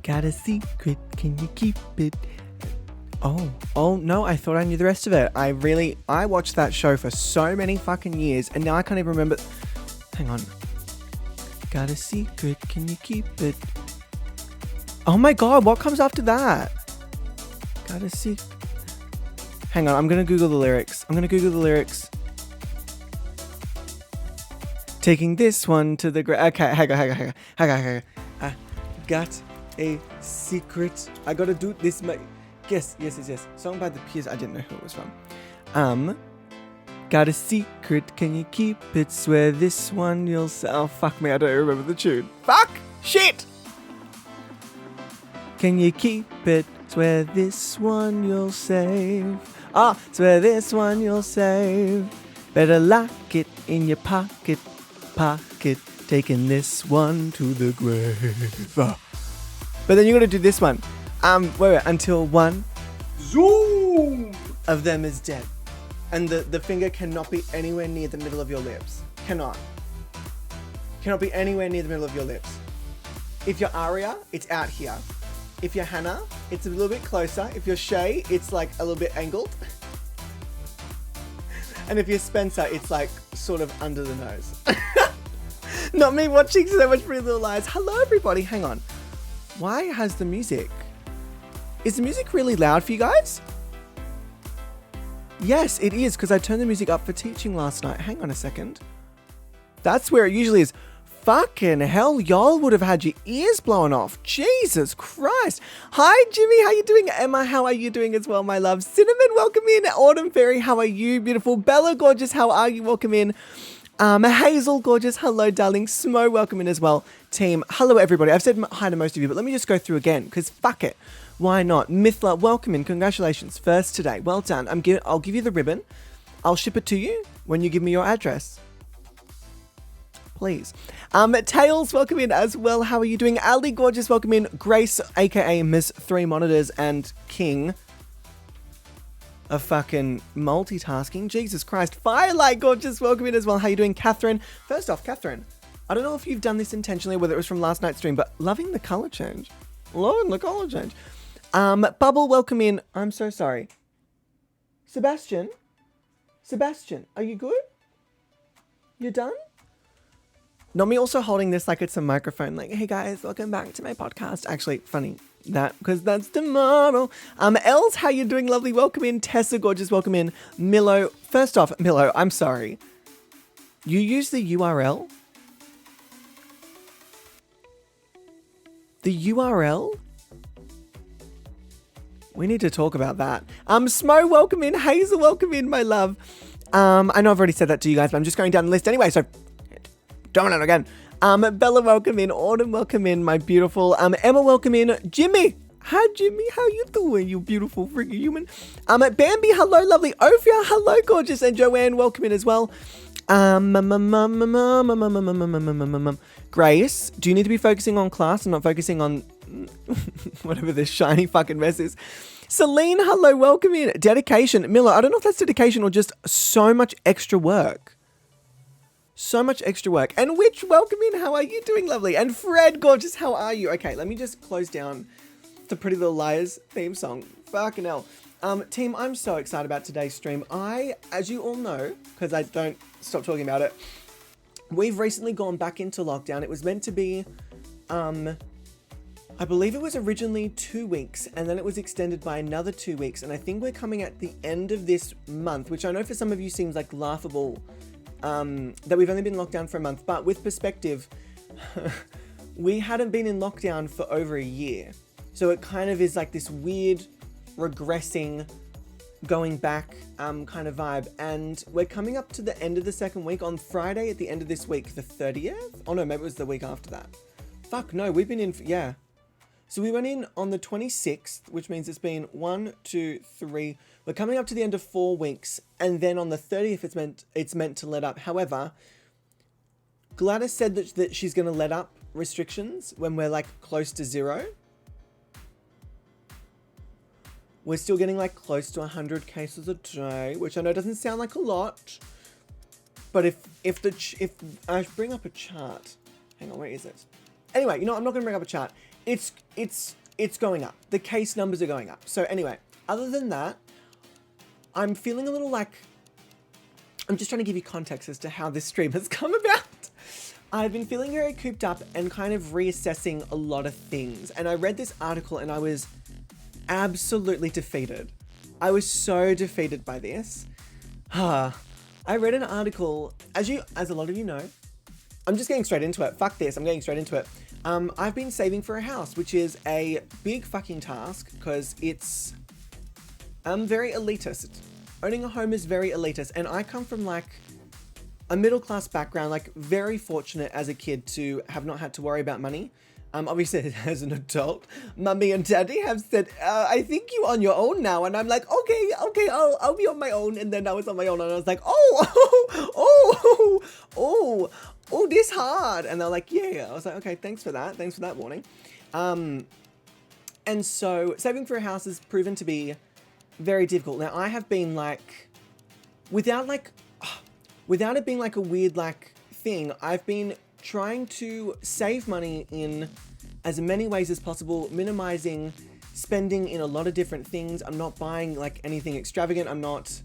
Got a secret, can you keep it? Oh no, I thought I knew the rest of it. I watched that show for so many fucking years and now I can't even remember. Hang on. Got a secret, can you keep it? Oh my god, what comes after that? Got a secret. Hang on, I'm gonna Google the lyrics. Taking this one to the okay, hang on. I got a secret. I gotta do this. Yes. Song by the Peers. I didn't know who it was from. Got a secret. Can you keep it? Swear this one you'll oh fuck me. I don't remember the tune. Fuck shit. Can you keep it? Swear this one you'll save. Swear this one you'll save. Better lock it in your pocket. Taking this one to the grave. But then you gotta do this one. Wait, until one zoom of them is dead. And the finger cannot be anywhere near the middle of your lips. Cannot be anywhere near the middle of your lips. If you're Aria, it's out here. If you're Hannah, it's a little bit closer. If you're Shay, it's like a little bit angled. And if you're Spencer, it's like sort of under the nose. Not me watching so much Pretty Little Liars. Hello everybody, hang on. Why has the music? Is the music really loud for you guys? Yes, it is, because I turned the music up for teaching last night. Hang on a second. That's where it usually is. Fucking hell, y'all would have had your ears blown off. Jesus Christ. Hi, Jimmy. How you doing? Emma, how are you doing as well, my love? Cinnamon, welcome in. Autumn Fairy, how are you? Beautiful. Bella, gorgeous, how are you? Welcome in. Hazel, gorgeous. Hello, darling. Smo, welcome in as well. Team, hello, everybody. I've said hi to most of you, but let me just go through again, because fuck it. Why not? Mithla, welcome in. Congratulations. First today. Well done. I'll give you the ribbon. I'll ship it to you when you give me your address. Please. Tails, welcome in as well. How are you doing? Ali, gorgeous, welcome in. Grace, aka Miss 3 Monitors and King of fucking multitasking. Jesus Christ. Firelight, gorgeous, welcome in as well. How you doing? Catherine. First off, Catherine, I don't know if you've done this intentionally, whether it was from last night's stream, but loving the color change. Loving the color change. Bubble, welcome in. I'm so sorry. Sebastian, are you good? You done? Not me also holding this like it's a microphone, like, hey guys, welcome back to my podcast. Actually, funny that, because that's tomorrow. Els, how you doing? Lovely, welcome in. Tessa, gorgeous, welcome in. Milo, first off, Milo, I'm sorry. You use the URL? The URL? We need to talk about that. Smo, welcome in. Hazel, welcome in, my love. I know I've already said that to you guys, but I'm just going down the list anyway, so doing it again. Bella, welcome in. Autumn, welcome in, my beautiful. Emma, welcome in. Jimmy. Hi, Jimmy. How you doing, you beautiful freaking human? Bambi, hello, lovely. Ophia, hello, gorgeous. And Joanne, welcome in as well. Grace, do you need to be focusing on class and not focusing on whatever this shiny fucking mess is? Celine, hello, welcome in. Dedication. Miller, I don't know if that's dedication or just so much extra work. So much extra work. And Witch, welcome in. How are you doing, lovely? And Fred, gorgeous, how are you? Okay, let me just close down the Pretty Little Liars theme song. Fucking hell. Team, I'm so excited about today's stream. As you all know, because I don't stop talking about it, we've recently gone back into lockdown. It was meant to be, I believe it was originally 2 weeks, and then it was extended by another 2 weeks. And I think we're coming at the end of this month, which I know for some of you seems like laughable, that we've only been locked down for a month, but with perspective, we hadn't been in lockdown for over a year. So it kind of is like this weird regressing, going back kind of vibe. And we're coming up to the end of the second week on Friday at the end of this week, the 30th. Oh no, maybe it was the week after that. Fuck no, we've been in, yeah. So we went in on the 26th, which means it's been 1, 2, 3. We're coming up to the end of 4 weeks, and then on the 30th, it's meant to let up. However, Gladys said that she's going to let up restrictions when we're like close to 0. We're still getting like close to 100 cases a day, which I know doesn't sound like a lot, but if I bring up a chart, hang on, where is it? Anyway, you know, I'm not going to bring up a chart. it's going up. The case numbers are going up. So anyway, other than that, I'm feeling a little like, I'm just trying to give you context as to how this stream has come about. I've been feeling very cooped up and kind of reassessing a lot of things. And I read this article and I was absolutely defeated. I was so defeated by this. I read an article, as a lot of you know, I'm just getting straight into it. Fuck this, I'm getting straight into it. I've been saving for a house, which is a big fucking task because it's very elitist. Owning a home is very elitist, and I come from like a middle class background, like very fortunate as a kid to have not had to worry about money. Obviously as an adult, mummy and daddy have said, I think you're on your own now. And I'm like, okay, I'll be on my own. And then I was on my own and I was like, this hard. And they're like, yeah. I was like, okay, thanks for that warning. And so saving for a house has proven to be very difficult. Now I have been like, without it being like a weird like thing, I've been trying to save money in as many ways as possible, minimizing spending in a lot of different things. I'm not buying like anything extravagant. I'm not,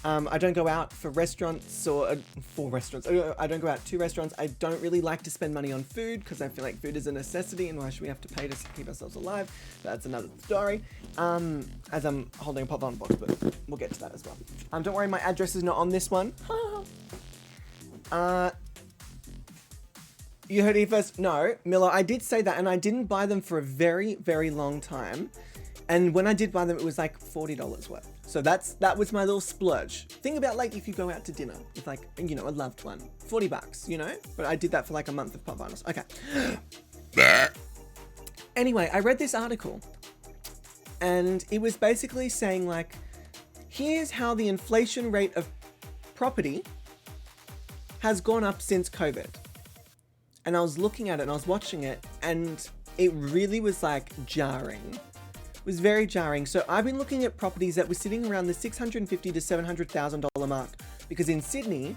I don't go out for restaurants or I don't go out to restaurants. I don't really like to spend money on food because I feel like food is a necessity and why should we have to pay to keep ourselves alive? That's another story. As I'm holding a pop-on box, but we'll get to that as well. Don't worry, my address is not on this one. You heard it here first. No, Miller, I did say that and I didn't buy them for a very, very long time. And when I did buy them, it was like $40 worth. So that was my little splurge. Think about like if you go out to dinner with like, you know, a loved one, $40, you know? But I did that for like a month of pop vinyls. Okay. Anyway, I read this article and it was basically saying like, here's how the inflation rate of property has gone up since COVID. And I was looking at it and I was watching it and it really was like jarring. It was very jarring. So I've been looking at properties that were sitting around the $650,000 to $700,000 mark because in Sydney,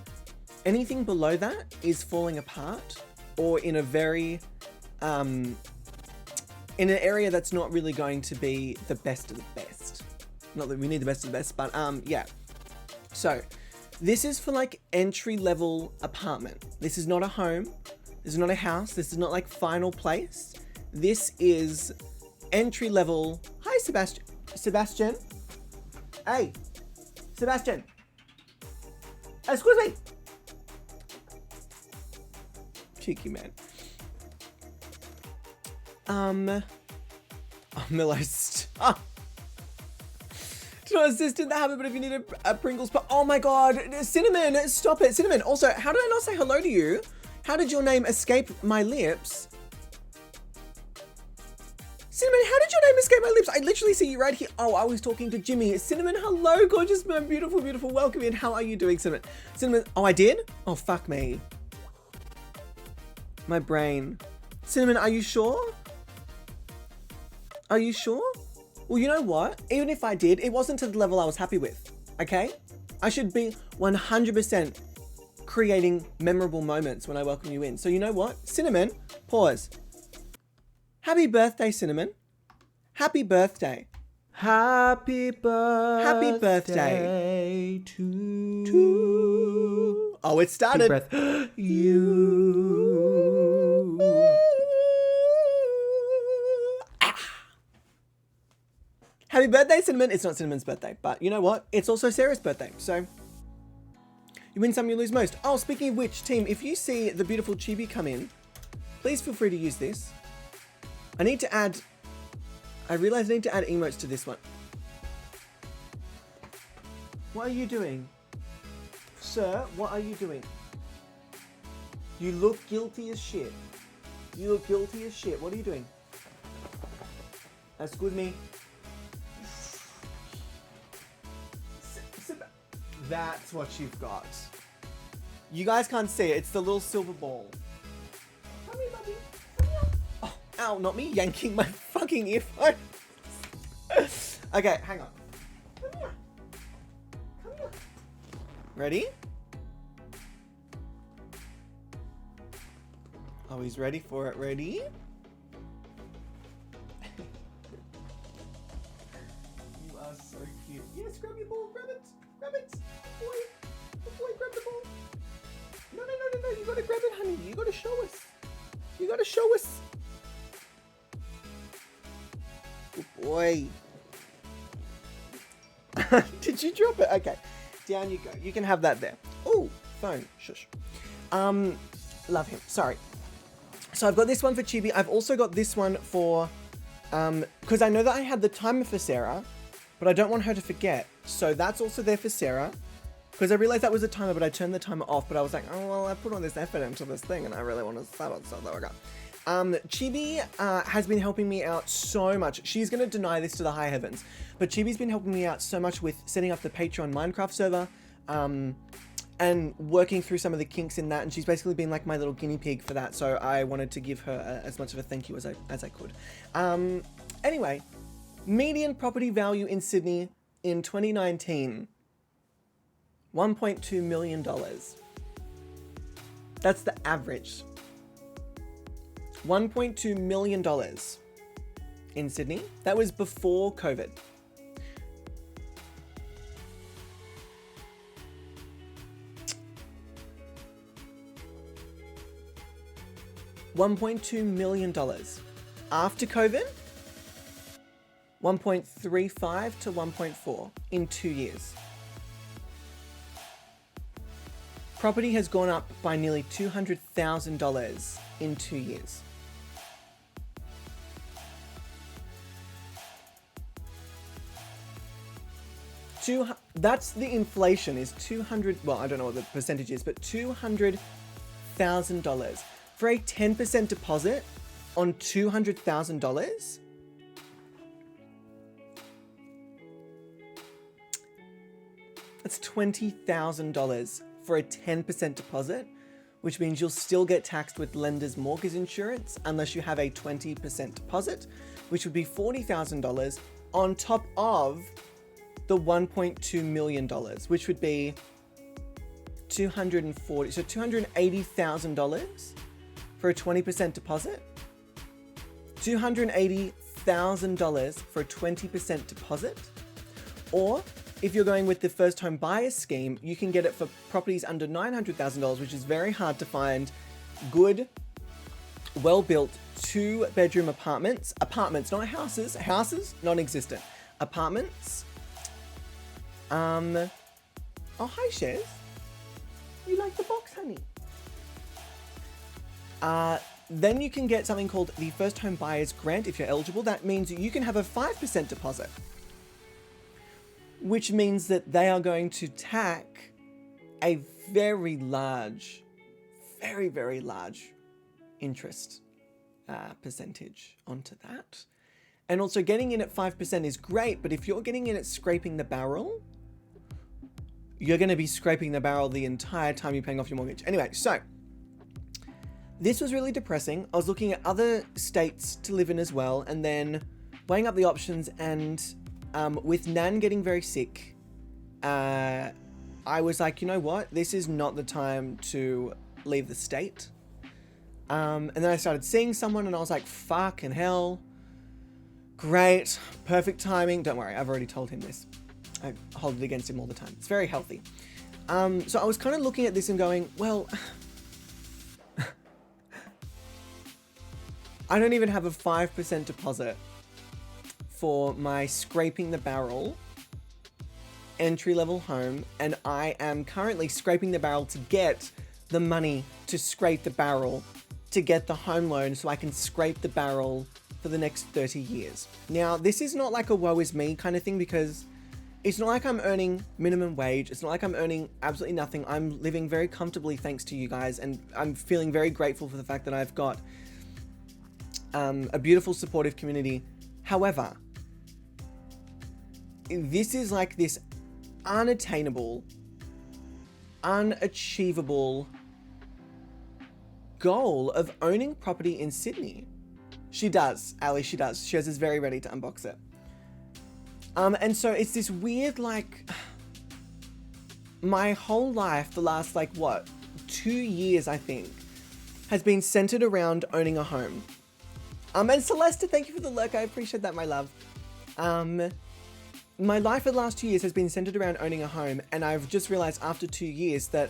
anything below that is falling apart or in a very, in an area that's not really going to be the best of the best. Not that we need the best of the best, but yeah. So this is for like entry-level apartment. This is not a home. This is not a house. This is not like final place. This is entry level. Hi, Sebastian. Sebastian. Hey, Sebastian. Excuse me. Cheeky man. Miller's. Do not assist in the habit, but if you need a Pringles, but oh my God, Cinnamon, stop it, Cinnamon. Also, how did I not say hello to you? How did your name escape my lips? Cinnamon, how did your name escape my lips? I literally see you right here. Oh, I was talking to Jimmy. Cinnamon, hello, gorgeous man, beautiful, beautiful. Welcome in. How are you doing, Cinnamon? Cinnamon, oh, I did? Oh, fuck me. My brain. Cinnamon, are you sure? Are you sure? Well, you know what? Even if I did, it wasn't to the level I was happy with, okay? I should be 100% creating memorable moments when I welcome you in. So you know what? Cinnamon, pause. Happy birthday, Cinnamon. Happy birthday. Happy birthday to oh, it started. You. Happy birthday, Cinnamon. It's not Cinnamon's birthday, but you know what? It's also Sarah's birthday. So you win some, you lose most. Oh, speaking of which, team, if you see the beautiful chibi come in, please feel free to use this. I realize I need to add emotes to this one. What are you doing? Sir, what are you doing? You look guilty as shit. You look guilty as shit. What are you doing? Excuse me. That's what you've got. You guys can't see it. It's the little silver ball. Come here, buddy. Come here. Oh, ow, not me yanking my fucking earphone. Okay, hang on. Come here. Come here. Ready? Oh, he's ready for it. Ready? So cute. Yes, grab your ball, grab it. Grab it. Good boy. Good boy, grab the ball. No. You gotta grab it, honey. You gotta show us. You gotta show us. Good boy. Did you drop it? Okay. Down you go. You can have that there. Oh, phone. Shush. Love him. Sorry. So I've got this one for Chibi. I've also got this one for, because I know that I had the timer for Sarah, but I don't want her to forget. So that's also there for Sarah. Because I realized that was a timer, but I turned the timer off. But I was like, oh, well, I put all this effort into this thing, and I really want to start it. So there we go. Chibi has been helping me out so much. She's going to deny this to the high heavens. But Chibi's been helping me out so much with setting up the Patreon Minecraft server. And working through some of the kinks in that. And she's basically been like my little guinea pig for that. So I wanted to give her as much of a thank you as I could. Anyway, median property value in Sydney in 2019. $1.2 million. That's the average. $1.2 million in Sydney. That was before COVID. $1.2 million. After COVID, 1.35 to 1.4 in 2 years. Property has gone up by nearly $200,000 in 2 years. That's the inflation is 200, well, I don't know what the percentage is, but $200,000 for a 10% deposit on $200,000. That's $20,000 for a 10% deposit, which means you'll still get taxed with lender's mortgage insurance unless you have a 20% deposit, which would be $40,000 on top of the $1.2 million, which would be $280,000 for a 20% deposit, $280,000 for a 20% deposit, or if you're going with the first home buyer scheme, you can get it for properties under $900,000, which is very hard to find good, well-built 2-bedroom apartments, not houses, non-existent, apartments. Oh, hi, Shez. You like the box, honey? Then you can get something called the First Home Buyer's Grant if you're eligible. That means you can have a 5% deposit, which means that they are going to tack a very large interest percentage onto that. And also getting in at 5% is great, but if you're getting in at scraping the barrel, you're going to be scraping the barrel the entire time you're paying off your mortgage. Anyway, so this was really depressing. I was looking at other states to live in as well, and then weighing up the options, and with Nan getting very sick, I was like, you know what? This is not the time to leave the state. And then I started seeing someone, and I was like, fucking hell. Great. Perfect timing. Don't worry, I've already told him this. I hold it against him all the time. It's very healthy. So I was kind of looking at this and going, well, I don't even have a 5% deposit for my scraping the barrel entry-level home, and I am currently scraping the barrel to get the money to scrape the barrel to get the home loan so I can scrape the barrel for the next 30 years. Now, this is not like a woe is me kind of thing, because it's not like I'm earning minimum wage. It's not like I'm earning absolutely nothing. I'm living very comfortably thanks to you guys, and I'm feeling very grateful for the fact that I've got a beautiful, supportive community. However, this is like this unattainable, unachievable goal of owning property in Sydney. She does, Ali, she does. Shez is very ready to unbox it. And so it's this weird, like, my whole life, the last, 2 years, I think, has been centered around owning a home. And Celeste, thank you for the lurk. I appreciate that, my love. my life for the last 2 years has been centered around owning a home, and I've just realized after 2 years that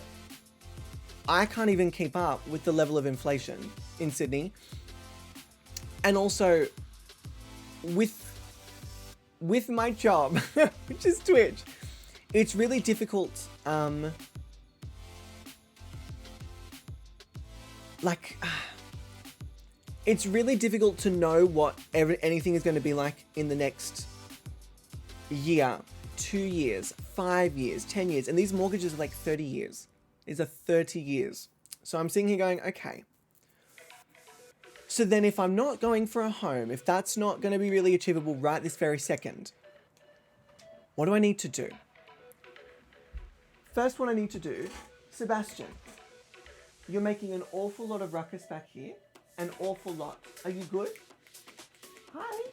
I can't even keep up with the level of inflation in Sydney. And also with my job, which is Twitch, it's really difficult, it's really difficult to know what anything is going to be like in the next year, 2 years, 5 years, 10 years. And these mortgages are like 30 years. These are 30 years. So I'm sitting here going, okay. So then if I'm not going for a home, if that's not going to be really achievable right this very second, what do I need to do? First, what I need to do, Sebastian, you're making an awful lot of ruckus back here. An awful lot. Are you good? Hi.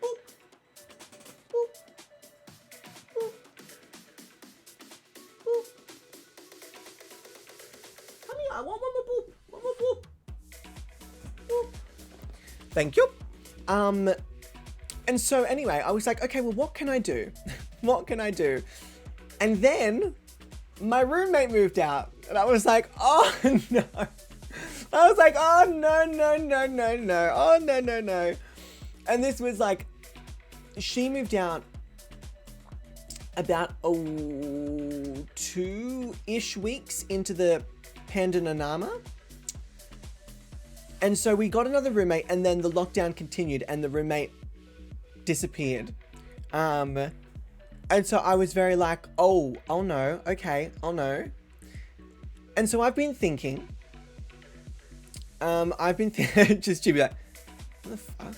Boop. Boop. Boop. Boop. Come here, I want one more boop. One more boop. Boop. Thank you. And so anyway, I was like, okay, well, what can I do? What can I do? And then my roommate moved out, and I was like, oh no. I was like, oh no, no, no, no, no. Oh no, no, no. And this was like, she moved out about 2-ish weeks into the Pandananama. And so we got another roommate, and then the lockdown continued and the roommate disappeared. And so I was very like, oh no, okay, oh no. And so I've been thinking, just Jimmy like, what the fuck?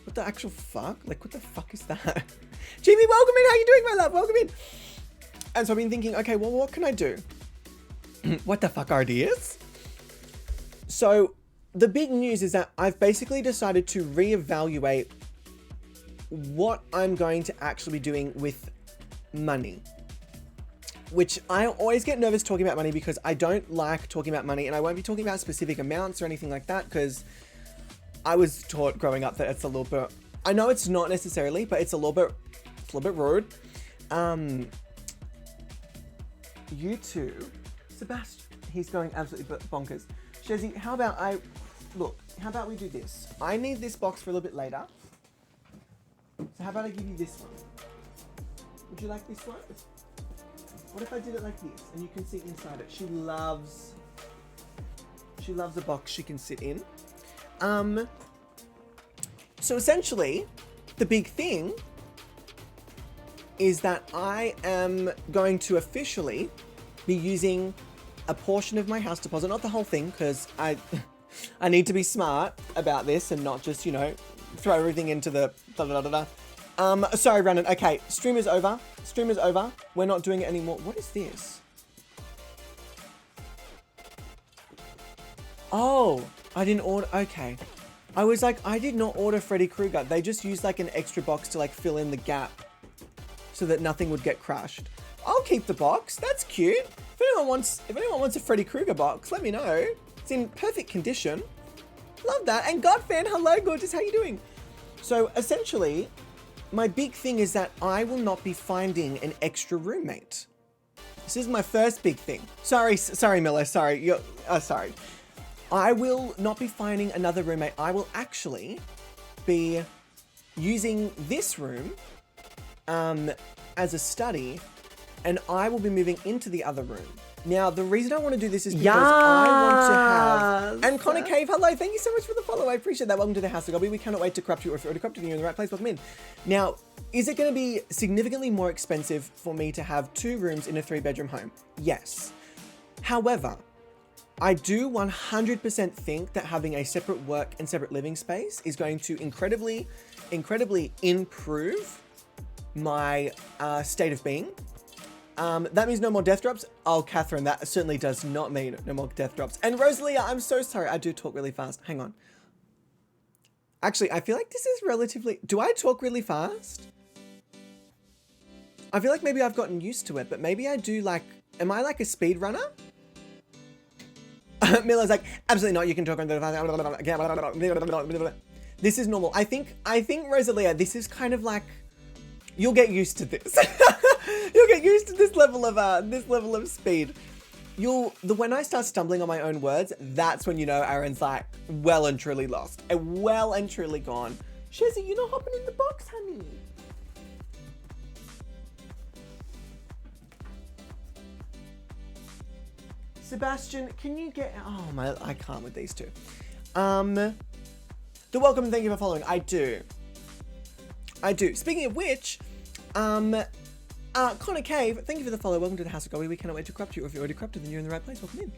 What the actual fuck? Like, what the fuck is that? Jimmy, welcome in. How you doing, my love? Welcome in. And so I've been thinking, okay, well, what can I do? What the fuck ideas? So the big news is that I've basically decided to reevaluate what I'm going to actually be doing with money. Which I always get nervous talking about money because I don't like talking about money, and I won't be talking about specific amounts or anything like that because I was taught growing up that it's a little bit, I know it's not necessarily, but it's a little bit rude. You two, Sebastian, he's going absolutely bonkers. Shezi, how about we do this? I need this box for a little bit later. So how about I give you this one? Would you like this one? What if I did it like this and you can sit inside it? She loves a box she can sit in. So essentially, the big thing is that I am going to officially be using a portion of my house deposit, not the whole thing, because I need to be smart about this and not just, throw everything into the sorry, Brandon. Okay, stream is over. Stream is over. We're not doing it anymore. What is this? Oh, I didn't order. Okay. I was like, I did not order Freddy Krueger. They just used like an extra box to like fill in the gap so that nothing would get crushed. I'll keep the box. That's cute. If anyone wants a Freddy Krueger box, let me know. It's in perfect condition. Love that. And Godfan, hello, gorgeous. How you doing? So essentially, my big thing is that I will not be finding an extra roommate. This is my first big thing. Sorry, Miller. Sorry. Sorry. I will not be finding another roommate. I will actually be using this room as a study, and I will be moving into the other room. Now, the reason I want to do this is because I want to have... And Connor Cave, hello. Thank you so much for the follow. I appreciate that. Welcome to the House of Gobby. We cannot wait to corrupt you, or if you're already corrupted and you're in the right place, welcome in. Now, is it going to be significantly more expensive for me to have 2 rooms in a 3-bedroom home? Yes. However, I do 100% think that having a separate work and separate living space is going to incredibly improve my state of being. That means no more death drops. Oh, Catherine, that certainly does not mean no more death drops. And Rosalia, I'm so sorry. I do talk really fast. Hang on. Actually, I feel like this is relatively... Do I talk really fast? I feel like maybe I've gotten used to it, but maybe I do like... Am I like a speed runner? Miller's like, absolutely not. You can talk really fast. This is normal. I think Rosalia, this is kind of like, you'll get used to this. You'll get used to this level of speed. When I start stumbling on my own words, that's when you know Aaron's like well and truly lost. Well and truly gone. Shazzy, you're not hopping in the box, honey. Sebastian, can you get... Oh my, I can't with these two. The welcome and thank you for following. I do. Speaking of which, Connor Cave, thank you for the follow. Welcome to the House of Gobby. We cannot wait to corrupt you. Or if you're already corrupted, then you're in the right place. Welcome in.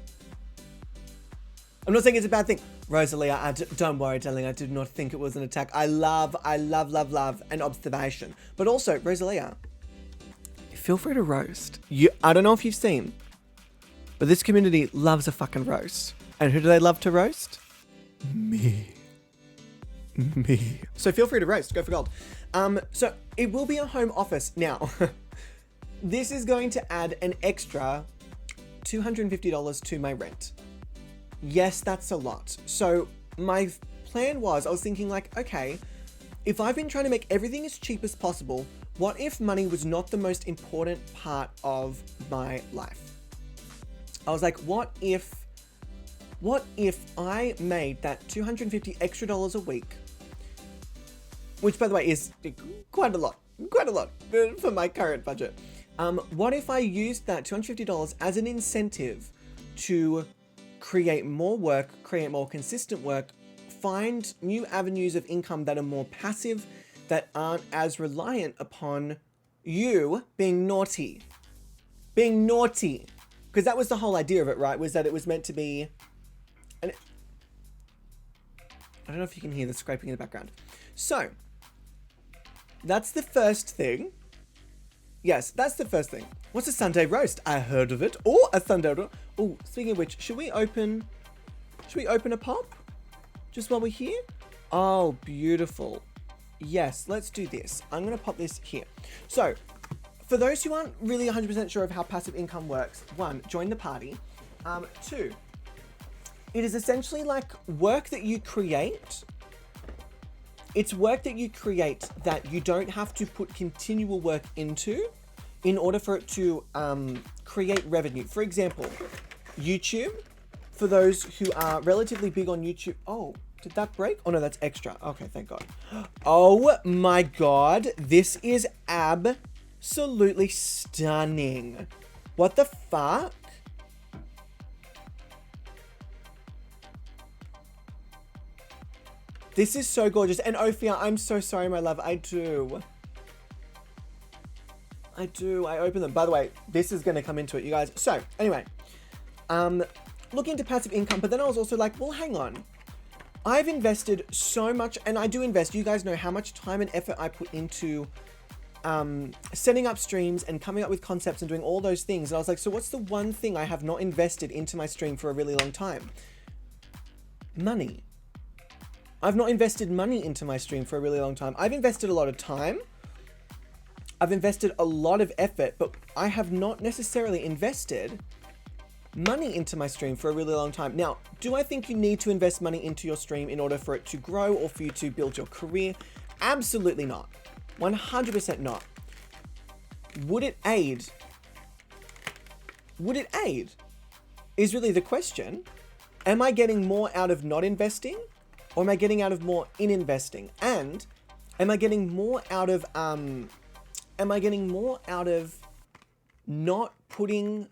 I'm not saying it's a bad thing. Rosalia, don't worry, darling. I did not think it was an attack. I love an observation. But also, Rosalia, feel free to roast. I don't know if you've seen, but this community loves a fucking roast. And who do they love to roast? Me. So feel free to roast. Go for gold. So it will be a home office. Now, this is going to add an extra $250 to my rent. Yes, that's a lot. So my plan was, I was thinking like, okay, if I've been trying to make everything as cheap as possible, what if money was not the most important part of my life? I was like, what if I made that $250 extra a week, which by the way is quite a lot for my current budget. What if I used that $250 as an incentive to create more work, create more consistent work, find new avenues of income that are more passive, that aren't as reliant upon you being naughty. Because that was the whole idea of it, right? Was that it was meant to be... I don't know if you can hear the scraping in the background. So, that's the first thing. Yes, that's the first thing. What's a Sunday roast? I heard of it. Or a Sunday roast. Oh, speaking of which, should we open a pop? Just while we're here? Oh, beautiful. Yes, let's do this. I'm going to pop this here. So, for those who aren't really 100% sure of how passive income works, 1, join the party. 2, it is essentially like work that you create. It's work that you create that you don't have to put continual work into in order for it to create revenue. For example, YouTube, for those who are relatively big on YouTube. Oh, did that break? Oh no, that's extra. Okay, thank God. Oh my God, this is absolutely stunning. What the fuck? This is so gorgeous. And Ophia, I'm so sorry, my love. I do. I open them. By the way, this is going to come into it, you guys. So, anyway. Looking into passive income. But then I was also like, well, hang on. I've invested so much. And I do invest. You guys know how much time and effort I put into setting up streams and coming up with concepts and doing all those things. And I was like, so what's the one thing I have not invested into my stream for a really long time? Money. I've not invested money into my stream for a really long time. I've invested a lot of time. I've invested a lot of effort, but I have not necessarily invested money into my stream for a really long time. Now, do I think you need to invest money into your stream in order for it to grow or for you to build your career? Absolutely not. 100% not. Would it aid? Would it aid? Is really the question. Am I getting more out of not investing? Or am I getting out of more in investing? And am I getting more out of not putting...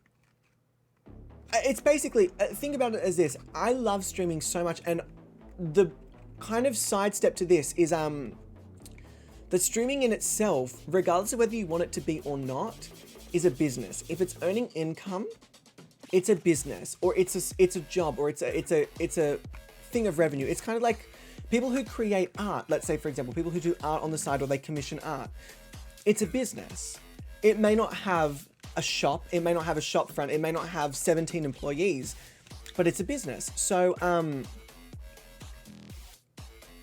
It's basically, think about it as this. I love streaming so much, and the kind of sidestep to this is the streaming in itself, regardless of whether you want it to be or not, is a business. If it's earning income, it's a business, or it's a job, or it's a thing of revenue. It's kind of like people who create art. Let's say, for example, people who do art on the side or they commission art. It's a business. It may not have a shop. It may not have a shop front. It may not have 17 employees, but it's a business. So,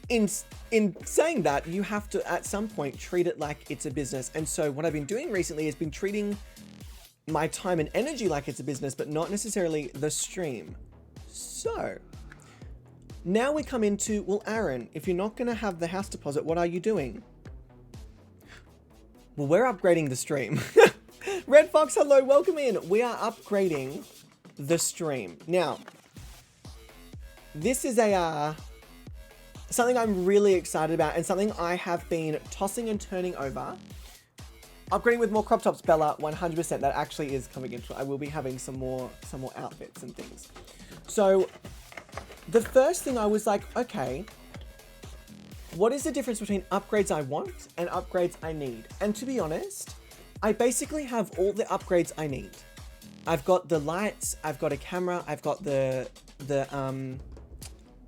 in saying that, you have to, at some point, treat it like it's a business. And so what I've been doing recently has been treating my time and energy like it's a business, but not necessarily the stream. So, Now we come into, well, Aaron, if you're not going to have the house deposit, what are you doing? Well, we're upgrading the stream. Red Fox, hello, welcome in. We are upgrading the stream. Now, this is something I'm really excited about and something I have been tossing and turning over. Upgrading with more crop tops, Bella, 100%. That actually is coming into it. I will be having some more outfits and things. So the first thing I was like, okay, what is the difference between upgrades I want and upgrades I need? And to be honest, I basically have all the upgrades I need. I've got the lights, I've got a camera, I've got the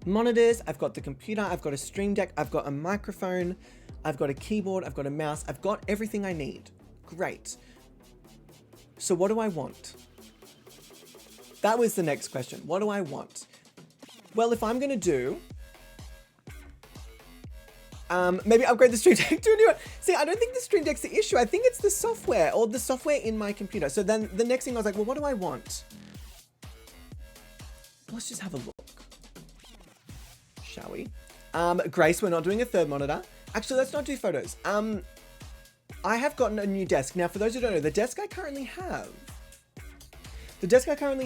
monitors, I've got the computer, I've got a stream deck, I've got a microphone, I've got a keyboard, I've got a mouse, I've got everything I need. Great. So what do I want? That was the next question. What do I want? Well, if I'm going to do... maybe upgrade the stream deck to a new one. See, I don't think the stream deck's the issue. I think it's the software or the software in my computer. So then the next thing I was like, well, what do I want? Let's just have a look. Shall we? Grace, we're not doing a third monitor. Actually, let's not do photos. I have gotten a new desk. Now, for those who don't know, the desk I currently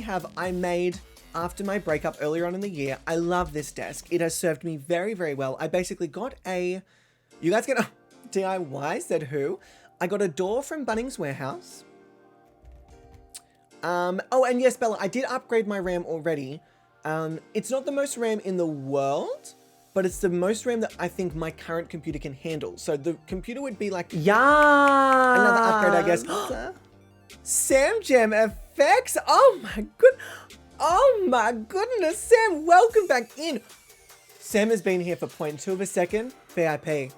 have, I made after my breakup earlier on in the year. I love this desk. It has served me very, very well. I basically got you guys get a DIY, said who? I got a door from Bunnings Warehouse. Oh, and yes, Bella, I did upgrade my RAM already. It's not the most RAM in the world, but it's the most RAM that I think my current computer can handle. So the computer would be like, yeah, another upgrade, I guess. Sam Jam FX. Oh my goodness, Sam, welcome back in. Sam has been here for 0.2 of a second. VIP.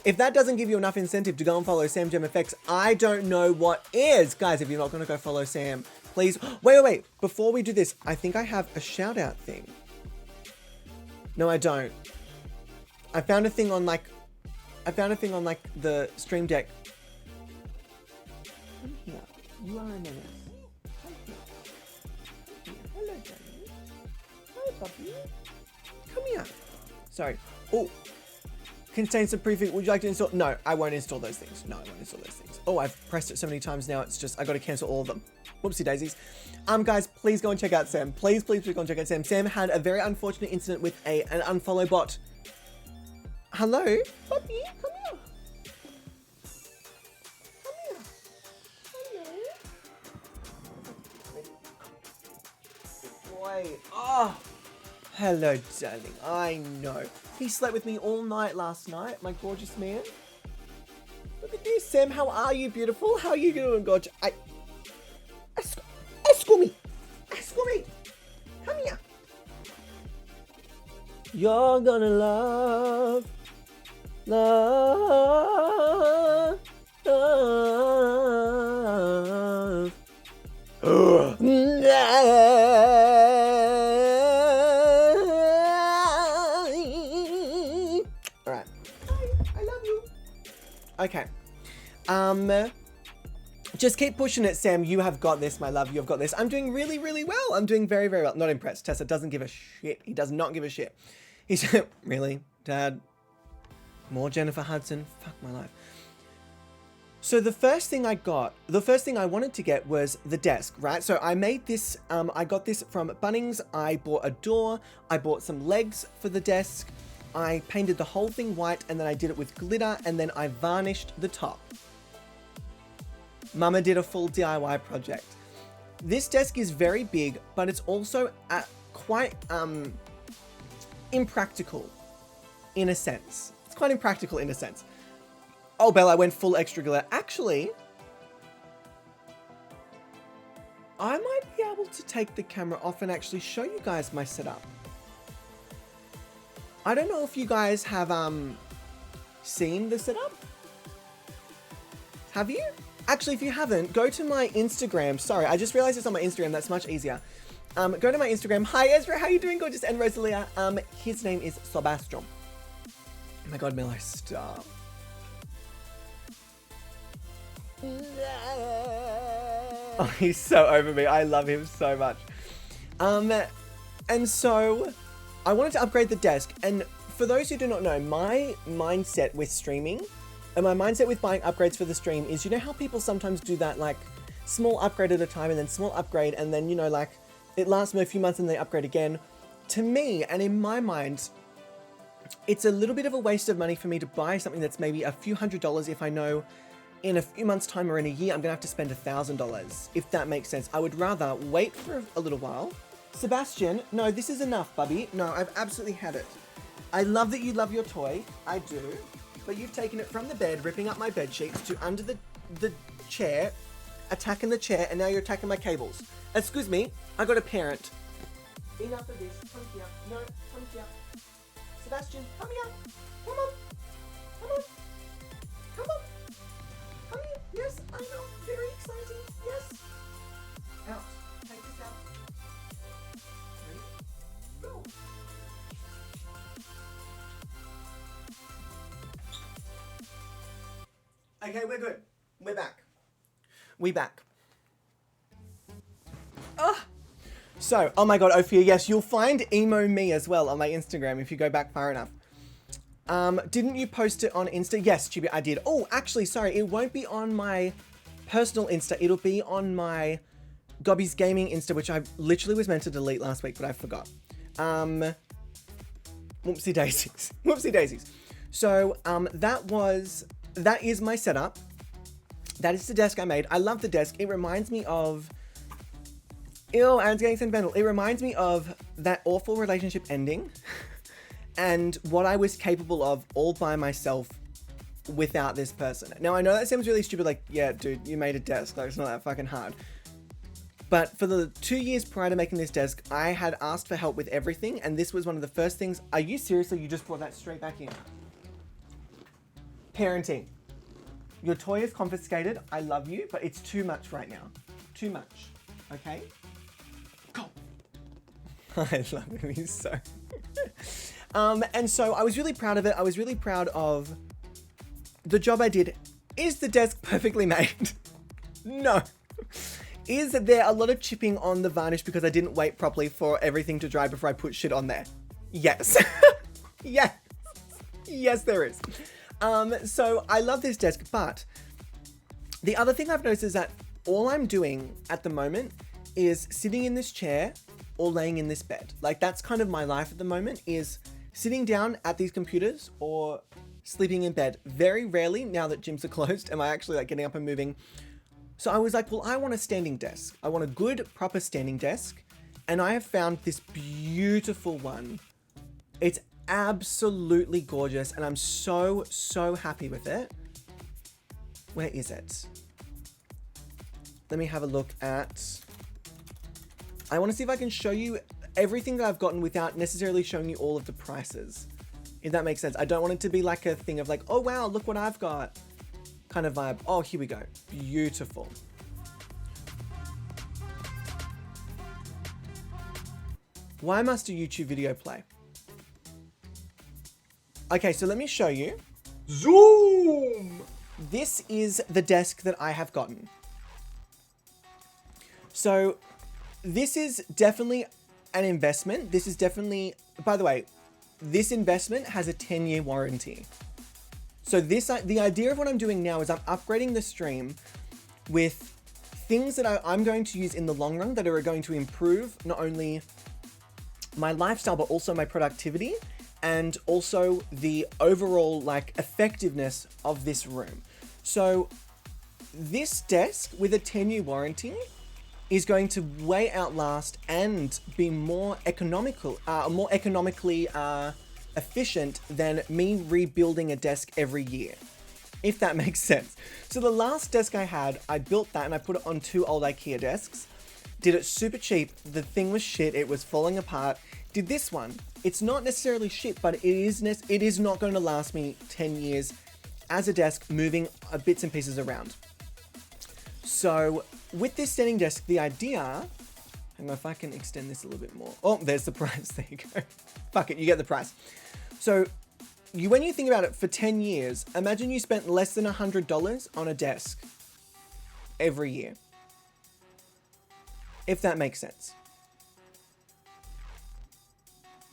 If that doesn't give you enough incentive to go and follow Sam Jam FX, I don't know what is. Guys, if you're not going to go follow Sam, please. Wait. Before we do this, I think I have a shout out thing. No, I don't. I found a thing on like the stream deck. Come here. You are a menace. Come here. Hello, darling. Hi, puppy. Come here. Sorry. Oh. Contains some prefix. Would you like to install? No, I won't install those things. Oh, I've pressed it so many times now. It's just, I got to cancel all of them. Whoopsie daisies. Guys, please go and check out Sam. Please go and check out Sam. Sam had a very unfortunate incident with an unfollow bot. Hello? Puppy, come here. Boy. Oh. Hello, darling. I know. He slept with me all night last night, my gorgeous man. Look at this, Sam. How are you, beautiful? How are you doing, gorgeous? Escoomy. Come here. You're gonna love. Alright. I love you. Okay. Just keep pushing it, Sam. You have got this, my love. You have got this. I'm doing really, really well. I'm doing very, very well. Not impressed. Tessa doesn't give a shit. He does not give a shit. He's really, Dad. More Jennifer Hudson. Fuck my life. So the first thing I wanted to get was the desk, right? So I made this, I got this from Bunnings. I bought a door. I bought some legs for the desk. I painted the whole thing white and then I did it with glitter and then I varnished the top. Mama did a full DIY project. This desk is very big, but it's also quite impractical in a sense. It's quite impractical in a sense. Oh, Bella, I went full extra glitter. Actually, I might be able to take the camera off and actually show you guys my setup. I don't know if you guys have seen the setup. Have you? Actually, if you haven't, go to my Instagram. Sorry, I just realized it's on my Instagram. That's much easier. Go to my Instagram. Hi, Ezra. How you doing, gorgeous? And Rosalia. His name is Sebastian. Oh my God, Milo, stop. Oh, he's so over me. I love him so much. And so I wanted to upgrade the desk, and for those who do not know, my mindset with streaming and my mindset with buying upgrades for the stream is, you know how people sometimes do that, like small upgrade at a time and then small upgrade, and then, you know, like it lasts them a few months and they upgrade again. To me, and in my mind, it's a little bit of a waste of money for me to buy something that's maybe a few $100s if I know in a few months' time or in a year I'm gonna have to spend $1,000, if that makes sense. I would rather wait for a little while. Sebastian, no, this is enough, Bubby. No, I've absolutely had it. I love that you love your toy. I do. But you've taken it from the bed, ripping up my bed sheets, to under the chair, attacking the chair, and now you're attacking my cables. Excuse me, I got a parent. Enough of this. Come here. No, come here. Sebastian, come here. Come on. Come on. Come on. Come here. Yes, I know. Very exciting. Yes. Out. Take this out. Ready? Go. Okay, we're good. We're back. We back. Ah. So, oh my god, Ophia, yes, you'll find emo me as well on my Instagram if you go back far enough. Didn't you post it on Insta? Yes, Chibi, I did. Oh, actually, sorry, it won't be on my personal Insta. It'll be on my GobbysGayming Insta, which I literally was meant to delete last week, but I forgot. Whoopsie daisies. Whoopsie daisies. So, that is my setup. That is the desk I made. I love the desk. It reminds me of... Ew, Aaron's getting sentimental. It reminds me of that awful relationship ending and what I was capable of all by myself without this person. Now, I know that seems really stupid, like, yeah, dude, you made a desk, like, it's not that fucking hard. But for the 2 years prior to making this desk, I had asked for help with everything, and this was one of the first things. Are you seriously, you just brought that straight back in? Parenting. Your toy is confiscated. I love you, but it's too much right now. Too much. Okay? Go. I love him. He's so... and so I was really proud of it. I was really proud of the job I did. Is the desk perfectly made? No. Is there a lot of chipping on the varnish because I didn't wait properly for everything to dry before I put shit on there? Yes. Yes. Yes, there is. So I love this desk, but the other thing I've noticed is that all I'm doing at the moment is sitting in this chair or laying in this bed. Like, that's kind of my life at the moment, is sitting down at these computers or sleeping in bed. Very rarely, now that gyms are closed, am I actually like getting up and moving. So I was like, well, I want a standing desk. I want a good, proper standing desk. And I have found this beautiful one. It's absolutely gorgeous, and I'm so, so happy with it. Where is it? Let me have a look at... I want to see if I can show you everything that I've gotten without necessarily showing you all of the prices. If that makes sense. I don't want it to be like a thing of like, oh wow, look what I've got kind of vibe. Oh, here we go. Beautiful. Why must a YouTube video play? Okay, so let me show you. Zoom! This is the desk that I have gotten. So this is definitely an investment. This is definitely, by the way, this investment has a 10-year warranty. So the idea of what I'm doing now is I'm upgrading the stream with things that I'm going to use in the long run that are going to improve not only my lifestyle, but also my productivity and also the overall like effectiveness of this room. So this desk with a 10-year warranty is going to way outlast and be more economically efficient than me rebuilding a desk every year, if that makes sense. So the last desk I had, I built that and I put it on 2 old IKEA desks. Did it super cheap. The thing was shit. It was falling apart. Did this one. It's not necessarily shit, but it is not going to last me 10 years as a desk moving bits and pieces around. So with this standing desk, the idea, hang on if I can extend this a little bit more. Oh, there's the price. There you go. Fuck it, you get the price. So when you think about it, for 10 years, imagine you spent less than $100 on a desk every year. If that makes sense.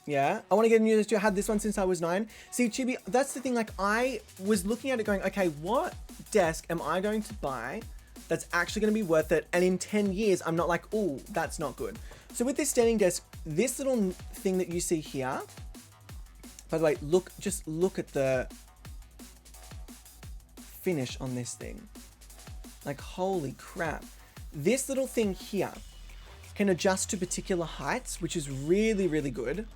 Yeah, I want to get a new desk. I had this one since I was 9. See, Chibi, that's the thing. Like, I was looking at it going, okay, what desk am I going to buy that's actually going to be worth it? And in 10 years, I'm not like, oh, that's not good. So with this standing desk, this little thing that you see here, by the way, just look at the finish on this thing. Like, holy crap. This little thing here can adjust to particular heights, which is really, really good.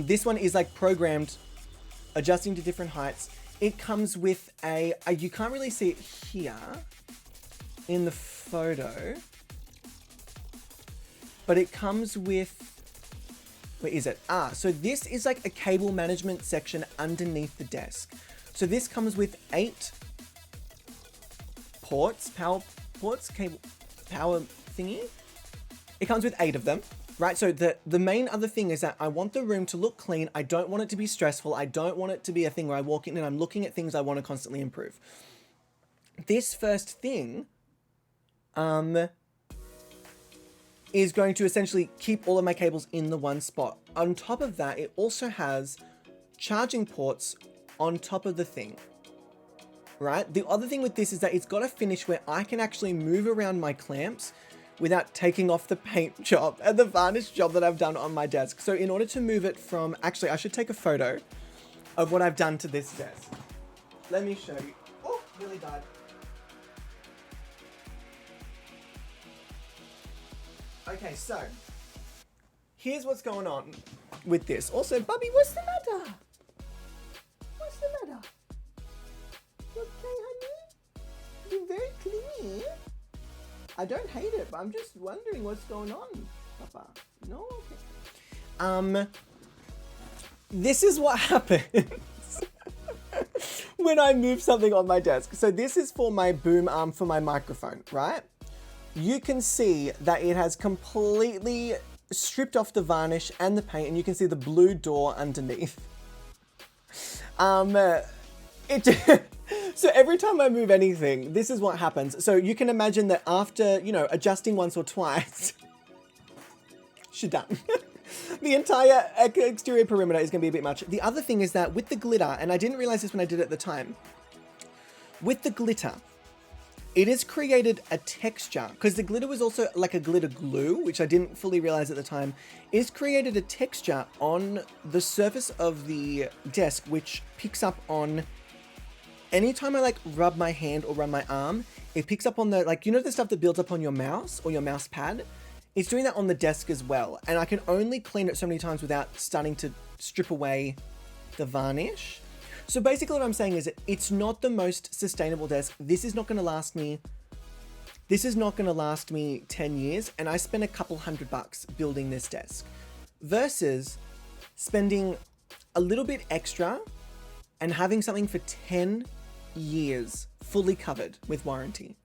This one is like programmed, adjusting to different heights. It comes with you can't really see it here in the photo, but it comes with, where is it? So this is like a cable management section underneath the desk. So this comes with 8 ports, power ports, cable, power thingy. It comes with 8 of them. Right, so the main other thing is that I want the room to look clean. I don't want it to be stressful. I don't want it to be a thing where I walk in and I'm looking at things I want to constantly improve. This first thing is going to essentially keep all of my cables in the one spot. On top of that, it also has charging ports on top of the thing. Right, the other thing with this is that it's got a finish where I can actually move around my clamps without taking off the paint job and the varnish job that I've done on my desk. So in order to move it from, actually, I should take a photo of what I've done to this desk. Let me show you. Oh, really bad. Okay, so here's what's going on with this. Also, Bubby, what's the matter? What's the matter? You okay, honey? You're very clean. I don't hate it, but I'm just wondering what's going on, Papa. No? Okay. This is what happens when I move something on my desk. So this is for my boom arm for my microphone, right? You can see that it has completely stripped off the varnish and the paint, and you can see the blue door underneath. So every time I move anything, this is what happens. So you can imagine that after, adjusting once or twice, she's done. The entire exterior perimeter is going to be a bit much. The other thing is that with the glitter, and I didn't realize this when I did it at the time, with the glitter, it has created a texture, because the glitter was also like a glitter glue, which I didn't fully realize at the time. It's created a texture on the surface of the desk, which picks up on, anytime I like rub my hand or rub my arm, it picks up on the, like, the stuff that builds up on your mouse or your mouse pad. It's doing that on the desk as well. And I can only clean it so many times without starting to strip away the varnish. So basically what I'm saying is that it's not the most sustainable desk. This is not going to last me 10 years. And I spent a couple $100 building this desk versus spending a little bit extra and having something for 10 years fully covered with warranty.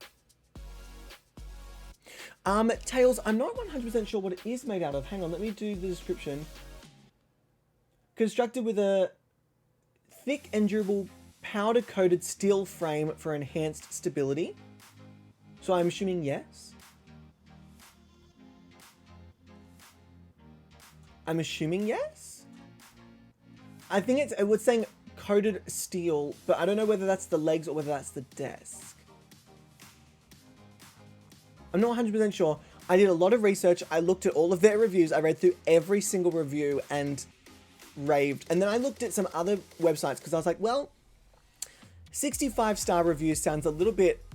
Tails, I'm not 100% sure what it is made out of. Hang on, let me do the description. Constructed with a thick and durable powder-coated steel frame for enhanced stability. So I'm assuming yes. I'm assuming yes. I think it was saying coated steel, but I don't know whether that's the legs or whether that's the desk. I'm not 100% sure. I did a lot of research. I looked at all of their reviews. I read through every single review and raved. And then I looked at some other websites because I was like, well, 65-star reviews sounds a little bit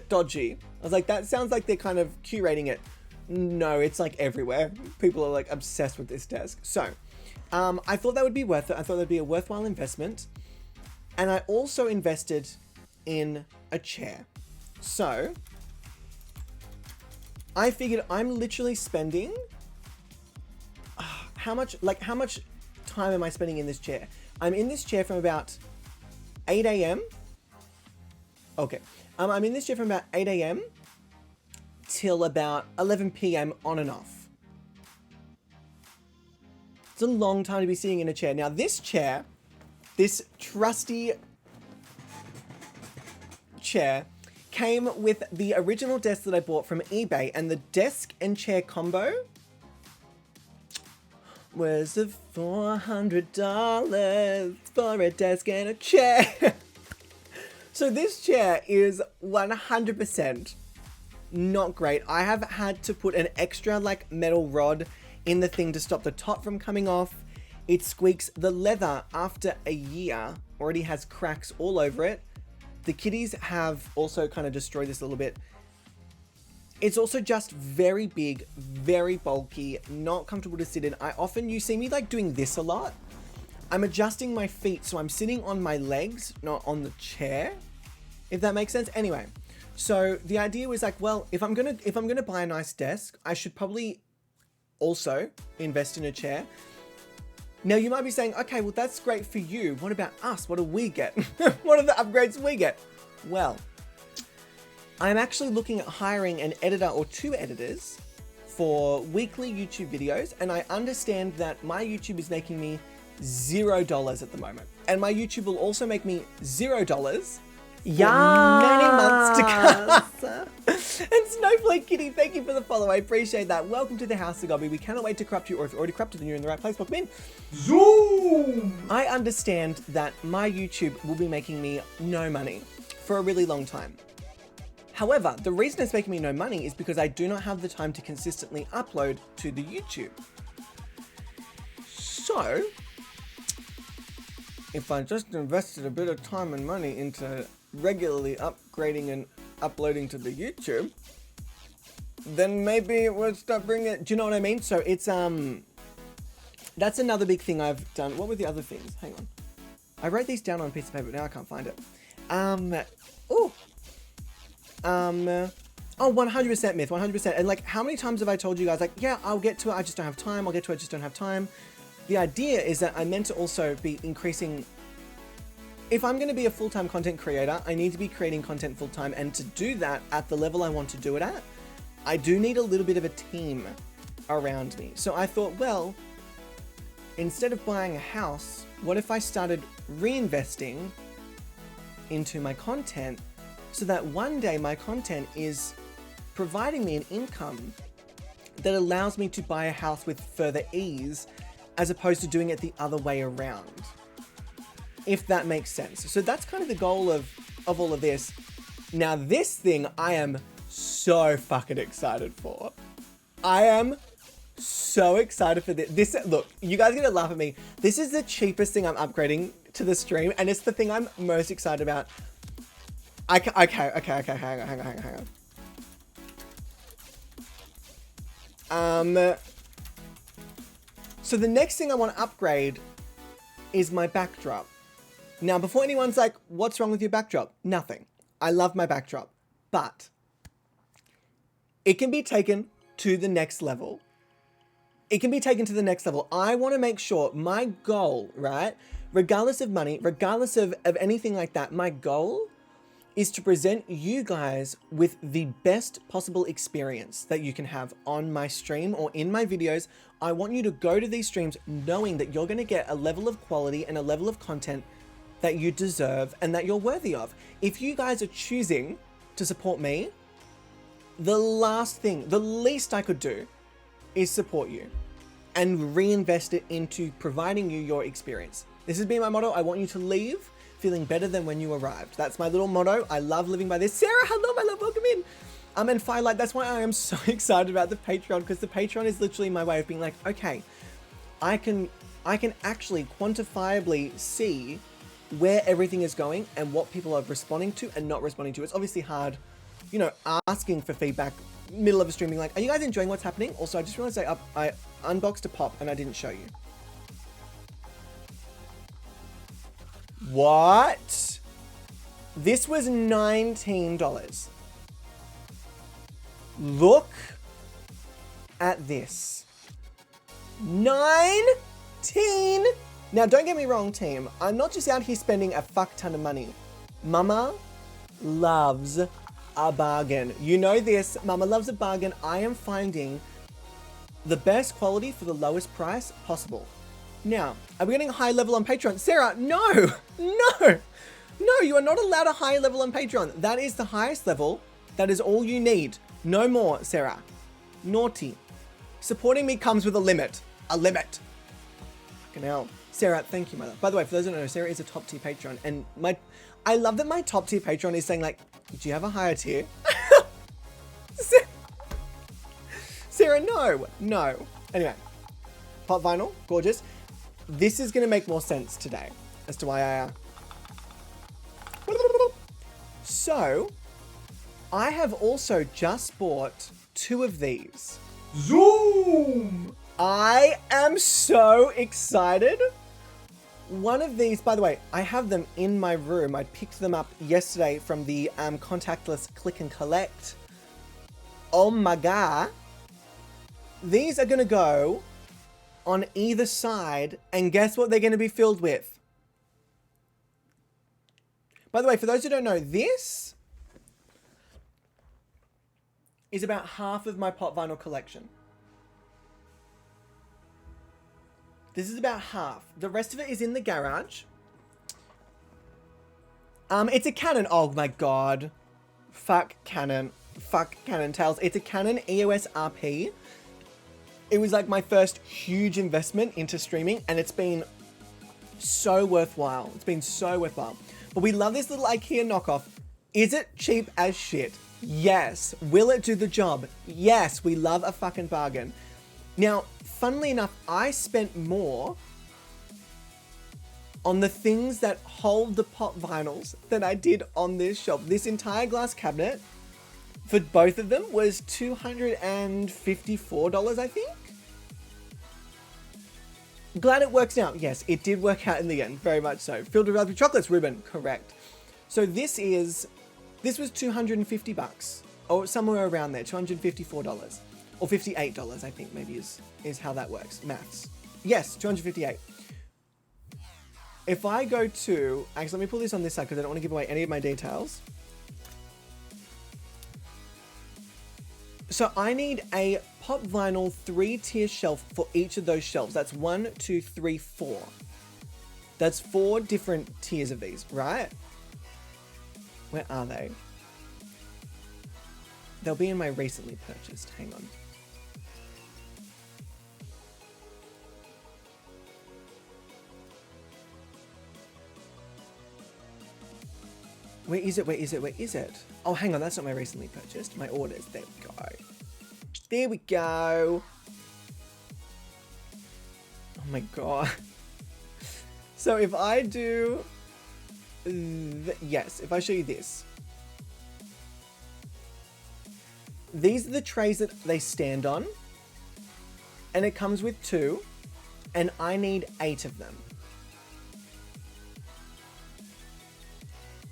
dodgy. I was like, that sounds like they're kind of curating it. No, it's like everywhere. People are like obsessed with this desk. So I thought that would be worth it. I thought that'd be a worthwhile investment. And I also invested in a chair. So I figured I'm literally spending how much time am I spending in this chair? I'm in this chair from about 8 a.m. Okay. I'm in this chair from about 8 a.m. till about 11 p.m. on and off. It's a long time to be sitting in a chair. Now this chair, this trusty chair, came with the original desk that I bought from eBay, and the desk and chair combo was of $400 for a desk and a chair. So this chair is 100% not great. I have had to put an extra like metal rod in the thing to stop the top from coming off. It squeaks. The leather after a year already has cracks all over it. The kitties have also kind of destroyed this a little bit. It's also just very big, very bulky, not comfortable to sit in. You see me like doing this a lot. I'm adjusting my feet, so I'm sitting on my legs, not on the chair, if that makes sense. Anyway, so the idea was like, well, if I'm gonna buy a nice desk, I should probably also invest in a chair. Now you might be saying, okay, well that's great for you. What about us? What do we get? What are the upgrades we get? Well, I'm actually looking at hiring an editor or 2 editors for weekly YouTube videos, and I understand that my YouTube is making me $0 at the moment, and my YouTube will also make me $0 for many months to come. And Snowflake Kitty, thank you for the follow. I appreciate that. Welcome to the House of Gobby. We cannot wait to corrupt you, or if you're already corrupted and you're in the right place, pop in. Zoom! I understand that my YouTube will be making me no money for a really long time. However, the reason it's making me no money is because I do not have the time to consistently upload to the YouTube. So, if I just invested a bit of time and money into regularly upgrading and uploading to the YouTube, then maybe it would start bringing it. Do you know what I mean? So it's that's another big thing I've done. What were the other things? Hang on, I wrote these down on a piece of paper, but now I can't find it. 100% myth, 100%. And like, how many times have I told you guys, like, yeah, I'll get to it, I just don't have time. I'll get to it, I just don't have time. The idea is that I meant to also be increasing. If I'm going to be a full-time content creator, I need to be creating content full-time. And to do that at the level I want to do it at, I do need a little bit of a team around me. So I thought, well, instead of buying a house, what if I started reinvesting into my content so that one day my content is providing me an income that allows me to buy a house with further ease, as opposed to doing it the other way around, if that makes sense. So that's kind of the goal of all of this. Now this thing I am so fucking excited for. I am so excited for this. Look, you guys are gonna laugh at me. This is the cheapest thing I'm upgrading to the stream, and it's the thing I'm most excited about. Okay, hang on. So the next thing I want to upgrade is my backdrop. Now, before anyone's like, what's wrong with your backdrop? Nothing. I love my backdrop, but it can be taken to the next level. It can be taken to the next level. I want to make sure my goal, right? Regardless of money, regardless of anything like that, my goal is to present you guys with the best possible experience that you can have on my stream or in my videos. I want you to go to these streams knowing that you're going to get a level of quality and a level of content that you deserve and that you're worthy of. If you guys are choosing to support me, the least I could do is support you and reinvest it into providing you your experience. This has been my motto. I want you to leave feeling better than when you arrived. That's my little motto. I love living by this. Sarah, hello, my love, welcome in. And Firelight, that's why I am so excited about the Patreon, because the Patreon is literally my way of being like, okay, I can actually quantifiably see where everything is going and what people are responding to and not responding to. It's obviously hard, you know, asking for feedback middle of a stream, being like, are you guys enjoying what's happening? Also, I just realized I unboxed a pop and I didn't show you. What? This was $19. Look at this. 19. Now, don't get me wrong, team. I'm not just out here spending a fuck ton of money. Mama loves a bargain. You know this. Mama loves a bargain. I am finding the best quality for the lowest price possible. Now, are we getting a high level on Patreon? Sarah, no, you are not allowed a high level on Patreon. That is the highest level. That is all you need. No more, Sarah. Naughty. Supporting me comes with a limit. A limit. Fucking hell. Sarah, thank you, mother. By the way, for those who don't know, Sarah is a top tier patron. And I love that my top tier patron is saying like, do you have a higher tier? Sarah, no. Anyway, pop vinyl, gorgeous. This is going to make more sense today as to why I... So, I have also just bought 2 of these. Zoom! I am so excited. One of these, by the way, I have them in my room. I picked them up yesterday from the contactless click and collect. Oh my God. These are going to go on either side, and guess what they're going to be filled with? By the way, for those who don't know, this is about half of my pop vinyl collection. This is about half. The rest of it is in the garage. It's a Canon. Oh my God. Fuck Canon. Fuck Canon Tails. It's a Canon EOS RP. It was like my first huge investment into streaming, and it's been so worthwhile. It's been so worthwhile. But we love this little IKEA knockoff. Is it cheap as shit? Yes. Will it do the job? Yes. We love a fucking bargain. Now, funnily enough, I spent more on the things that hold the pop vinyls than I did on this shelf. This entire glass cabinet for both of them was $254, I think. Glad it works out. Yes, it did work out in the end, very much so. Filled with raspberry chocolates, Ruben, correct. So this was $250, or somewhere around there, $254. Or $58, I think maybe is how that works. Maths. Yes, $258. If I go to... Actually, let me pull this on this side because I don't want to give away any of my details. So I need a pop vinyl 3-tier shelf for each of those shelves. That's 1, 2, 3, 4. That's 4 different tiers of these, right? Where are they? They'll be in my recently purchased. Hang on. Where is it? Where is it? Where is it? Oh, hang on. That's not my recently purchased. My orders. There we go. There we go. Oh my God. So if I do... yes, if I show you this. These are the trays that they stand on. And it comes with 2. And I need 8 of them.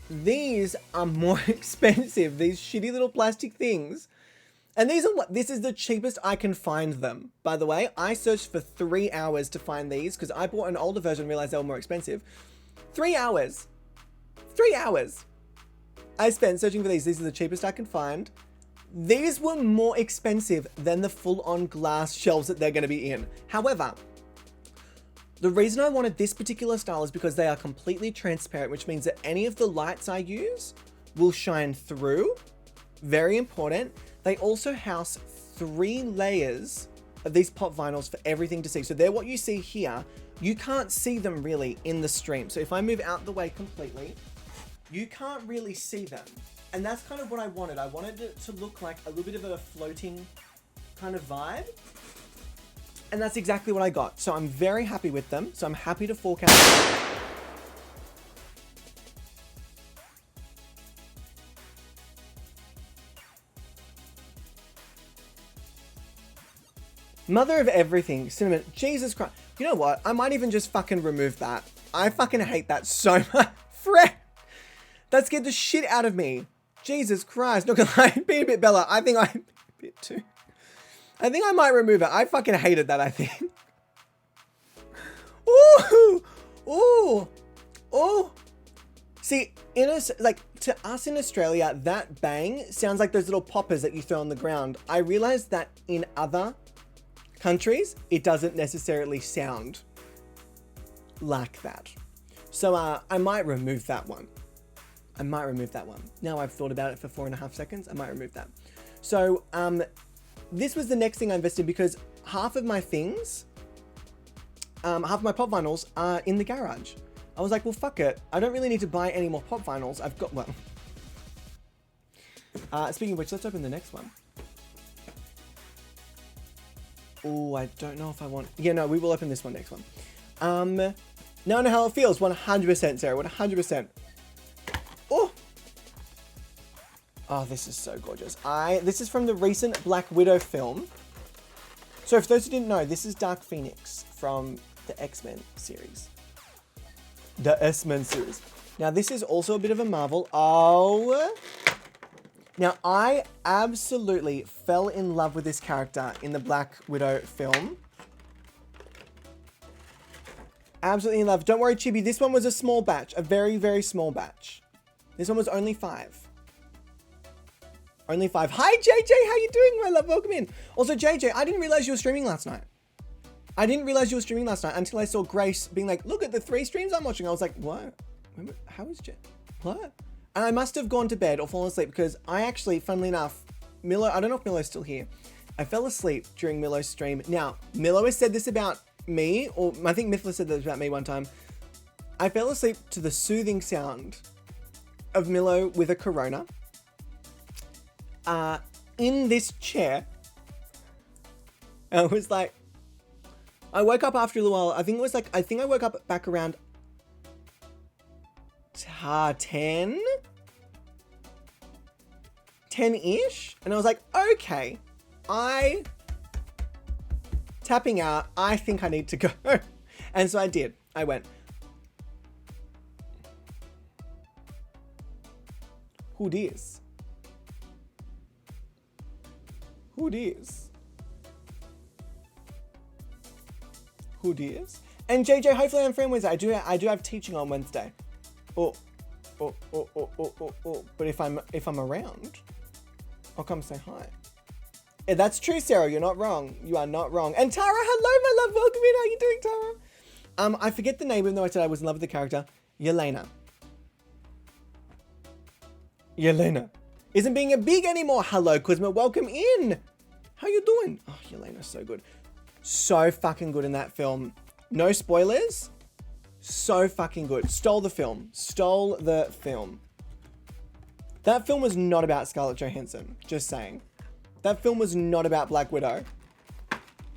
These are more expensive, these shitty little plastic things. And these are this is the cheapest I can find them. By the way, I searched for 3 hours to find these because I bought an older version and realized they were more expensive. 3 hours. 3 hours. I spent searching for these. These are the cheapest I can find. These were more expensive than the full-on glass shelves that they're going to be in. However, the reason I wanted this particular style is because they are completely transparent, which means that any of the lights I use will shine through. Very important. They also house 3 layers of these pop vinyls for everything to see. So they're what you see here. You can't see them really in the stream. So if I move out the way completely, you can't really see them. And that's kind of what I wanted. I wanted it to look like a little bit of a floating kind of vibe. And that's exactly what I got. So I'm very happy with them. So I'm happy to fork out. Mother of everything, cinnamon. Jesus Christ. You know what? I might even just fucking remove that. I fucking hate that so much. Frick. That scared the shit out of me. Jesus Christ. Not gonna lie. Being a bit Bella. I think I'm a bit too. I think I might remove it. I fucking hated that, I think. Ooh! Ooh! Ooh! See, to us in Australia, that bang sounds like those little poppers that you throw on the ground. I realized that in other countries, it doesn't necessarily sound like that. So, I might remove that one. I might remove that one. Now I've thought about it for 4.5 seconds, I might remove that. So, this was the next thing I invested because half of my things half of my pop vinyls are in the garage. I was like, well, fuck it. I don't really need to buy any more pop vinyls. I've got one. Speaking of which, let's open the next one. Oh, I don't know if I want... Yeah, no, we will open this one next one. Now I know how it feels. 100%, Sarah. 100%. Oh! Oh, this is so gorgeous. This is from the recent Black Widow film. So for those who didn't know, this is Dark Phoenix from the X-Men series. The S-Men series. Now, this is also a bit of a Marvel. Oh... Now, I absolutely fell in love with this character in the Black Widow film. Absolutely in love. Don't worry, Chibi. This one was a small batch. A very, very small batch. This one was only 5. Only 5. Hi, JJ. How you doing, my love? Welcome in. Also, JJ, I didn't realize you were streaming last night. I didn't realize you were streaming last night until I saw Grace being like, look at the 3 streams I'm watching. I was like, what? How is Jet? What? And I must have gone to bed or fallen asleep because I actually, funnily enough, Milo, I don't know if Milo's still here. I fell asleep during Milo's stream. Now, Milo has said this about me, or I think Mithla said this about me one time. I fell asleep to the soothing sound of Milo with a Corona in this chair. I was like, I woke up after a little while. I think I woke up back around 10-ish, and I was like, okay, tapping out, I think I need to go. And so I did. I went, who this? Who this? Who this? And JJ, hopefully I'm free on Wednesday. I do have teaching on Wednesday. But if I'm around, I'll come say hi. Yeah, that's true, Sarah. You're not wrong. You are not wrong. And Tara, hello, my love. Welcome in. How you doing, Tara? I forget the name, even though I said I was in love with the character. Yelena. Yelena isn't being a big anymore. Hello, Kuzma. Welcome in. How you doing? Oh, Yelena's so good. So fucking good in that film. No spoilers. So fucking good. Stole the film. Stole the film. That film was not about Scarlett Johansson. Just saying. That film was not about Black Widow.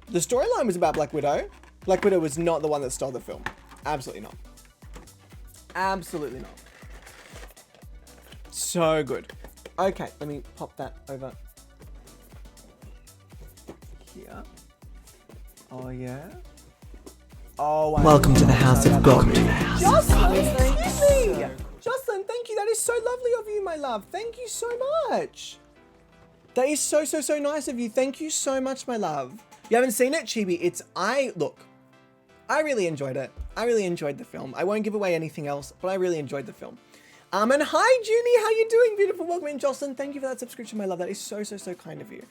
The storyline was about Black Widow. Black Widow was not the one that stole the film. Absolutely not. Absolutely not. So good. Okay, let me pop that over here. Oh, yeah. Oh, welcome to the House of God. Jocelyn, excuse me. Jocelyn, thank you. That is so lovely of you, my love. Thank you so much. That is so nice of you. Thank you so much, my love. You haven't seen it, Chibi? Look, I really enjoyed it. I really enjoyed the film. I won't give away anything else, but I really enjoyed the film. And hi, Junie. How you doing? Beautiful. Welcome in, Jocelyn. Thank you for that subscription, my love. That is so kind of you.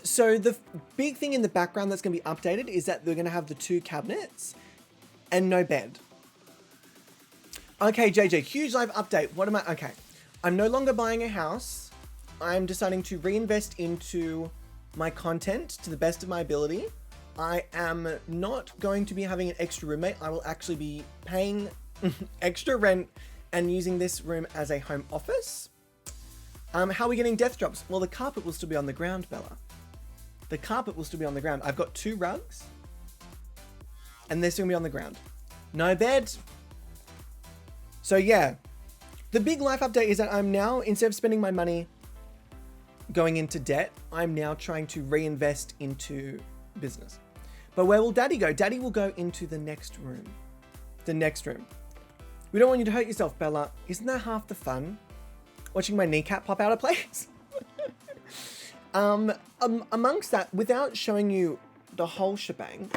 So the big thing in the background that's going to be updated is that they're going to have the 2 cabinets and no bed. Okay, JJ, huge live update. Okay. I'm no longer buying a house. I'm deciding to reinvest into my content to the best of my ability. I am not going to be having an extra roommate. I will actually be paying extra rent and using this room as a home office. How are we getting death drops? Well, the carpet will still be on the ground, Bella. The carpet will still be on the ground. I've got 2 rugs, and they're still gonna be on the ground. No bed. So yeah, the big life update is that I'm now, instead of spending my money going into debt, I'm now trying to reinvest into business. But where will Daddy go? Daddy will go into the next room. The next room. We don't want you to hurt yourself, Bella. Isn't that half the fun? Watching my kneecap pop out of place. Amongst that, without showing you the whole shebang,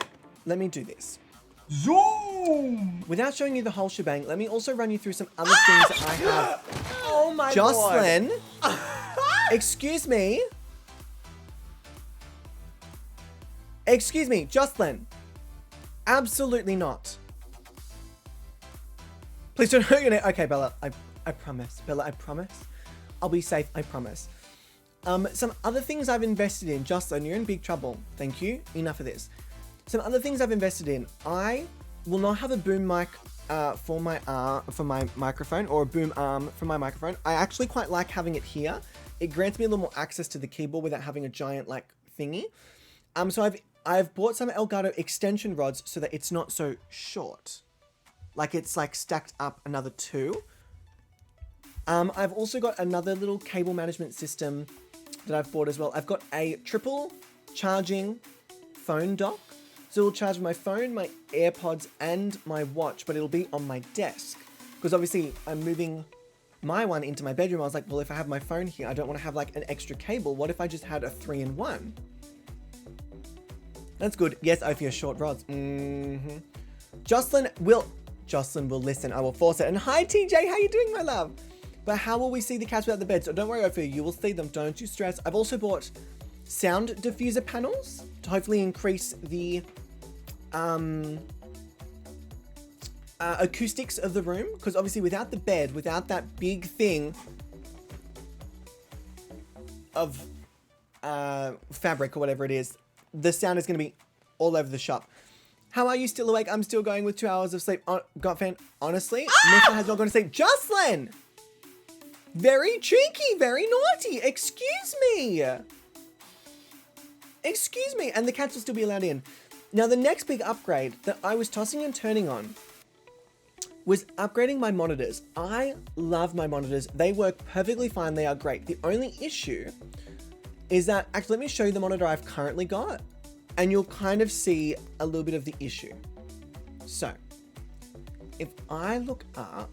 let me do this. Zoom! Without showing you the whole shebang, let me also run you through some other things that I have. Oh my God. Jocelyn, excuse me. Excuse me, Jocelyn. Absolutely not. Please don't hurt your neck. Okay, Bella, I promise. Bella, I promise. I'll be safe, I promise. Some other things I've invested in. Jocelyn, you're in big trouble. Thank you. Enough of this. Some other things I've invested in. I will not have a boom mic for my microphone, or a boom arm for my microphone. I actually quite like having it here. It grants me a little more access to the keyboard without having a giant like thingy. So I've bought some Elgato extension rods so that it's not so short. Like it's like stacked up another 2. I've also got another little cable management system that I've bought as well. I've got a triple charging phone dock. So it'll charge my phone, my AirPods, and my watch, but it'll be on my desk. Because obviously I'm moving my one into my bedroom. I was like, well, if I have my phone here, I don't want to have like an extra cable. What if I just had a 3-in-1? That's good. Yes, oh, for your short rods. Jocelyn will listen. I will force it. And hi, TJ. How you doing, my love? But how will we see the cats without the bed? So don't worry, Ophi. You will see them. Don't you stress. I've also bought sound diffuser panels to hopefully increase the acoustics of the room. Because obviously without the bed, without that big thing of fabric or whatever it is, the sound is going to be all over the shop. How are you still awake? I'm still going with 2 hours of sleep. Godfan, honestly, Nicola has not gone to sleep. Jocelyn! Very cheeky, very naughty. Excuse me. Excuse me. And the cats will still be allowed in. Now, the next big upgrade that I was tossing and turning on was upgrading my monitors. I love my monitors. They work perfectly fine. They are great. The only issue is that, actually, let me show you the monitor I've currently got, and you'll kind of see a little bit of the issue. So, if I look up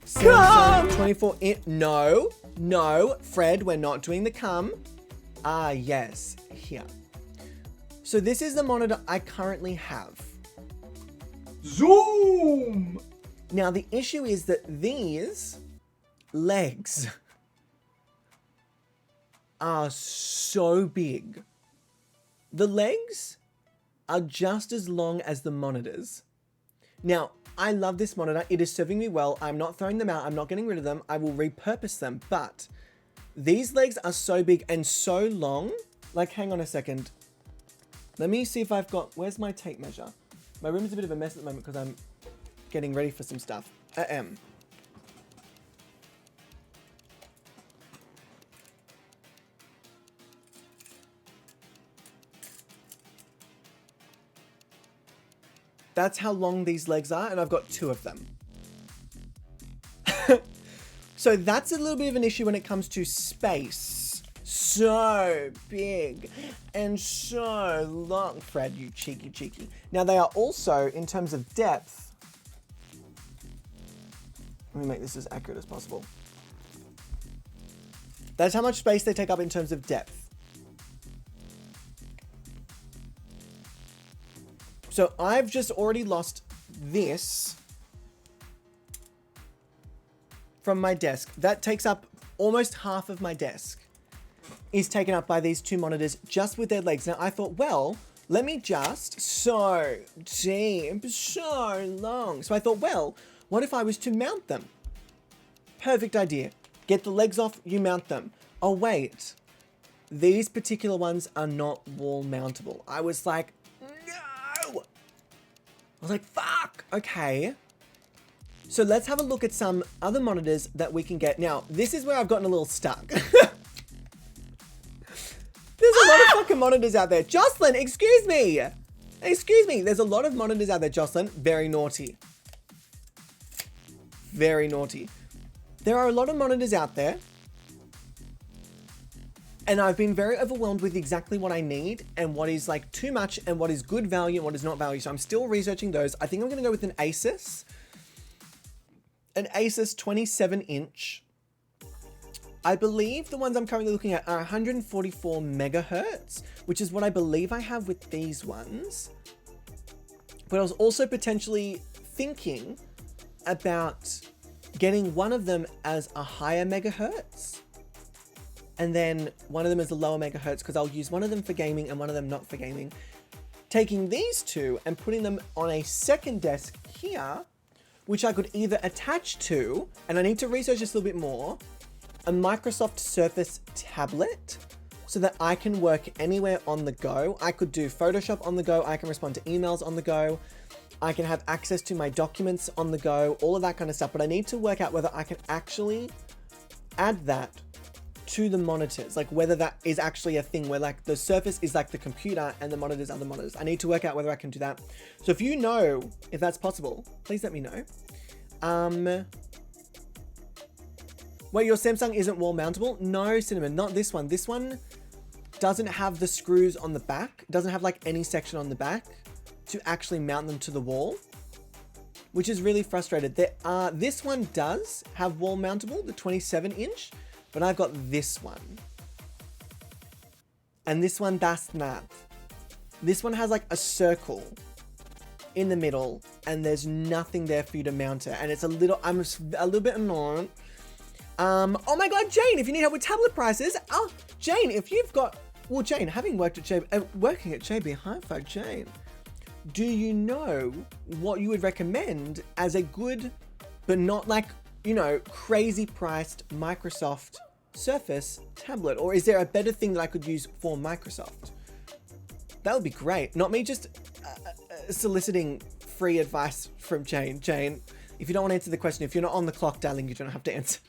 Samsung 24 inch, no, Fred, we're not doing the cum. Ah, yes, here. So this is the monitor I currently have. Zoom! Now the issue is that these legs are so big. The legs are just as long as the monitors. Now, I love this monitor. It is serving me well. I'm not throwing them out. I'm not getting rid of them. I will repurpose them. But these legs are so big and so long. Like, hang on a second. Let me see if I've got... Where's my tape measure? My room is a bit of a mess at the moment because I'm getting ready for some stuff. That's how long these legs are, and I've got 2 of them. So that's a little bit of an issue when it comes to space. So big and so long. Fred, you cheeky. Now they are also, in terms of depth, let me make this as accurate as possible. That's how much space they take up in terms of depth. So I've just already lost this from my desk. That takes up almost half of my desk is taken up by these 2 monitors just with their legs. Now I thought, well, let me just, so deep, so long. So I thought, well, what if I was to mount them? Perfect idea. Get the legs off, you mount them. Oh wait, these particular ones are not wall mountable. I was like, I was like, fuck, okay. So let's have a look at some other monitors that we can get. Now, this is where I've gotten a little stuck. There's a lot of fucking monitors out there. Jocelyn, excuse me. Excuse me. There's a lot of monitors out there, Jocelyn. Very naughty. Very naughty. There are a lot of monitors out there. And I've been very overwhelmed with exactly what I need and what is like too much and what is good value and what is not value. So I'm still researching those. I think I'm going to go with an Asus 27 inch. I believe the ones I'm currently looking at are 144 megahertz, which is what I believe I have with these ones. But I was also potentially thinking about getting one of them as a higher megahertz. And then one of them is a lower megahertz because I'll use one of them for gaming and one of them not for gaming. Taking these 2 and putting them on a second desk here, which I could either attach to, and I need to research this a little bit more, a Microsoft Surface tablet, so that I can work anywhere on the go. I could do Photoshop on the go. I can respond to emails on the go. I can have access to my documents on the go, all of that kind of stuff. But I need to work out whether I can actually add that to the monitors, like whether that is actually a thing where like the Surface is like the computer and the monitors are the monitors. I need to work out whether I can do that. So if you know if that's possible, please let me know. Wait, your Samsung isn't wall mountable? No, Cinnamon, not this one. This one doesn't have the screws on the back. It doesn't have like any section on the back to actually mount them to the wall, which is really frustrated. This one does have wall mountable, the 27-inch, but I've got this one. And this one does not. This one has like a circle in the middle and there's nothing there for you to mount it. And it's I'm a little bit annoyed. Oh my God, Jane, if you need help with tablet prices, Jane, if you've got, well, Jane, having worked at working at JB Hi-Fi, Jane, do you know what you would recommend as a good, but not like, you know, crazy priced Microsoft Surface tablet? Or is there a better thing that I could use for Microsoft? That would be great. Not me just soliciting free advice from Jane. Jane, if you don't want to answer the question, if you're not on the clock, darling, you don't have to answer.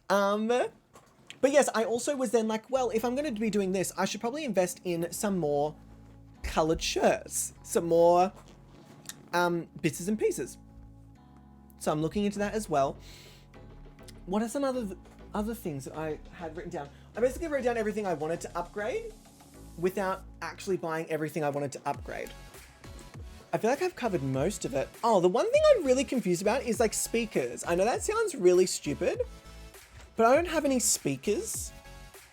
But yes, I also was then like, well, if I'm going to be doing this, I should probably invest in some more colored shirts, some more bits and pieces. So I'm looking into that as well. What are some other things that I had written down? I basically wrote down everything I wanted to upgrade without actually buying everything I wanted to upgrade. I feel like I've covered most of it. Oh, the one thing I'm really confused about is like speakers. I know that sounds really stupid, but I don't have any speakers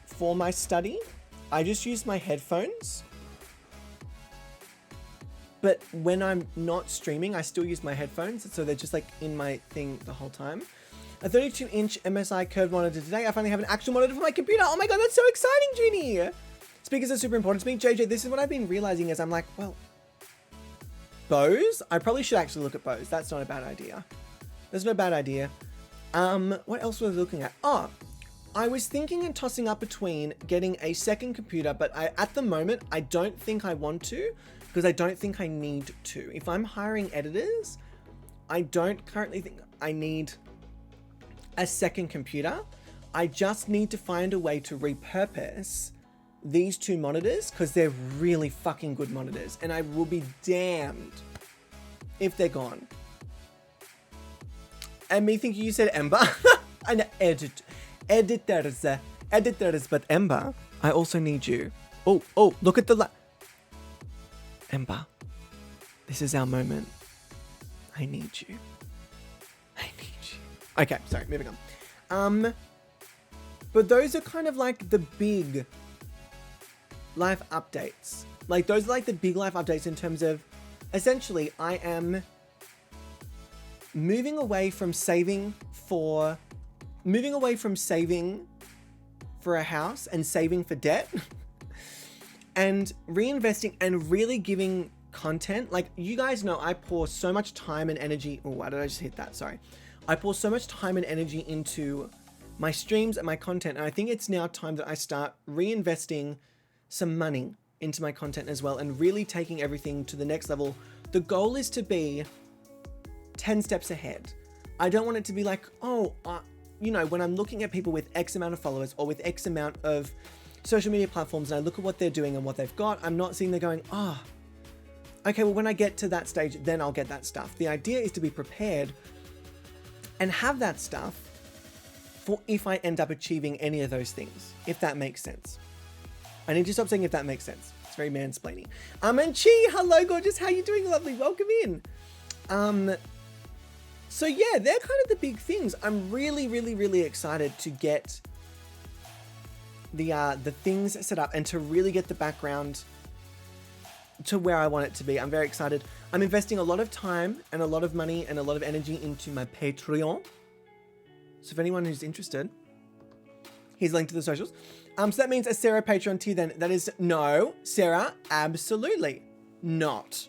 for my study. I just use my headphones. But when I'm not streaming, I still use my headphones. So they're just like in my thing the whole time. A 32-inch MSI curved monitor today. I finally have an actual monitor for my computer. Oh my God, that's so exciting, Junie. Speakers are super important to me. JJ, this is what I've been realizing is I'm like, well, Bose? I probably should actually look at Bose. That's not a bad idea. That's not a bad idea. What else was I looking at? Oh, I was thinking and tossing up between getting a second computer, but at the moment, I don't think I want to because I don't think I need to. If I'm hiring editors, I don't currently think I need a second computer. I just need to find a way to repurpose these two monitors because they're really fucking good monitors and I will be damned if they're gone. And me thinking you said Ember. And editors, but Ember, I also need you. Oh, look at the Ember, this is our moment. I need you. Okay, sorry, moving on. But those are kind of like the big life updates. Like those are like the big life updates in terms of essentially I am moving away from saving for a house and saving for debt and reinvesting and really giving content. Like you guys know, I pour so much time and energy. Oh, why did I just hit that? Sorry. I pour so much time and energy into my streams and my content. And I think it's now time that I start reinvesting some money into my content as well and really taking everything to the next level. The goal is to be 10 steps ahead. I don't want it to be like, you know, when I'm looking at people with X amount of followers or with X amount of social media platforms and I look at what they're doing and what they've got, I'm not sitting there going, okay, well, when I get to that stage, then I'll get that stuff. The idea is to be prepared and have that stuff for if I end up achieving any of those things, if that makes sense. I need to stop saying if that makes sense. It's very mansplaining. And Chi, hello, gorgeous. How you doing, lovely? Welcome in. So yeah, they're kind of the big things. I'm really, really, really excited to get the things set up and to really get the background to where I want it to be. I'm very excited. I'm investing a lot of time and a lot of money and a lot of energy into my Patreon. So if anyone who's interested, here's a link to the socials. So that means a Sarah Patreon tier then. That is no, Sarah, absolutely not.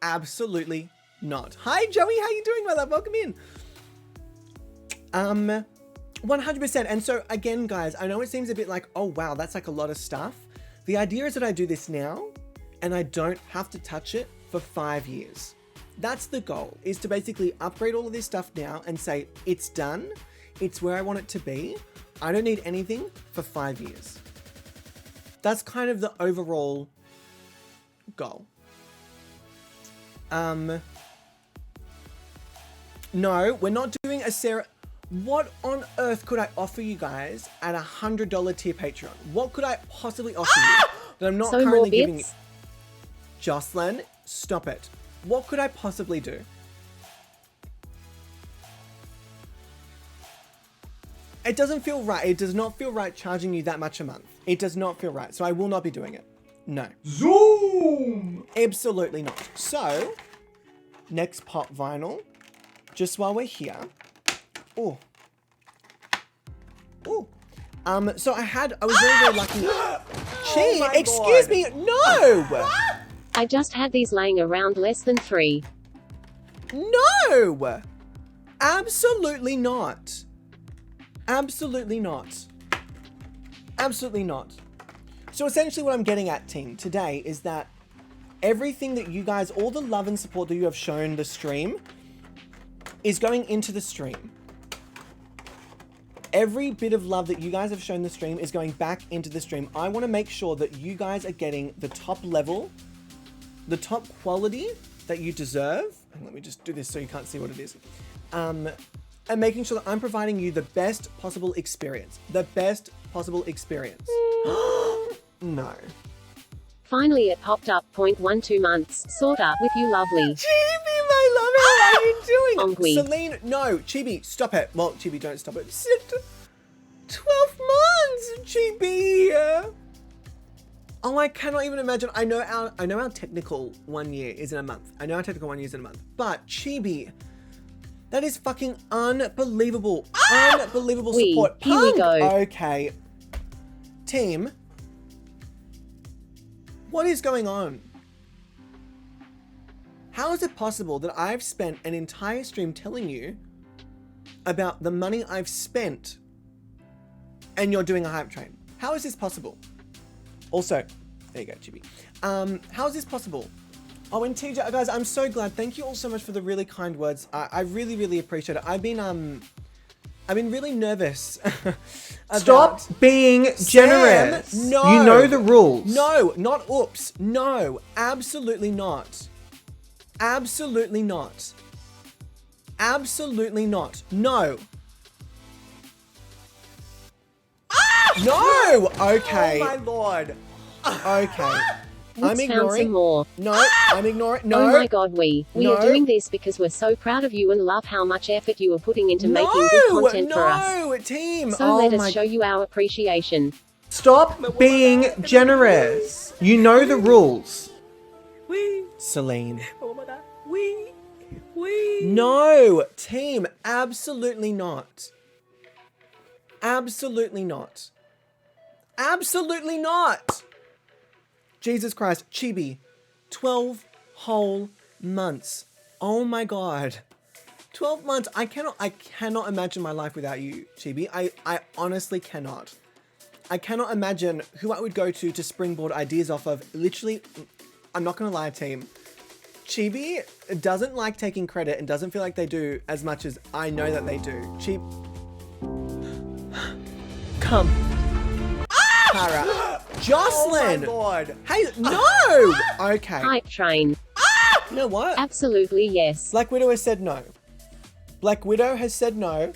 Absolutely not. Hi, Joey. How you doing, my love? Welcome in. 100%. And so again, guys, I know it seems a bit like, oh wow, that's like a lot of stuff. The idea is that I do this now and I don't have to touch it for 5 years. That's the goal, is to basically upgrade all of this stuff now and say, it's done. It's where I want it to be. I don't need anything for 5 years. That's kind of the overall goal. No, we're not doing a Sarah. What on earth could I offer you guys at $100 tier Patreon? What could I possibly offer you that I'm not currently giving you? Jocelyn, stop it. What could I possibly do? It doesn't feel right. It does not feel right charging you that much a month. It does not feel right. So I will not be doing it. No. Zoom! Absolutely not. So, next pop vinyl. Just while we're here. Oh. Oh. So I was very, very lucky. Gee, excuse me. No! I just had these laying around less than 3. No! Absolutely not. Absolutely not. Absolutely not. So essentially what I'm getting at, team, today is that everything that you guys, all the love and support that you have shown the stream is going into the stream. Every bit of love that you guys have shown the stream is going back into the stream. I want to make sure that you guys are getting the top level, the top quality that you deserve. And let me just do this so you can't see what it is. And making sure that I'm providing you the best possible experience. The best possible experience. No. Finally it popped up. 0.12 months. Sorta. With you, lovely. Chibi, my love, how are you doing? Ongui. Celine, no. Chibi, stop it. Well, Chibi, don't stop it. 12 months, Chibi. Oh, I cannot even imagine. I know our technical 1 year is in a month. I know our technical 1 year is in a month. But Chibi, that is fucking unbelievable. Unbelievable support. Here we go. Okay. Team, what is going on? How is it possible that I've spent an entire stream telling you about the money I've spent and you're doing a hype train? How is this possible? Also, there you go, Chibi. How is this possible? Oh, and TJ, guys, I'm so glad. Thank you all so much for the really kind words. I really, really appreciate it. I've been really nervous. Stop being generous. Sam, no. You know the rules. No, not oops. No, absolutely not. Absolutely not. Absolutely not. No. No! Okay. Oh my lord. Okay. I'm Found some ignoring. more. No, I'm ignoring. No. Oh my god, we No. are doing this because we're so proud of you and love how much effort you are putting into making good content for us. No, team. So let us show you our appreciation. Stop being generous. You know the rules. Celine. No, team. Absolutely not. Absolutely not. Absolutely not. Jesus Christ, Chibi, 12 whole months. Oh my god. 12 months. I cannot imagine my life without you, Chibi. I honestly cannot. I cannot imagine who I would go to springboard ideas off of. Literally, I'm not gonna lie, team. Chibi doesn't like taking credit and doesn't feel like they do as much as I know that they do. Come. Tara. Jocelyn! Oh my lord. Hey, no! Okay. Hype train. You know what? Absolutely yes. Black Widow has said no. Black Widow has said no.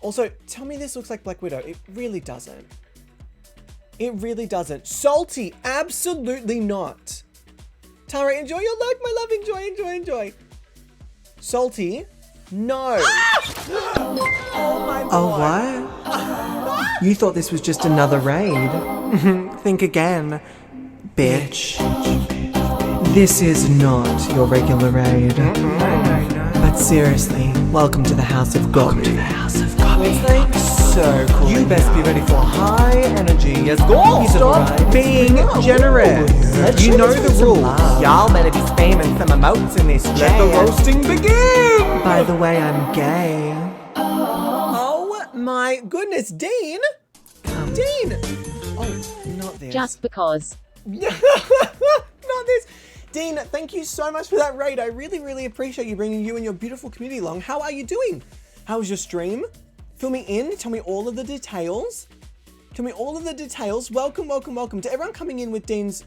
Also, tell me this looks like Black Widow. It really doesn't. It really doesn't. Salty, absolutely not. Tara, enjoy your lurk, my love. Enjoy. Salty, no. Oh my Oh, lord. what? You thought this was just another raid. Think again, bitch. This is not your regular raid. But seriously, welcome to the House of Gobby. It's like so cool. You best be ready for high energy. Yes, go! Stop being generous. You know the rules. Y'all better be spamming some emotes in this chat. Let the roasting begin! By the way, I'm gay. Oh my goodness, Dean! Dean! Oh, not this. Just because. Not this. Dean, thank you so much for that raid. I really, really appreciate you bringing you and your beautiful community along. How are you doing? How was your stream? Fill me in. Tell me all of the details. Tell me all of the details. Welcome, welcome, welcome to everyone coming in with Dean's...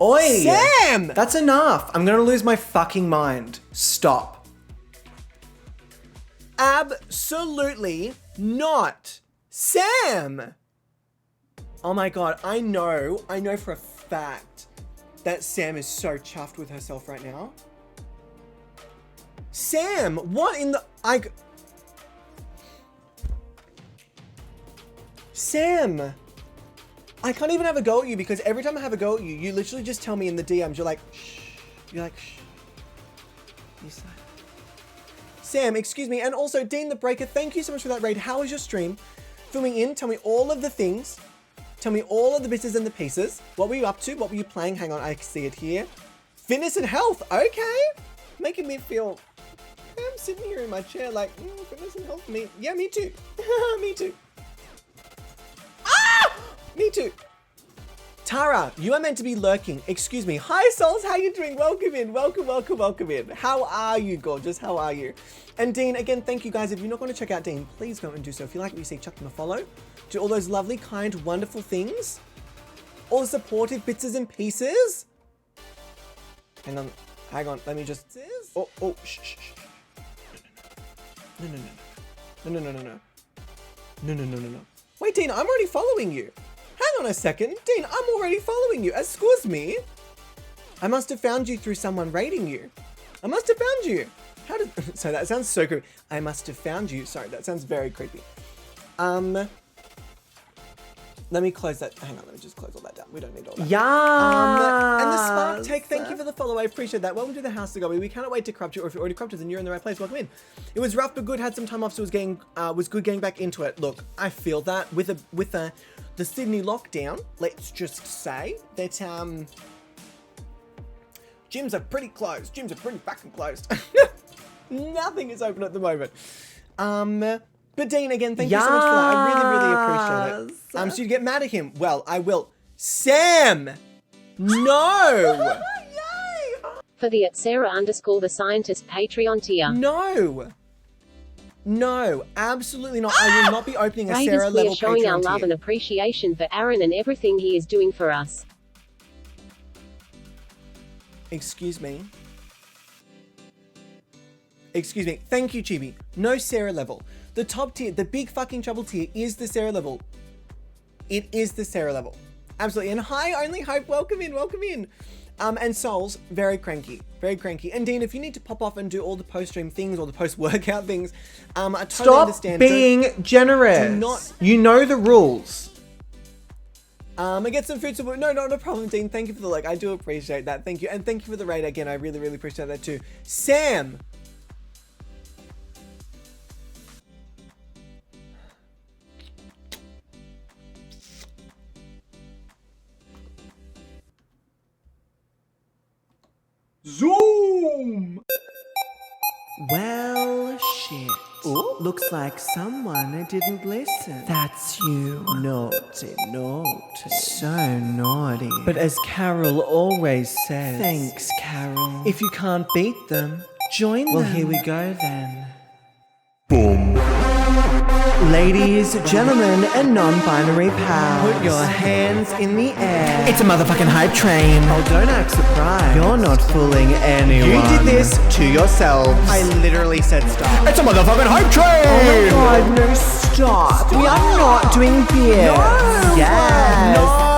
Oi! Sam! That's enough. I'm gonna lose my fucking mind. Stop. Absolutely not. Sam! Oh my god, I know for a fact that Sam is so chuffed with herself right now. Sam, what in the... Sam! I can't even have a go at you because every time I have a go at you, you literally just tell me in the DMs, you're like, shh. You're like, shh. You're silent. Sam, excuse me. And also, Dean the Breaker, thank you so much for that raid. How was your stream? Fill me in. Tell me all of the things. Tell me all of the bits and the pieces. What were you up to? What were you playing? Hang on, I see it here. Fitness and health. Okay. Making me feel... I'm sitting here in my chair like, fitness and health. Me. Yeah, me too. Me too. Ah! Me too. Tara, you are meant to be lurking. Excuse me. Hi, souls. How you doing? Welcome in. Welcome, welcome, welcome in. How are you, gorgeous? How are you? And Dean, again, thank you guys. If you're not going to check out Dean, please go and do so. If you like what you see, chuck them a follow. Do all those lovely, kind, wonderful things. All the supportive bits and pieces. Hang on. Hang on. Let me just... Oh, shh, shh, shh. No. No. Wait, Dean, I'm already following you. Hang on a second. Dean, I'm already following you. Excuse me. I must have found you through someone raiding you. I must have found you. How did... So that sounds so creepy. I must have found you. Sorry, that sounds very creepy. Let me close that. Hang on, let me just close all that down. We don't need all that. Yeah. And the Spark Take, thank you for the follow. I appreciate that. Welcome to the house, Gobby. We cannot wait to corrupt you, or if you already corrupted, then you're in the right place. Welcome in. It was rough but good. Had some time off, so was good getting back into it. Look, I feel that with the Sydney lockdown. Let's just say that gyms are pretty closed. Gyms are pretty fucking closed. Nothing is open at the moment. But Dean, again, thank you so much for that. I really, really appreciate it. So you get mad at him. Well, I will. Sam! No! For the @Sarah_the scientist Patreon tier. No, absolutely not. I will not be opening a Sarah level Patreon tier. We are showing our love and appreciation for Aaron and everything he is doing for us. Excuse me. Thank you, Chibi. No Sarah level. The top tier, the big fucking trouble tier is the Sarah level. It is the Sarah level. Absolutely. And hi, Only Hope. Welcome in. And Souls, very cranky. And Dean, if you need to pop off and do all the post-stream things or the post-workout things, I totally Stop understand. being generous. You know the rules. I get some food support. No, not a problem, Dean. Thank you for the like. I do appreciate that. Thank you. And thank you for the raid again. I really, really appreciate that too. Sam! Zoom! Well, shit. Ooh. Looks like someone didn't listen. That's you. Naughty. So naughty. But as Carol always says... Thanks, Carol. If you can't beat them, join them. Well, here we go then. Boom. Ladies, gentlemen, and non-binary pals. Put your hands in the air. It's a motherfucking hype train. Oh, don't act surprised. You're not fooling anyone. You did this to yourselves. I literally said stop. It's a motherfucking hype train! Oh my god, no, stop. We are not doing beer. No! Yes. No!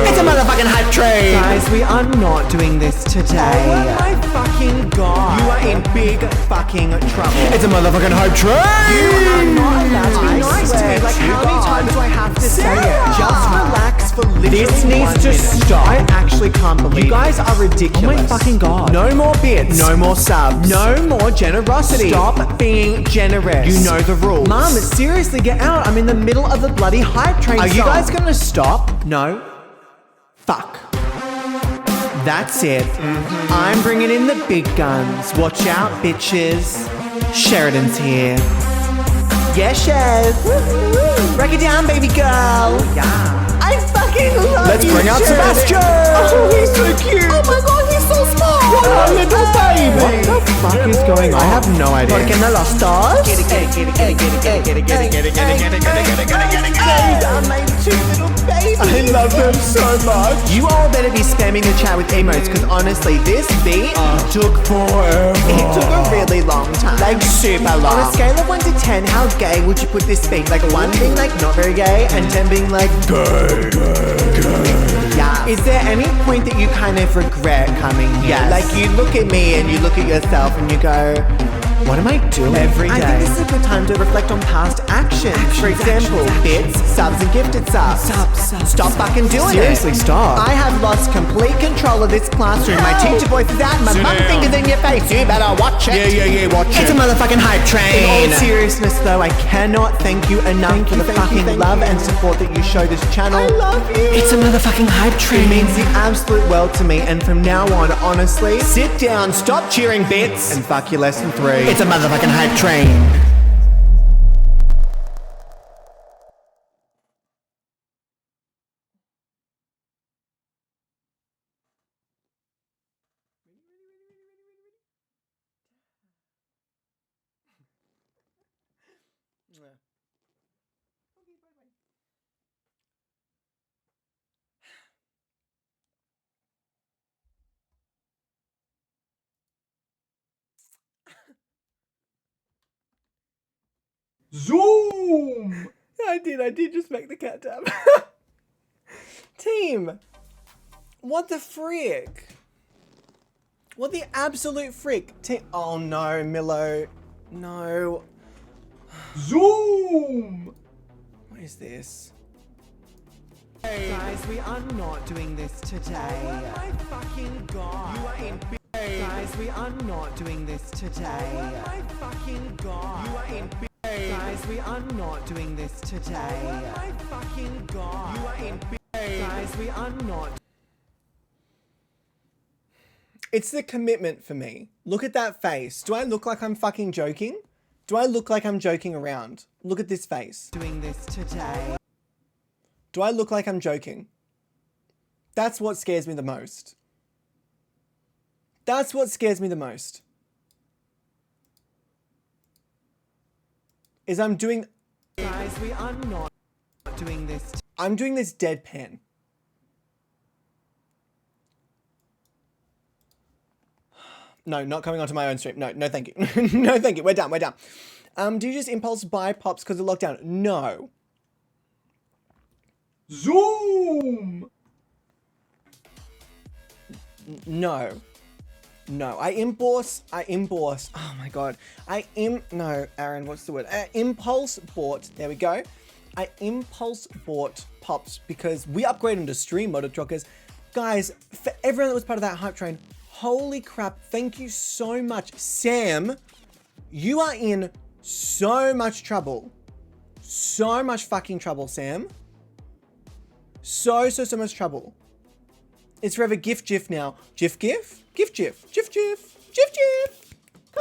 It's a motherfucking hype train! Guys, we are not doing this today. Oh my fucking god. You are in big fucking trouble. It's a motherfucking hype train! You are not allowed to be nice to me. Like, how many times do I have to say it? Just relax for literally This needs to stop. I actually can't believe You guys are ridiculous. Oh my fucking god. No more bits. No more subs. No more generosity. Stop being generous. You know the rules. Mum, seriously, get out. I'm in the middle of the bloody hype train. Are you guys gonna stop? No. Fuck. That's it. I'm bringing in the big guns. Watch out, bitches. Sheridan's here. Yes, chef. Break it down, baby girl. Yeah. I fucking love Let's you, bring out Chef. Sebastian. Oh, he's so cute. Oh my god, he's so small. What a little baby. What the fuck is going on? I have no idea. Porque no los dos? These are my two little babies. I love them so much. You all better be spamming the chat with emotes, because honestly, this beat took forever. It took a really long time. Like super long. On a scale of 1 to 10, how gay would you put this beat? Like 1 being like not very gay, and 10 being like gay. Yeah. Is there any point that you kind of regret coming here? Yes. Like you look at me and you look at yourself and you go, what am I doing every day? I think this is a good time to reflect on past actions. For example, bits, subs and gifted subs. Stop fucking doing Seriously, it. stop. I have lost complete control of this classroom. My teacher voice is out and my mum fingers in your face. You better watch it. Yeah, watch It's a motherfucking hype train. In all seriousness though, I cannot thank you enough for the fucking love and support that you show this channel. I love you. It's a motherfucking hype train. It means the absolute world to me, and from now on, honestly, sit down, stop cheering bits, and fuck your lesson 3. It's a motherfucking hype train. Zoom! I did just make the cat tab. Team, what the frick? What the absolute frick? Team, oh no, Milo. No. Zoom! What is this? Guys, we are not doing this today. Oh my fucking god. You are in big. Guys, we are not doing this today. Oh my fucking god. You are in big. Guys, we are not doing this today. Oh my fucking god. You are in big. Guys, we are not. It's the commitment for me. Look at that face. Do I look like I'm fucking joking? Do I look like I'm joking around? Look at this face. Doing this today. Do I look like I'm joking? That's what scares me the most. That's what scares me the most. Is I'm doing... Guys, we are not doing this. I'm doing this deadpan. No, not coming onto my own stream. No, thank you. No, thank you. We're done. Do you just impulse buy pops because of lockdown? No. Zoom! No. I impulse, oh my god. No, Aaron, what's the word? Impulse bought, there we go. I impulse bought pops because we upgraded them to stream mode, truckers. Guys, for everyone that was part of that hype train, holy crap, thank you so much. Sam, you are in so much trouble. So much fucking trouble, Sam. So much trouble. It's forever GIF now. GIF? GIF. Come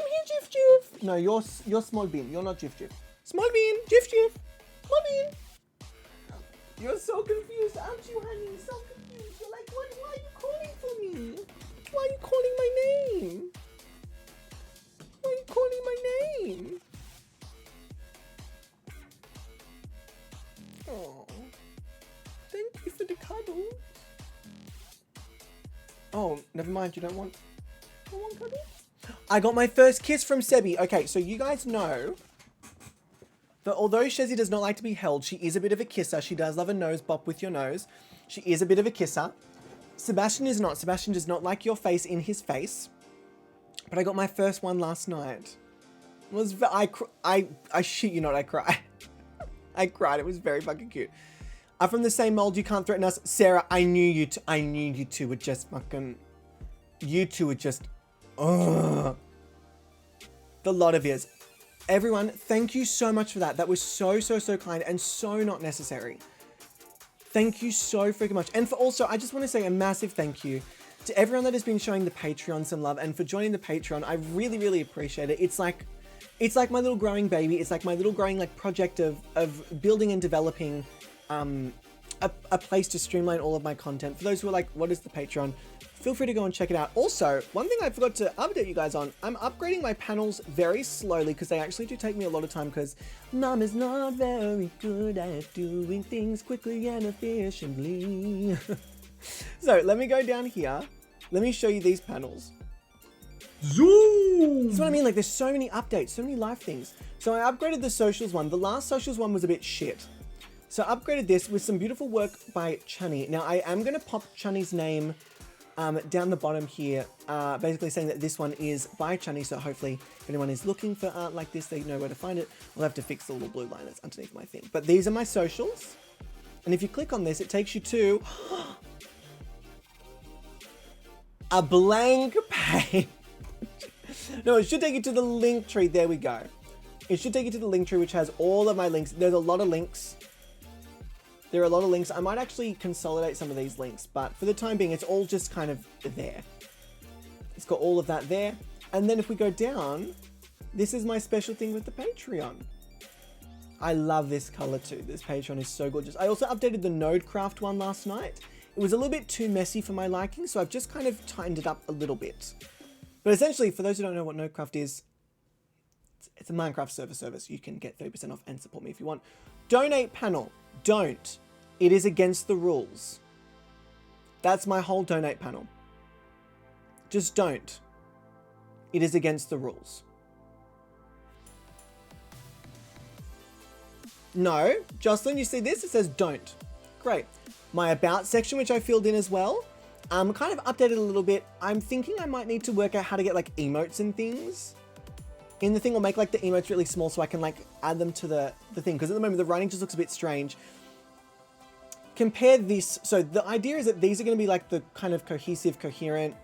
here, GIF. No, you're small bean. You're not GIF. Small bean, GIF. Small bean. You're so confused, aren't you, honey? So confused. You're like, what? Why are you calling for me? Why are you calling my name? Why are you calling my name? Oh, thank you for the cuddles. Oh, never mind. You don't want cuddles? I got my first kiss from Sebi. Okay, so you guys know that although Shezi does not like to be held, she is a bit of a kisser. She does love a nose bop with your nose. She is a bit of a kisser. Sebastian is not. Sebastian does not like your face in his face. But I got my first one last night. I shit you not, I cried. I cried. It was very fucking cute. I'm from the same mold. You can't threaten us. Sarah, I knew you two would just fucking... You two would just... Ugh. The lot of yous. Everyone, thank you so much for that. That was so kind and so not necessary. Thank you so freaking much. And for also, I just want to say a massive thank you to everyone that has been showing the Patreon some love and for joining the Patreon. I really appreciate it. It's like, It's like my little growing baby. It's like my little growing like project of building and developing a place to streamline all of my content. For those who are like, what is the Patreon? Feel free to go and check it out. Also, one thing I forgot to update you guys on, I'm upgrading my panels very slowly because they actually do take me a lot of time because Mom is not very good at doing things quickly and efficiently. So let me go down here. Let me show you these panels. Zoom! That's what I mean, like there's so many updates, so many live things. So I upgraded the socials one. The last socials one was a bit shit. So I upgraded this with some beautiful work by Chunny. Now I am going to pop Chunny's name down the bottom here, basically saying that this one is by Chunny. So hopefully if anyone is looking for art like this, they know where to find it. We'll have to fix the little blue line that's underneath my thing. But these are my socials. And if you click on this, it takes you to a blank page. No, it should take you to the link tree. There we go. It should take you to the link tree, which has all of my links. There's a lot of links. There are a lot of links. I might actually consolidate some of these links, but for the time being, it's all just kind of there. It's got all of that there. And then if we go down, this is my special thing with the Patreon. I love this color too. This Patreon is so gorgeous. I also updated the Nodecraft one last night. It was a little bit too messy for my liking, so I've just kind of tightened it up a little bit. But essentially, for those who don't know what Nodecraft is, it's a Minecraft server service. You can get 30% off and support me if you want. Donate panel. Don't. It is against the rules. That's my whole donate panel. Just don't. It is against the rules. No. Jocelyn, you see this? It says don't. Great. My about section, which I filled in as well. Kind of updated a little bit. I'm thinking I might need to work out how to get like emotes and things in the thing, or make like the emotes really small so I can like add them to the thing. Because at the moment the writing just looks a bit strange. Compare this. So the idea is that these are going to be like the kind of cohesive, coherent.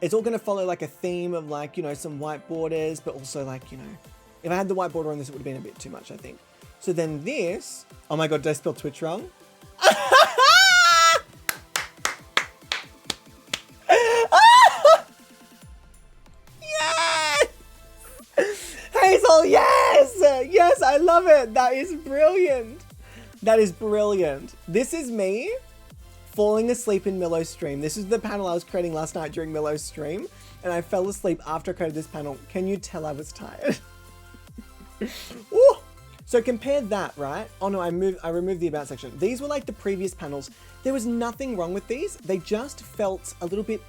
It's all going to follow like a theme of like, you know, some white borders, but also like, you know, if I had the white border on this, it would have been a bit too much, I think. So then this, oh my God, did I spell Twitch wrong? Hazel, yes! Yes, I love it. That is brilliant. That is brilliant. This is me falling asleep in Millow's stream. This is the panel I was creating last night during Millow's stream, and I fell asleep after I created this panel. Can you tell I was tired? Ooh. So compare that, right? Oh no, I removed the about section. These were like the previous panels. There was nothing wrong with these. They just felt a little bit,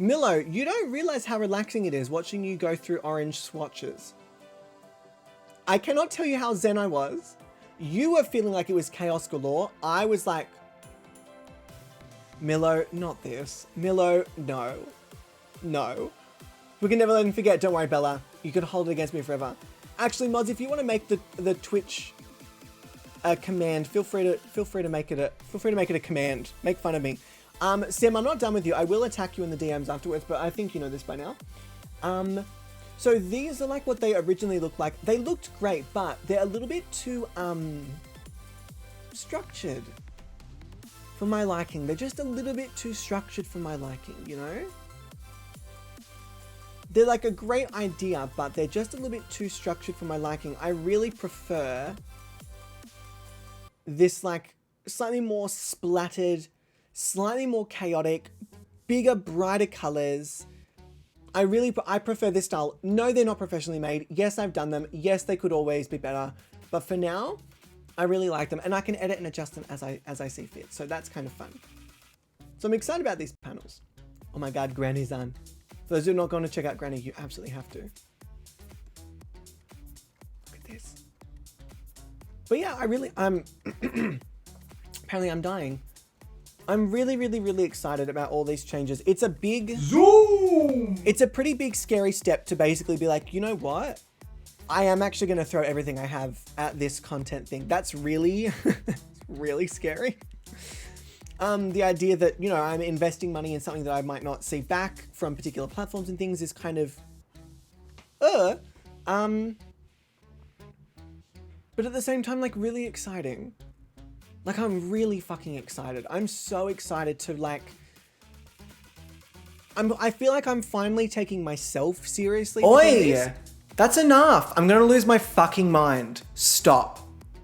Millow, you don't realize how relaxing it is watching you go through orange swatches. I cannot tell you how zen I was. You were feeling like it was chaos galore. I was like, Millow, not this. Millow, no. No. We can never let him forget. Don't worry, Bella. You can hold it against me forever. Actually, mods, if you want to make the Twitch command, feel free to make it a command. Make fun of me. Sam, I'm not done with you. I will attack you in the DMs afterwards, but I think you know this by now. So these are like what they originally looked like. They looked great, but they're a little bit too, structured for my liking. They're just a little bit too structured for my liking, you know? They're like a great idea, but they're just a little bit too structured for my liking. I really prefer this like slightly more splattered, slightly more chaotic, bigger, brighter colors. I prefer this style. No, they're not professionally made. Yes, I've done them. Yes, they could always be better. But for now, I really like them, and I can edit and adjust them as I see fit. So that's kind of fun. So I'm excited about these panels. Oh my God, Granny's on. For those who are not going to check out Granny, you absolutely have to. Look at this. But yeah, apparently I'm dying. I'm really, really, really excited about all these changes. It's a big... Zoom! It's a pretty big, scary step to basically be like, you know what? I am actually going to throw everything I have at this content thing. That's really, really scary. The idea that, you know, I'm investing money in something that I might not see back from particular platforms and things is kind of... but at the same time, like, really exciting. Like, I'm really fucking excited. I'm so excited to, like, I feel like I'm finally taking myself seriously. with all Oi! this. That's enough. I'm gonna lose my fucking mind. Stop.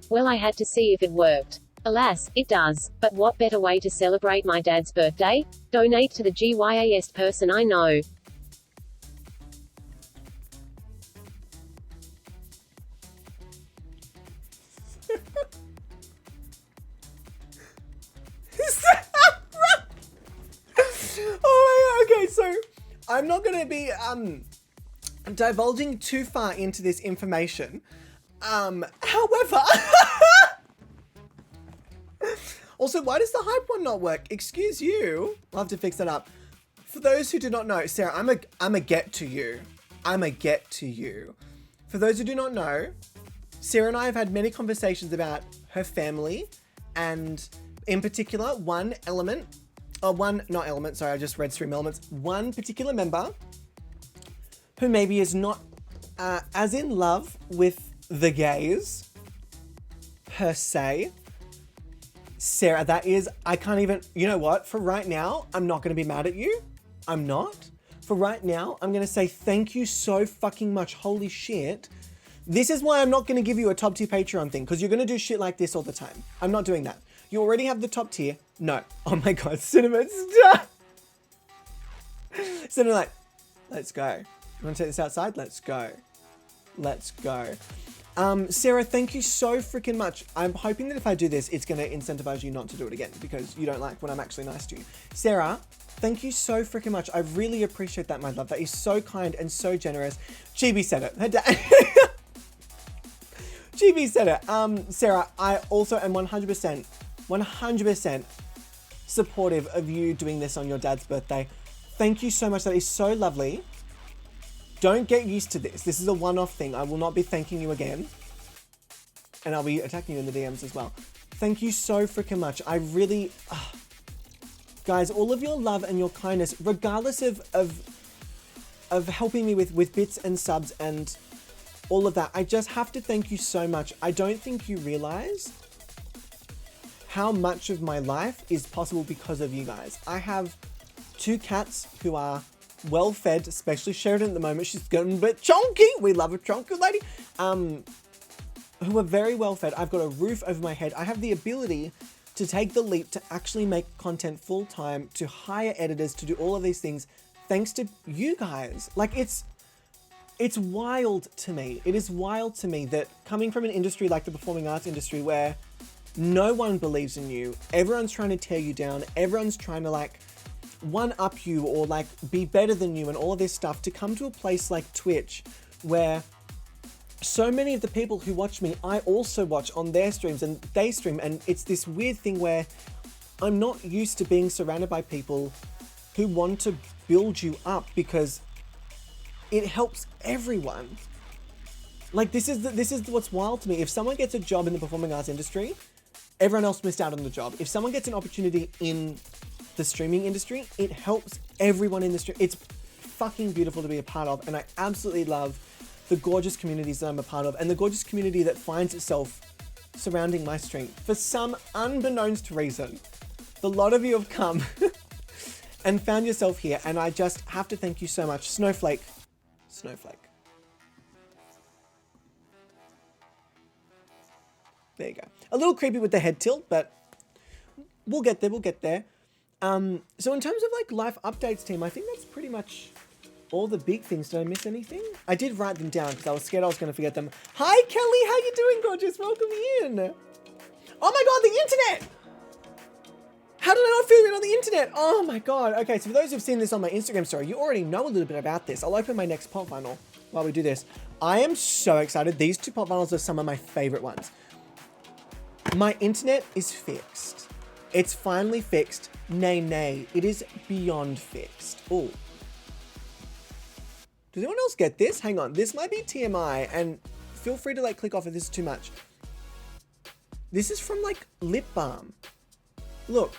Well, I had to see if it worked. Alas, it does. But what better way to celebrate my dad's birthday? Donate to the GYAest person I know. Oh my god, okay, so I'm not gonna be divulging too far into this information. However, also, why does the hype one not work? Excuse you. I'll have to fix that up. For those who do not know, Sarah, I'm a get to you. I'm a get to you. For those who do not know, Sarah and I have had many conversations about her family, and in particular, one particular member who maybe is not as in love with the gays per se. Sarah, that is, I can't even, you know what? For right now, I'm not going to be mad at you. I'm not. For right now, I'm going to say thank you so fucking much. Holy shit. This is why I'm not going to give you a top tier Patreon thing, because you're going to do shit like this all the time. I'm not doing that. You already have the top tier. No. Oh my god, Cinema, stop. Cinema, like, let's go. You want to take this outside? Let's go. Let's go. Sarah, thank you so freaking much. I'm hoping that if I do this, it's going to incentivize you not to do it again, because you don't like when I'm actually nice to you. Sarah, thank you so freaking much. I really appreciate that, my love. That is so kind and so generous. Chibi said it. Her dad. Chibi said it. Sarah, I also am 100% supportive of you doing this on your dad's birthday. Thank you so much. That is so lovely. Don't get used to this. This is a one-off thing. I will not be thanking you again. And I'll be attacking you in the DMs as well. Thank you so freaking much. I really... guys, all of your love and your kindness, regardless of helping me with bits and subs and all of that, I just have to thank you so much. I don't think you realize how much of my life is possible because of you guys. I have 2 cats who are well fed, especially Sheridan at the moment. She's getting a bit chunky. We love a chunky lady. Who are very well fed. I've got a roof over my head. I have the ability to take the leap to actually make content full time, to hire editors, to do all of these things, thanks to you guys. Like, it's wild to me. It is wild to me that coming from an industry like the performing arts industry, where no one believes in you, everyone's trying to tear you down, everyone's trying to like one up you or like be better than you and all of this stuff, to come to a place like Twitch where so many of the people who watch me, I also watch on their streams and they stream, and it's this weird thing where I'm not used to being surrounded by people who want to build you up, because it helps everyone. Like, this is what's wild to me. If someone gets a job in the performing arts industry, everyone else missed out on the job. If someone gets an opportunity in the streaming industry, it helps everyone in the stream. It's fucking beautiful to be a part of, and I absolutely love the gorgeous communities that I'm a part of, and the gorgeous community that finds itself surrounding my stream. For some unbeknownst reason, a lot of you have come and found yourself here, and I just have to thank you so much. Snowflake. There you go. A little creepy with the head tilt, but we'll get there. So in terms of like life updates, team, I think that's pretty much all the big things. Did I miss anything? I did write them down because I was scared I was going to forget them. Hi, Kelly. How you doing, gorgeous? Welcome in. Oh my god, the internet! How did I not feel it on the internet? Oh my god. Okay, so for those who've seen this on my Instagram story, you already know a little bit about this. I'll open my next pop vinyl while we do this. I am so excited. These 2 pop vinyls are some of my favorite ones. My internet is fixed. It's finally fixed. Nay, it is beyond fixed. Oh. Does anyone else get this? Hang on, this might be TMI, and feel free to like click off if this is too much. This is from like lip balm. Look.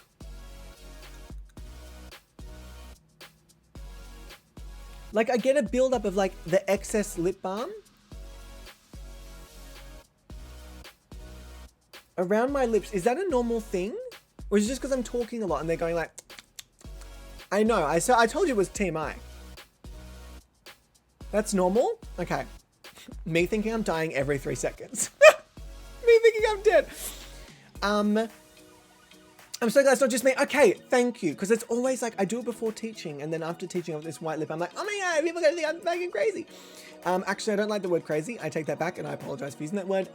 Like, I get a buildup of like the excess lip balm around my lips. Is that a normal thing? Or is it just because I'm talking a lot and they're going like... I know. I told you it was TMI. That's normal? Okay. Me thinking I'm dying every 3 seconds. Me thinking I'm dead. I'm so glad it's not just me. Okay, thank you. Because it's always like, I do it before teaching, and then after teaching with this white lip, I'm like, oh my god, people are going to think I'm fucking crazy. Actually, I don't like the word crazy. I take that back, and I apologize for using that word.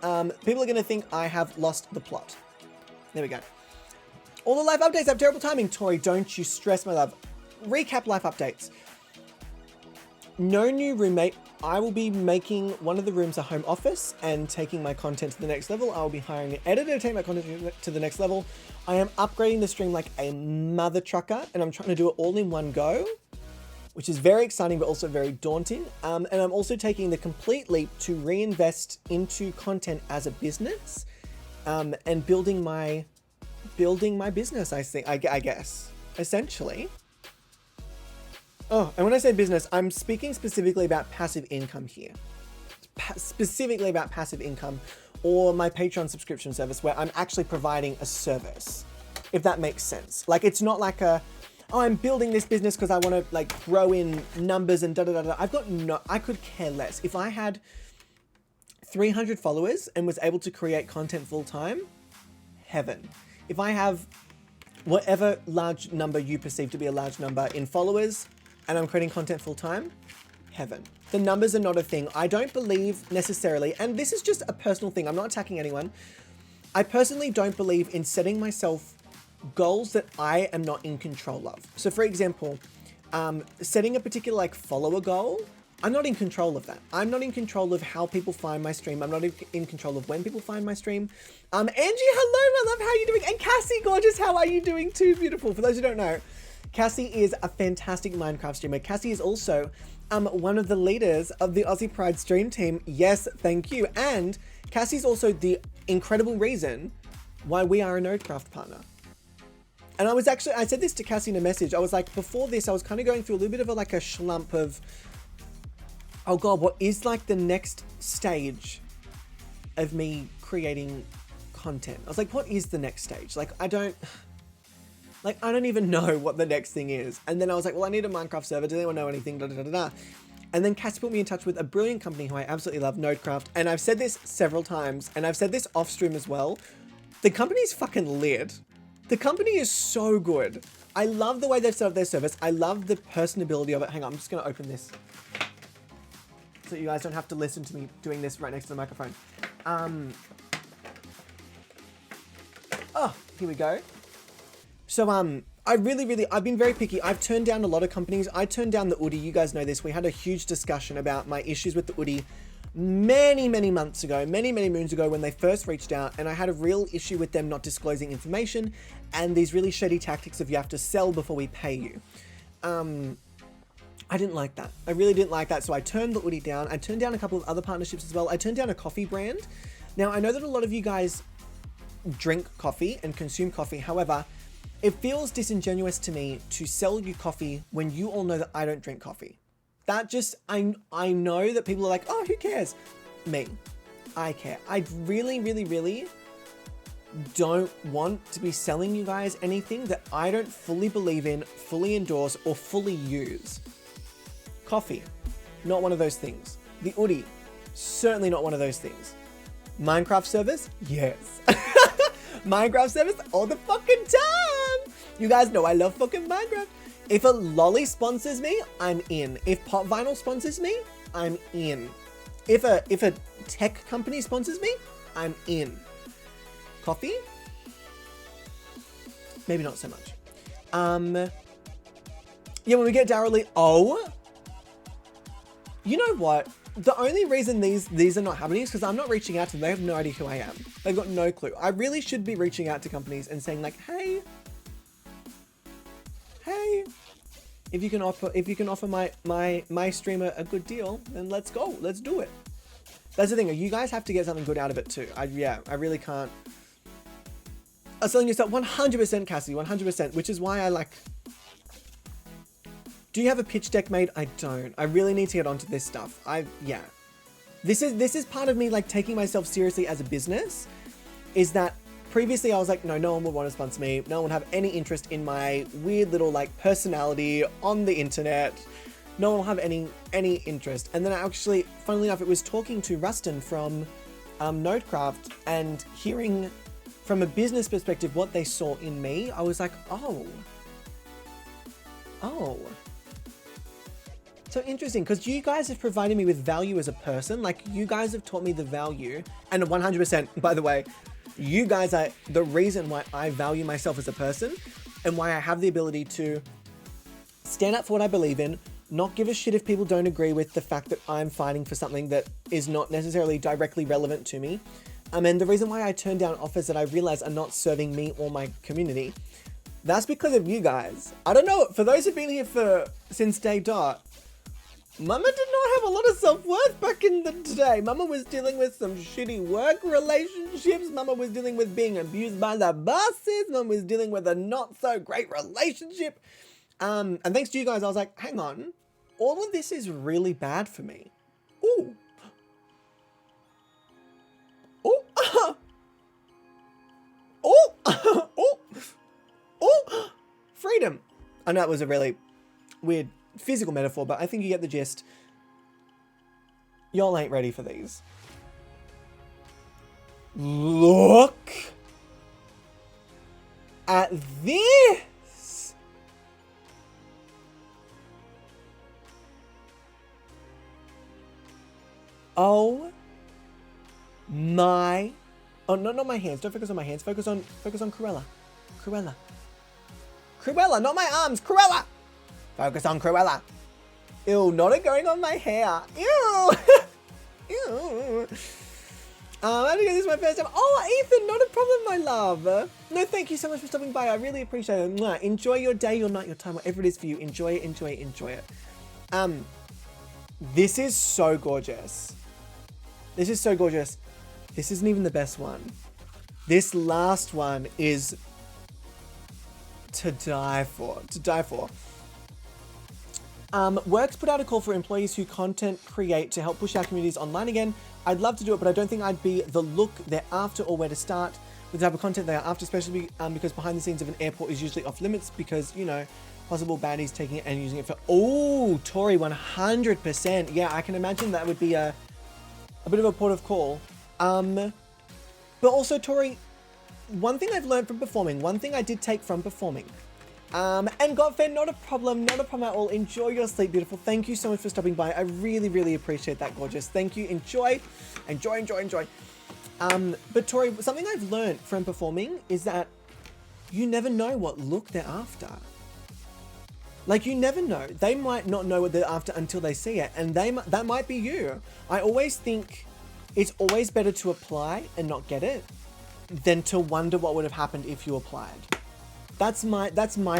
People are going to think I have lost the plot. There we go. All the life updates have terrible timing. Tori, don't you stress, my love. Recap life updates. No new roommate. I will be making one of the rooms a home office and taking my content to the next level. I will be hiring an editor to take my content to the next level. I am upgrading the stream like a mother trucker, and I'm trying to do it all in one go, which is very exciting, but also very daunting. And I'm also taking the complete leap to reinvest into content as a business, and building my business, I guess, essentially. Oh, and when I say business, I'm speaking specifically about passive income here. Specifically about passive income, or my Patreon subscription service, where I'm actually providing a service, if that makes sense. Like, it's not like oh, I'm building this business because I want to like grow in numbers and da-da-da-da. I could care less. If I had 300 followers and was able to create content full time, heaven. If I have whatever large number you perceive to be a large number in followers, and I'm creating content full time, heaven. The numbers are not a thing. I don't believe necessarily, and this is just a personal thing, I'm not attacking anyone. I personally don't believe in setting myself goals that I am not in control of. So for example, setting a particular like follower goal, I'm not in control of that. I'm not in control of how people find my stream. I'm not in control of when people find my stream. Angie, hello, my love, how are you doing? And Cassie, gorgeous, how are you doing too? Beautiful. For those who don't know, Cassie is a fantastic Minecraft streamer. Cassie is also one of the leaders of the Aussie Pride stream team. Yes, thank you. And Cassie's also the incredible reason why we are a Nodecraft partner. And I said this to Cassie in a message. I was like, before this, I was kind of going through a little bit of a slump of, oh God, what is like the next stage of me creating content? I was like, what is the next stage? I don't even know what the next thing is. And then I was like, well, I need a Minecraft server. Does anyone know anything? Da, da, da, da, da. And then Cassie put me in touch with a brilliant company who I absolutely love, Nodecraft. And I've said this several times, and I've said this off stream as well. The company's fucking lit. The company is so good. I love the way they've set up their service. I love the personability of it. Hang on, I'm just going to open this so you guys don't have to listen to me doing this right next to the microphone. Oh, here we go. So, I've been very picky. I've turned down a lot of companies. I turned down the Oodie. You guys know this. We had a huge discussion about my issues with the Oodie many months ago, many moons ago when they first reached out, and I had a real issue with them not disclosing information and these really shady tactics of you have to sell before we pay you. I didn't like that. I really didn't like that. So I turned the Oodie down. I turned down a couple of other partnerships as well. I turned down a coffee brand. Now, I know that a lot of you guys drink coffee and consume coffee. However, it feels disingenuous to me to sell you coffee when you all know that I don't drink coffee. That just, I know that people are like, oh, who cares? Me. I care. I really don't want to be selling you guys anything that I don't fully believe in, fully endorse, or fully use. Coffee, not one of those things. The Oodie, certainly not one of those things. Minecraft service? Yes. Minecraft service all the fucking time. You guys know I love fucking Minecraft. If a lolly sponsors me, I'm in. If Pop Vinyl sponsors me, I'm in. If a tech company sponsors me, I'm in. Coffee? Maybe not so much. Yeah, when we get Daryl Lee, you know what? The only reason these are not happening is because I'm not reaching out to them. They have no idea who I am. They've got no clue. I really should be reaching out to companies and saying like, hey, if you can offer my streamer a good deal, then let's go. Let's do it. That's the thing. You guys have to get something good out of it too. I really can't. Selling yourself 100%, Cassie, 100%, which is why I like. Do you have a pitch deck made? I don't. I really need to get onto this stuff. This is part of me like taking myself seriously as a business, is that previously I was like, no one would want to sponsor me. No one would have any interest in my weird little like personality on the internet. No one will have any interest. And then I actually, funnily enough, it was talking to Rustin from Nodecraft and hearing from a business perspective what they saw in me. I was like, oh. So interesting, because you guys have provided me with value as a person. Like, you guys have taught me the value, and 100%, by the way, you guys are the reason why I value myself as a person and why I have the ability to stand up for what I believe in, not give a shit if people don't agree with the fact that I'm fighting for something that is not necessarily directly relevant to me. And the reason why I turn down offers that I realize are not serving me or my community, that's because of you guys. I don't know, for those who've been here since day dot, Mama did not have a lot of self-worth back in the day. Mama was dealing with some shitty work relationships. Mama was dealing with being abused by the bosses. Mama was dealing with a not so great relationship. And thanks to you guys, I was like, hang on, all of this is really bad for me. Ooh. Ooh. Ooh. Ooh. Ooh. Freedom. I know it was a really weird physical metaphor, but I think you get the gist. Y'all ain't ready for these. Look at this. Oh my. Oh, no, not my hands. Don't focus on my hands. Focus on Cruella. Cruella, not my arms. Cruella. Focus on Cruella. Ew, not it going on my hair. Ew. Ew. I think this is my first time. Oh, Ethan, not a problem, my love. No, thank you so much for stopping by. I really appreciate it. Mwah. Enjoy your day, your night, your time, whatever it is for you. Enjoy it, enjoy it, enjoy it. This is so gorgeous. This is so gorgeous. This isn't even the best one. This last one is to die for. To die for. Works put out a call for employees who content create to help push our communities online again. I'd love to do it, but I don't think I'd be the look they're after or where to start with the type of content they are after, especially because behind the scenes of an airport is usually off limits because, you know, possible baddies taking it and using it for... Oh, Tori, 100%. Yeah, I can imagine that would be a bit of a port of call. But also, Tori, one thing I've learned from performing, one thing I did take from performing, and Godfair, not a problem at all. Enjoy your sleep, beautiful. Thank you so much for stopping by. I really, really appreciate that, gorgeous. Thank you. Enjoy. But Tori, something I've learned from performing is that you never know what look they're after. Like, you never know. They might not know what they're after until they see it, and that might be you. I always think it's always better to apply and not get it than to wonder what would have happened if you applied. That's my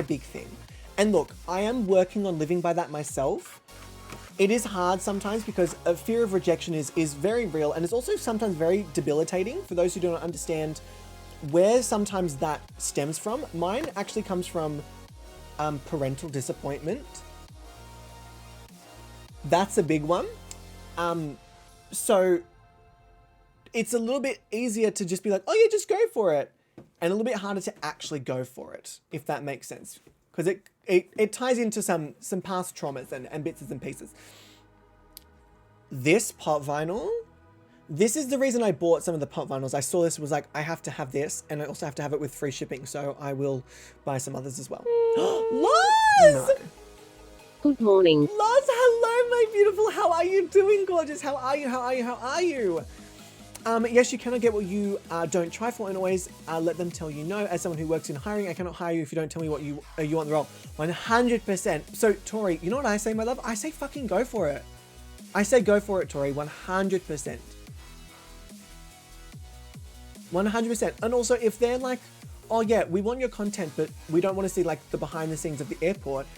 big thing. And look, I am working on living by that myself. It is hard sometimes because a fear of rejection is very real, and it's also sometimes very debilitating for those who do not understand where sometimes that stems from. Mine actually comes from parental disappointment. That's a big one. So it's a little bit easier to just be like, oh yeah, just go for it. And a little bit harder to actually go for it, if that makes sense. Because it ties into some past traumas and bits and pieces. This pop vinyl, this is the reason I bought some of the pop vinyls. I saw this, was like, I have to have this, and I also have to have it with free shipping, so I will buy some others as well. Laz! No. Good morning. Laz, hello, my beautiful. How are you doing, gorgeous? How are you? Yes, you cannot get what you don't try for, and always let them tell you no. As someone who works in hiring, I cannot hire you if you don't tell me what you want the role. 100%. So, Tori, you know what I say, my love? I say fucking go for it. I say go for it, Tori, 100%. 100%. And also, if they're like, oh yeah, we want your content, but we don't want to see like the behind the scenes of the airport,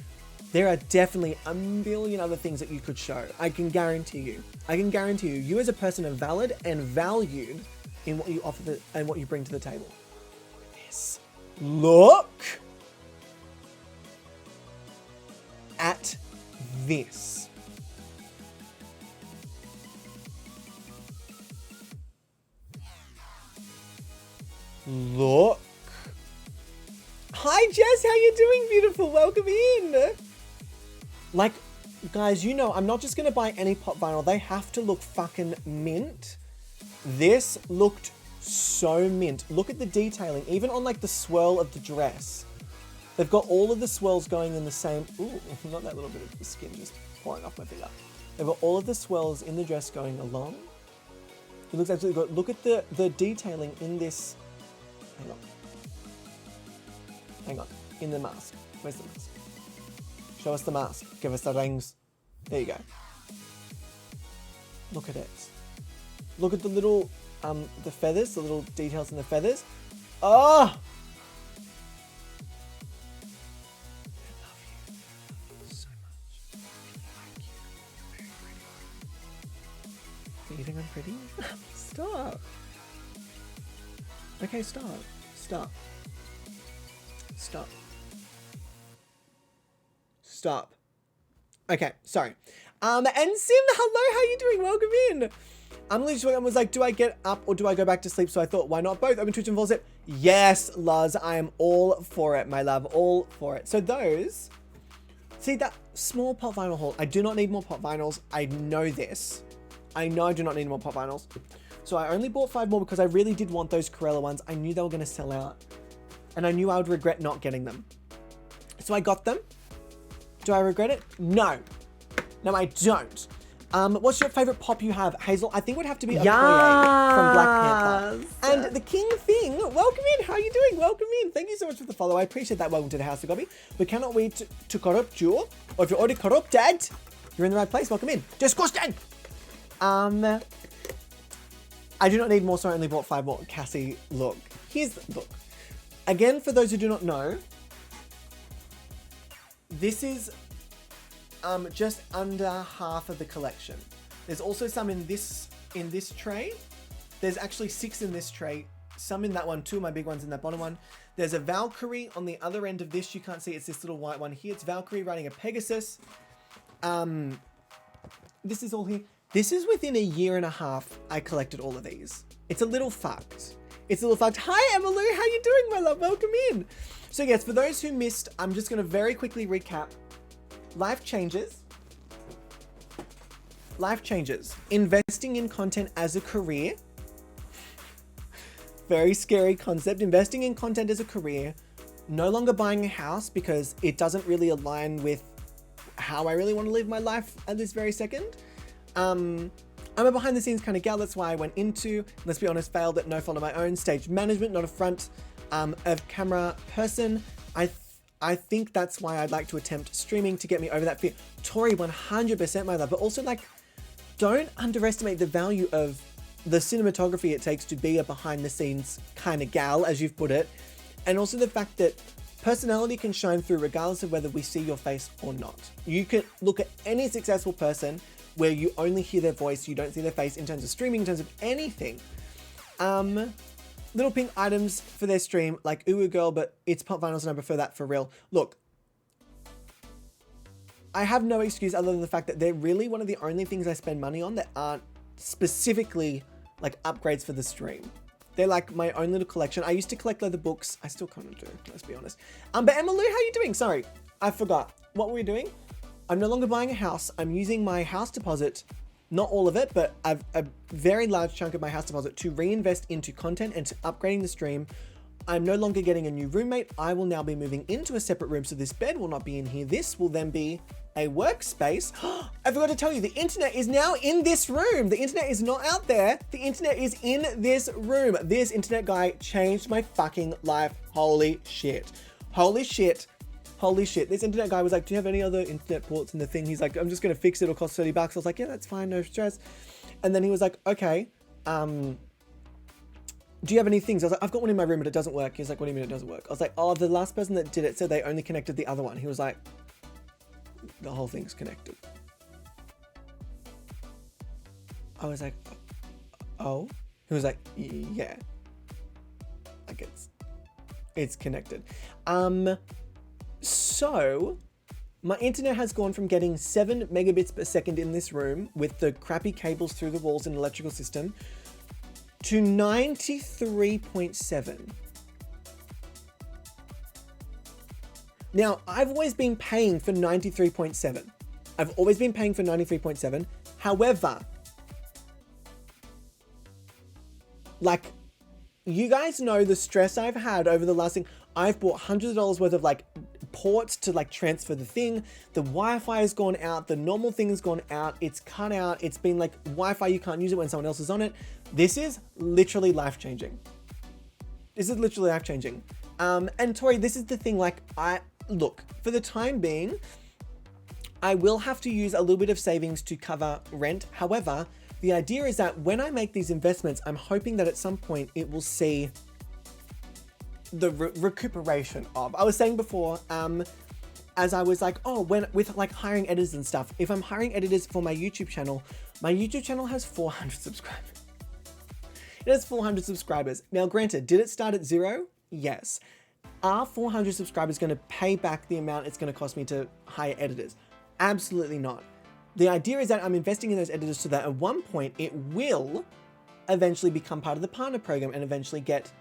there are definitely a million other things that you could show. I can guarantee you. You as a person are valid and valued in what you offer and what you bring to the table. Yes. Look at this. Look. Hi, Jess. How you doing, beautiful? Welcome in. Like, guys, you know, I'm not just going to buy any pop vinyl. They have to look fucking mint. This looked so mint. Look at the detailing. Even on, like, the swirl of the dress. They've got all of the swirls going in the same... Ooh, not that little bit of the skin just pouring off my finger. They've got all of the swirls in the dress going along. It looks absolutely good. Look at the detailing in this... Hang on. Hang on. In the mask. Where's the mask? Show us the mask. Give us the rings. There you go. Look at it. Look at the little, the feathers, the little details in the feathers. Oh! I love you so much. Thank you. You're very pretty. Do you think I'm pretty? Stop. Okay, stop. Stop. Stop. Stop. Okay, sorry. And Sim, hello, how you doing? Welcome in. Emily was like, do I get up or do I go back to sleep? So I thought, why not both? Open Twitch and Falls it. Yes, Luz, I am all for it, my love, all for it. So those, see that small pop vinyl haul. I do not need more pop vinyls. I know this. I know I do not need more pop vinyls. So I only bought 5 more because I really did want those Corella ones. I knew they were going to sell out and I knew I would regret not getting them. So I got them. Do I regret it? No. No, I don't. What's your favorite pop you have, Hazel? I think it would have to be a from Black Panther. And the King Thing, welcome in. How are you doing? Welcome in. Thank you so much for the follow. I appreciate that. Welcome to the house of Gobby. We cannot wait to corrupt you. Or if you're already corrupted, you're in the right place. Welcome in. Disgusting. I do not need more, so I only bought 5 more. Cassie, look. Look. Again, for those who do not know, this is just under half of the collection. There's also some in this tray. There's actually 6 in this tray. Some in that one, 2 of my big ones in that bottom one. There's a Valkyrie on the other end of this. You can't see, it's this little white one here. It's Valkyrie riding a Pegasus. This is all here. This is within a year and a half I collected all of these. It's a little fact. It's a little fact. Hi, Emily. How you doing, my love? Welcome in. So yes, for those who missed, I'm just going to very quickly recap. Life changes. Life changes. Investing in content as a career. Very scary concept. Investing in content as a career. No longer buying a house because it doesn't really align with how I really want to live my life at this very second. I'm a behind the scenes kind of gal. That's why I went into, let's be honest, failed at no fault of my own. Stage management, not a front of camera person. I think that's why I'd like to attempt streaming to get me over that fear. Tori, 100% my love, but also like, don't underestimate the value of the cinematography it takes to be a behind the scenes kind of gal, as you've put it. And also the fact that personality can shine through regardless of whether we see your face or not. You can look at any successful person where you only hear their voice, you don't see their face in terms of streaming, in terms of anything. Little pink items for their stream, like Uwu Girl, but it's pop vinyls and I prefer that for real. Look, I have no excuse other than the fact that they're really one of the only things I spend money on that aren't specifically like upgrades for the stream. They're like my own little collection. I used to collect leather books. I still kind of do, let's be honest. But Emma Lou, how you doing? Sorry, I forgot. What were we doing? I'm no longer buying a house. I'm using my house deposit, not all of it, but a very large chunk of my house deposit to reinvest into content and to upgrading the stream. I'm no longer getting a new roommate. I will now be moving into a separate room, so this bed will not be in here. This will then be a workspace. I forgot to tell you, the internet is now in this room. The internet is not out there. The internet is in this room. This internet guy changed my fucking life. Holy shit. Holy shit. Holy shit. This internet guy was like, do you have any other internet ports in the thing? He's like, I'm just going to fix it. It'll cost $30. I was like, yeah, that's fine. No stress. And then he was like, okay, do you have any things? I was like, I've got one in my room, but it doesn't work. He's like, what do you mean it doesn't work? I was like, oh, the last person that did it said they only connected the other one. He was like, the whole thing's connected. I was like, oh? He was like, yeah. Like it's connected. So my internet has gone from getting 7 megabits per second in this room with the crappy cables through the walls and electrical system to 93.7. Now, I've always been paying for 93.7. I've always been paying for 93.7. However, like, you guys know the stress I've had over the last thing. I've bought hundreds of dollars worth of like ports to like transfer the thing. The Wi-Fi has gone out. The normal thing has gone out. It's cut out. It's been like Wi-Fi, you can't use it when someone else is on it. This is literally life-changing. This is literally life-changing. And Tori, this is the thing, like, look, for the time being, I will have to use a little bit of savings to cover rent. However, the idea is that when I make these investments, I'm hoping that at some point it will see the recuperation of. I was saying before, as I was like, oh, with like hiring editors and stuff, if I'm hiring editors for my YouTube channel has 400 subscribers. It has 400 subscribers. Now, granted, did it start at 0? Yes. Are 400 subscribers going to pay back the amount it's going to cost me to hire editors? Absolutely not. The idea is that I'm investing in those editors so that at one point it will eventually become part of the partner program and eventually get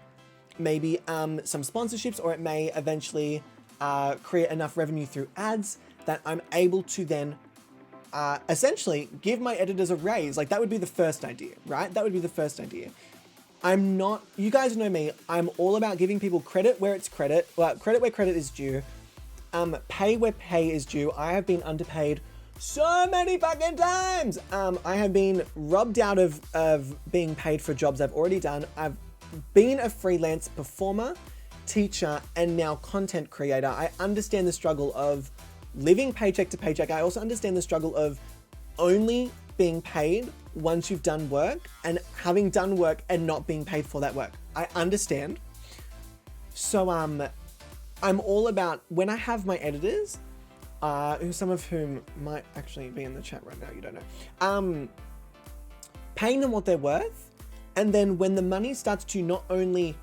maybe some sponsorships, or it may eventually create enough revenue through ads that I'm able to then essentially give my editors a raise. Like, that would be the first idea, right? That would be the first idea. You guys know me, I'm all about giving people credit where it's credit, credit where credit is due, pay where pay is due. I have been underpaid so many fucking times. I have been robbed out of being paid for jobs I've already done. I've been a freelance performer, teacher, and now content creator. I understand the struggle of living paycheck to paycheck. I also understand the struggle of only being paid once you've done work and having done work and not being paid for that work. I understand. So I'm all about, when I have my editors, some of whom might actually be in the chat right now, you don't know, paying them what they're worth, and then when the money starts to not only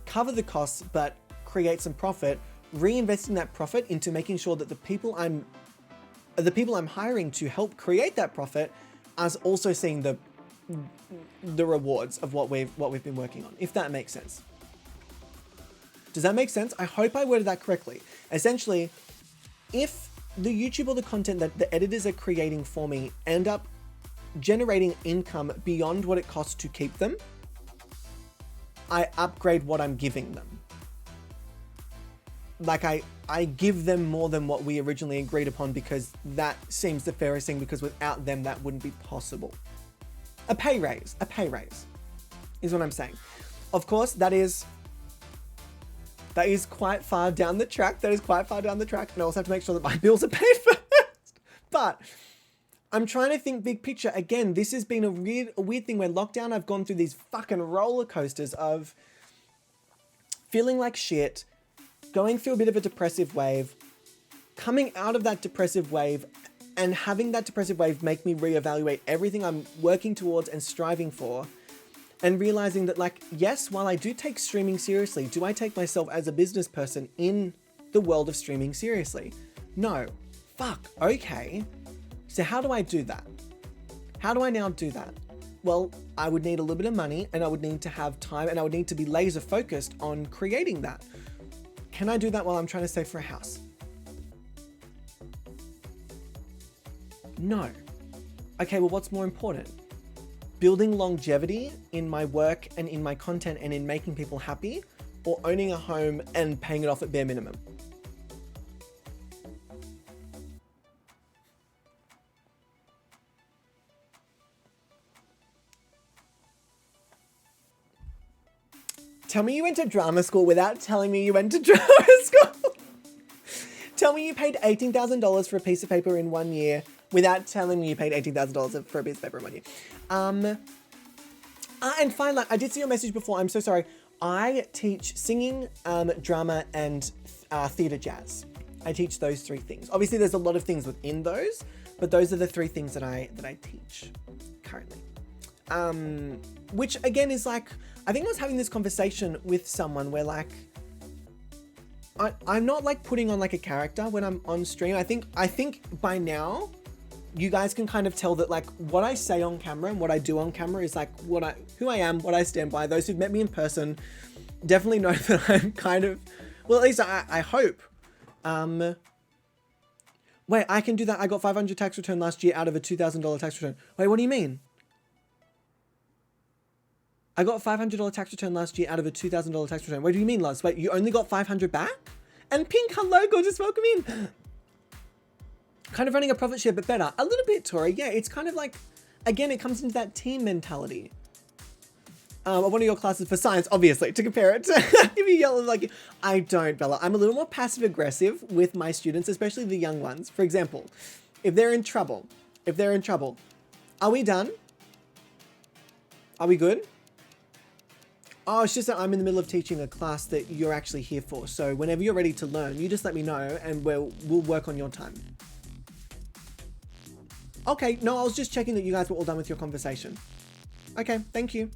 cover the costs but create some profit, reinvesting that profit into making sure that the people I'm hiring to help create that profit are also seeing the rewards of what we've been working on, if that makes sense. Does that make sense? I hope I worded that correctly. Essentially, if the YouTube or the content that the editors are creating for me end up generating income beyond what it costs to keep them, I upgrade what I'm giving them. Like, I give them more than what we originally agreed upon, because that seems the fairest thing, because without them that wouldn't be possible. A pay raise is what I'm saying. Of course, that is quite far down the track. And I also have to make sure that my bills are paid first. But I'm trying to think big picture. Again, this has been a weird thing where lockdown, I've gone through these fucking roller coasters of feeling like shit, going through a bit of a depressive wave, coming out of that depressive wave, and having that depressive wave make me reevaluate everything I'm working towards and striving for, and realizing that, like, yes, while I do take streaming seriously, do I take myself as a business person in the world of streaming seriously? No. Fuck. Okay. So how do I do that? How do I now do that? Well, I would need a little bit of money, and I would need to have time, and I would need to be laser focused on creating that. Can I do that while I'm trying to save for a house? No. Okay, well, what's more important? Building longevity in my work and in my content and in making people happy, or owning a home and paying it off at bare minimum? Tell me you went to drama school without telling me you went to drama school. Tell me you paid $18,000 for a piece of paper in 1 year without telling me you paid $18,000 for a piece of paper in 1 year. And finally, I did see your message before. I'm so sorry. I teach singing, drama, and theatre jazz. I teach those three things. Obviously, there's a lot of things within those, but those are the three things that I teach currently. Which again is like, I think I was having this conversation with someone where, like, I'm not like putting on like a character when I'm on stream. I think by now you guys can kind of tell that, like, what I say on camera and what I do on camera is like who who I am, what I stand by. Those who've met me in person definitely know that I'm kind of, well, at least I hope. Wait, I can do that. I got 500 tax return last year out of a $2,000 tax return. Wait, what do you mean? I got $500 tax return last year out of a $2,000 tax return. What do you mean, Luz? Wait, you only got 500 back? And Pink, hello, gorgeous, welcome in. Kind of running a profit share, but better. A little bit, Tori. Yeah, it's kind of like, again, it comes into that team mentality. One of your classes for science, obviously, to compare it to. If you yell like, I don't, Bella. I'm a little more passive aggressive with my students, especially the young ones. For example, if they're in trouble, are we done? Are we good? Oh, it's just that I'm in the middle of teaching a class that you're actually here for. So whenever you're ready to learn, you just let me know and we'll work on your time. Okay, no, I was just checking that you guys were all done with your conversation. Okay, thank you.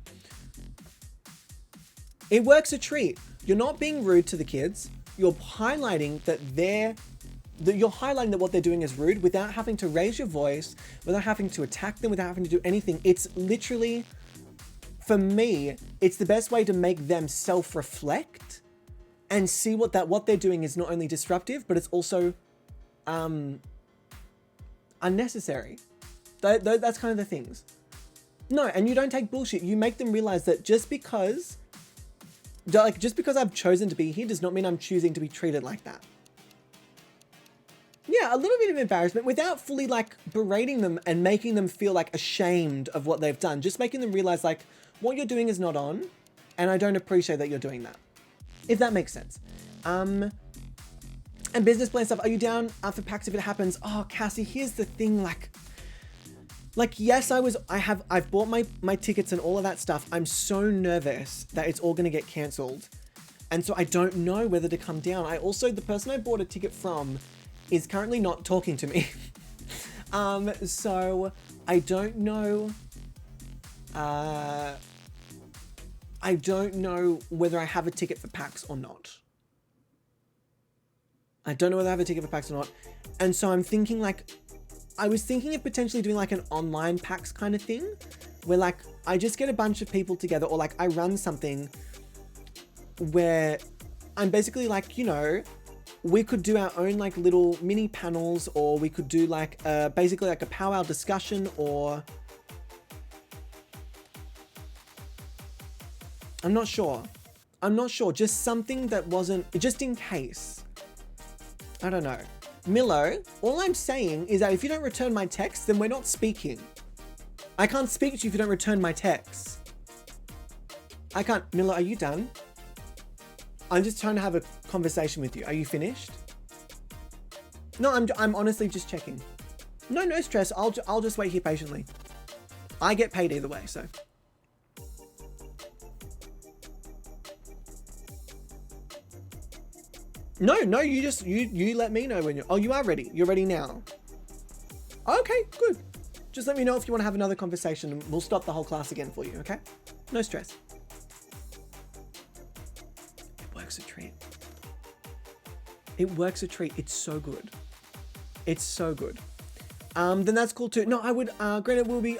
It works a treat. You're not being rude to the kids. You're highlighting that you're highlighting that what they're doing is rude without having to raise your voice, without having to attack them, without having to do anything. It's literally, for me, it's the best way to make them self-reflect and see what they're doing is not only disruptive, but it's also unnecessary. That's kind of the things. No, and you don't take bullshit. You make them realize that just because I've chosen to be here does not mean I'm choosing to be treated like that. Yeah, a little bit of embarrassment without fully like berating them and making them feel like ashamed of what they've done. Just making them realize like what you're doing is not on and I don't appreciate that you're doing that. If that makes sense. And business plan stuff, are you down for PAX if it happens? Oh, Cassie, here's the thing, like, yes, I've bought my tickets and all of that stuff. I'm so nervous that it's all going to get cancelled. And so I don't know whether to come down. The person I bought a ticket from is currently not talking to me. So I don't know. I don't know whether I have a ticket for PAX or not. And so I'm thinking I was thinking of potentially doing like an online PAX kind of thing where like I just get a bunch of people together or like I run something where I'm basically like, you know, we could do our own like little mini panels or we could do like basically like a powwow discussion or I'm not sure. Just something that wasn't, just in case. I don't know. Milo, all I'm saying is that if you don't return my text, then we're not speaking. I can't speak to you if you don't return my text. I can't. Milo, are you done? I'm just trying to have a conversation with you. Are you finished? No, I'm honestly just checking. No stress. I'll just wait here patiently. I get paid either way, so. No, you let me know when you are ready. You're ready now. Okay, good. Just let me know if you want to have another conversation and we'll stop the whole class again for you, okay? No stress. It works a treat. It's so good. Then that's cool too. No, I would, granted we'll be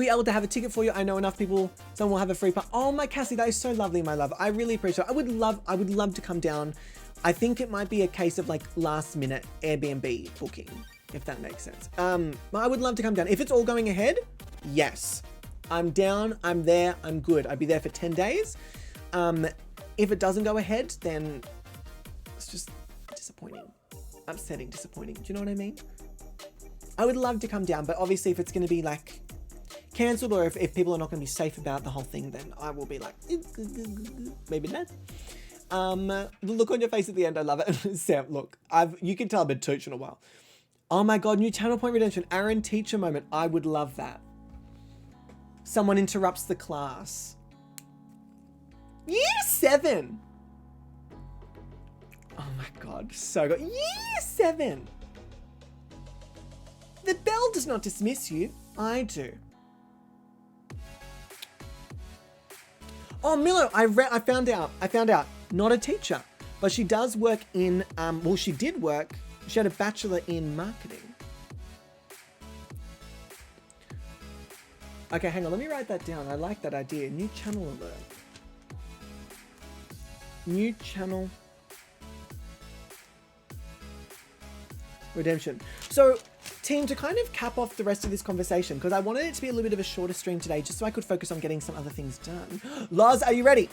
able to have a ticket for you. I know enough people, someone will have a free pass. Oh my Cassie, that is so lovely, my love. I really appreciate it. I would love to come down. I think it might be a case of like last minute Airbnb booking, if that makes sense. I would love to come down. If it's all going ahead, yes. I'm down, I'm there, I'm good. I'd be there for 10 days. If it doesn't go ahead, then it's just disappointing. Upsetting, disappointing. Do you know what I mean? I would love to come down, but obviously if it's going to be like cancelled or if people are not going to be safe about the whole thing, then I will be like, maybe not. The look on your face at the end, I love it. Sam, look, you can tell I've been tooch in a while. Oh my God, new channel point redemption. Aaron teacher moment. I would love that. Someone interrupts the class. Year 7. Oh my God, so good. Year 7. The bell does not dismiss you. I do. Oh, Milo, I found out. Not a teacher, but she does work in, she did work. She had a bachelor in marketing. Okay, hang on. Let me write that down. I like that idea. New channel alert. New channel redemption. So, team, to kind of cap off the rest of this conversation, because I wanted it to be a little bit of a shorter stream today, just so I could focus on getting some other things done. Lars, are you ready?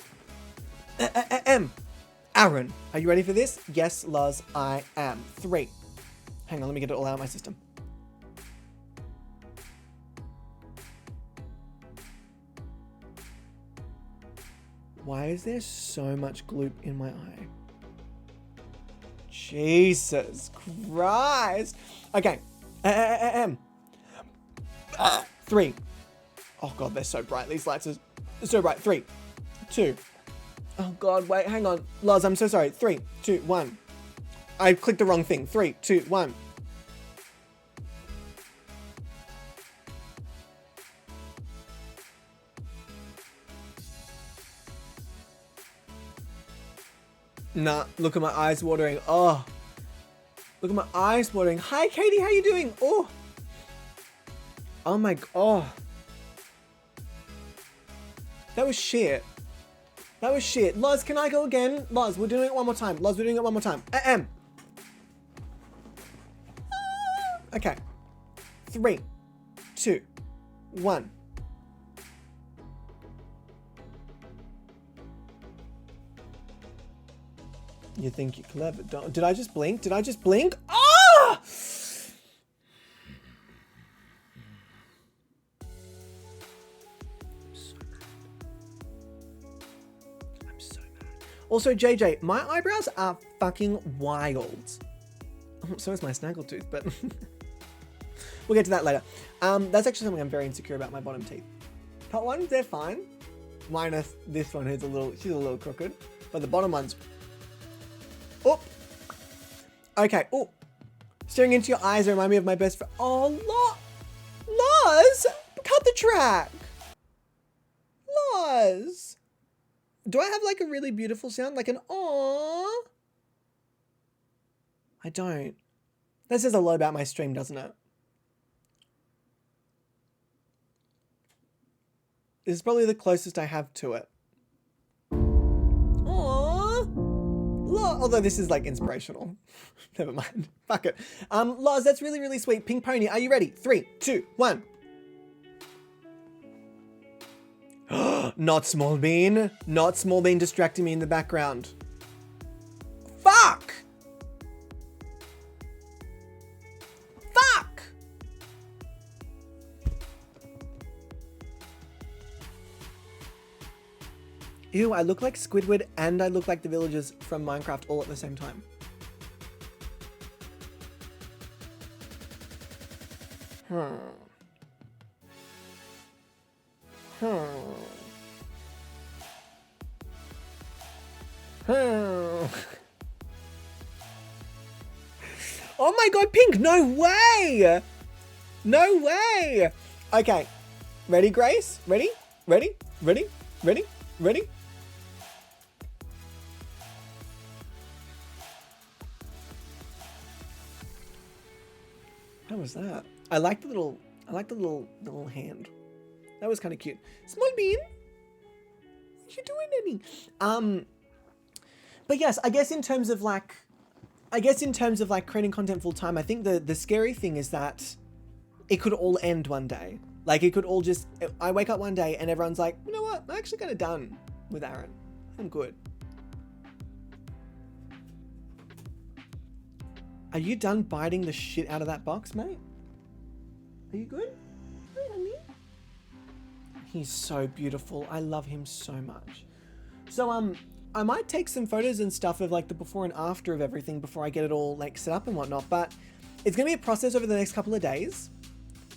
Aaron, are you ready for this? Yes, Lars, I am. 3. Hang on, let me get it all out of my system. Why is there so much gloop in my eye? Jesus Christ. Okay. 3. Oh God, they're so bright. These lights are so bright. 3, 2. Oh God, wait, hang on. Lars, I'm so sorry. 3, 2, 1. I clicked the wrong thing. 3, 2, 1. Nah, look at my eyes watering. Oh, look at my eyes watering. Hi, Katie, how you doing? Oh, oh my God. Oh. That was shit. That was shit. Lars, can I go again? Lars, we're doing it one more time. Lars, we're doing it one more time. Okay. 3, 2, 1. You think you're clever, don't? Did I just blink? Did I just blink? Ah! I'm so mad. Also, JJ, my eyebrows are fucking wild. So is my snaggletooth, but we'll get to that later. That's actually something I'm very insecure about, my bottom teeth. Top ones, they're fine. Minus this one who's she's a little crooked. But the bottom ones, oh, okay. Oh, staring into your eyes remind me of my best friend. Oh, Lars, cut the track. Lars, do I have like a really beautiful sound, like an aww? I don't. That says a lot about my stream, doesn't it? This is probably the closest I have to it. Although this is like inspirational. Never mind. Fuck it. Lars, that's really, really sweet. Pink Pony, are you ready? 3, 2, 1. Not Small Bean. Not Small Bean distracting me in the background. Fuck! Fuck! Ew, I look like Squidward and I look like the villagers from Minecraft all at the same time. Oh my God, Pink, no way! No way! Okay, ready, Grace? Ready? Ready? Ready? Ready? Ready? How was that? I like the little hand. That was kind of cute. Small Bean, what you doing, Nanny? But yes, I guess in terms of like creating content full time, I think the scary thing is that it could all end one day. Like it could all just, I wake up one day and everyone's like, you know what? I'm actually kind of done with Aaron. I'm good. Are you done biting the shit out of that box, mate? Are you good? Hi, honey. He's so beautiful. I love him so much. So, I might take some photos and stuff of like the before and after of everything before I get it all like set up and whatnot, but it's going to be a process over the next couple of days.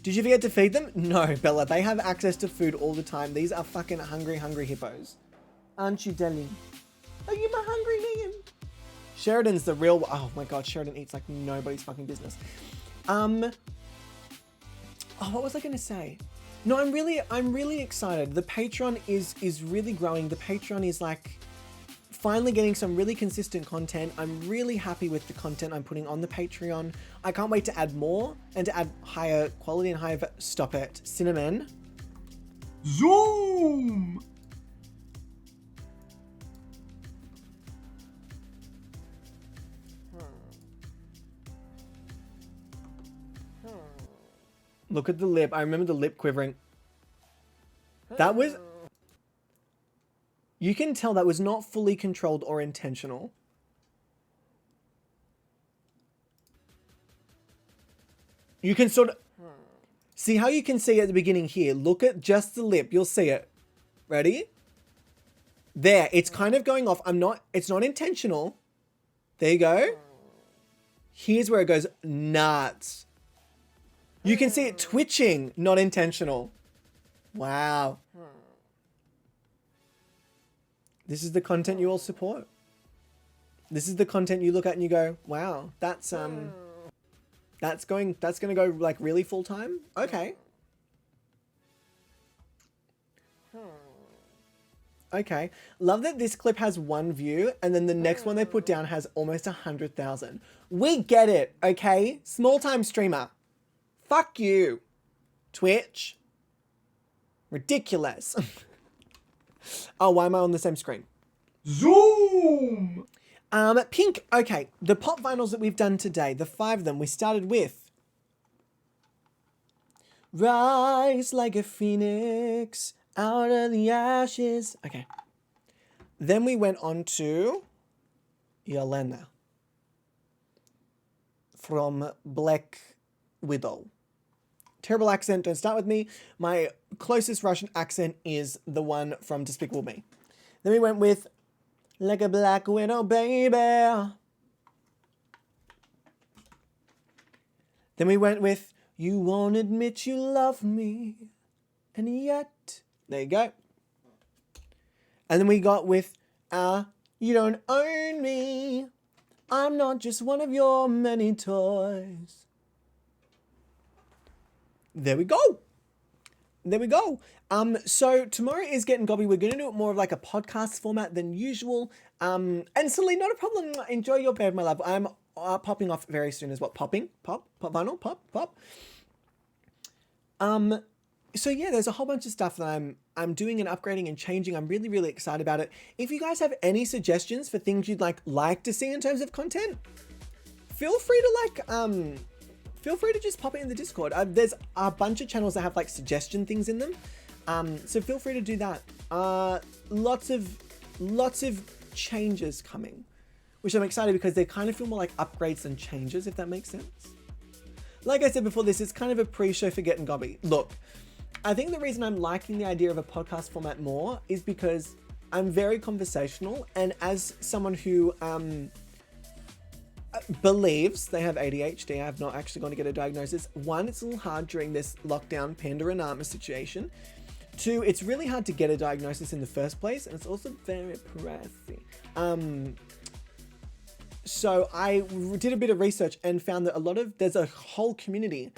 Did you forget to feed them? No, Bella, they have access to food all the time. These are fucking hungry, hungry hippos. Aren't you, darling? Are you my hungry man? Sheridan's the real, oh my God, Sheridan eats like nobody's fucking business. Oh, what was I going to say? No, I'm really excited. The Patreon is really growing. The Patreon is like finally getting some really consistent content. I'm really happy with the content I'm putting on the Patreon. I can't wait to add more and to add higher quality and higher, stop it, Cinnamon. Zoom! Look at the lip. I remember the lip quivering. That was... You can tell that was not fully controlled or intentional. You can sort of... See how you can see at the beginning here? Look at just the lip. You'll see it. Ready? There. It's kind of going off. It's not intentional. There you go. Here's where it goes nuts. You can see it twitching. Not intentional. Wow. This is the content you all support. This is the content you look at and you go, wow, that's going to go like really full time. Okay. Okay. Love that this clip has 1 view and then the next one they put down has almost 100,000. We get it. Okay. Small time streamer. Fuck you. Twitch. Ridiculous. Oh, why am I on the same screen? Zoom! Pink. Okay, the pop vinyls that we've done today, the 5 of them, we started with Rise Like a Phoenix Out of the Ashes. Okay. Then we went on to Yelena from Black Widow. Terrible accent, don't start with me. My closest Russian accent is the one from Despicable Me. Then we went with Like a Black Widow, baby. Then we went with You Won't Admit You Love Me, and Yet. There you go. And then we got with You Don't Own Me. I'm not just one of your many toys. There we go. There we go. So tomorrow is Getting Gobby. We're going to do it more of like a podcast format than usual. And Celine, not a problem. Enjoy your bed, my love. I'm popping off very soon as well. Popping? Pop vinyl? Pop. So yeah, there's a whole bunch of stuff that I'm doing and upgrading and changing. I'm really, really excited about it. If you guys have any suggestions for things you'd like to see in terms of content, feel free to feel free to just pop it in the Discord. There's a bunch of channels that have like suggestion things in them. So feel free to do that. Lots of changes coming, which I'm excited because they kind of feel more like upgrades than changes, if that makes sense. Like I said before, this is kind of a pre-show for Getting Gobby. Look, I think the reason I'm liking the idea of a podcast format more is because I'm very conversational, and as someone who believes they have ADHD. I have not actually gone to get a diagnosis. 1, it's a little hard during this lockdown panda and armor situation. 2, it's really hard to get a diagnosis in the first place, and it's also very pricey. So I did a bit of research and found that there's a whole community.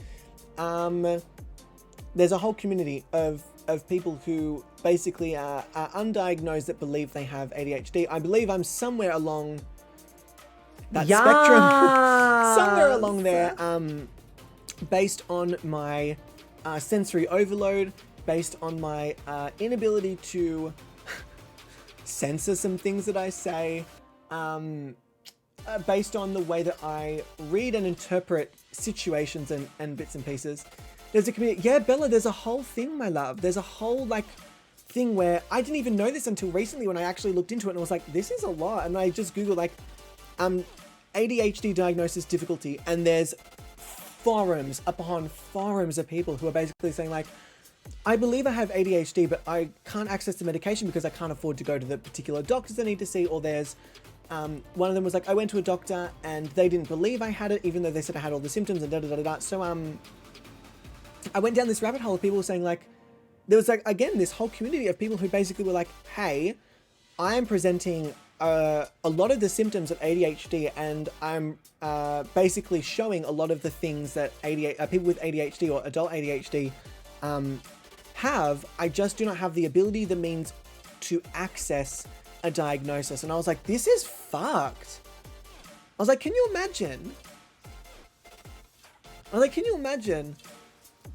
There's a whole community of people who basically are undiagnosed that believe they have ADHD. I believe I'm somewhere along that spectrum, somewhere along there, based on my sensory overload, based on my inability to censor some things that I say, based on the way that I read and interpret situations and bits and pieces. There's a community. Yeah, Bella, there's a whole thing, my love. There's a whole thing where I didn't even know this until recently when I actually looked into it and I was like, this is a lot. And I just Googled ADHD diagnosis difficulty, and there's forums upon forums of people who are basically saying I believe I have ADHD, but I can't access the medication because I can't afford to go to the particular doctors I need to see. Or there's one of them was I went to a doctor and they didn't believe I had it, even though they said I had all the symptoms and da-da-da-da-da. So I went down this rabbit hole of people saying there was again, this whole community of people who basically were hey, I am presenting a lot of the symptoms of ADHD, and I'm basically showing a lot of the things that people with ADHD or adult ADHD have. I just do not have the ability, the means to access a diagnosis. And I was like, this is fucked. I was like, can you imagine?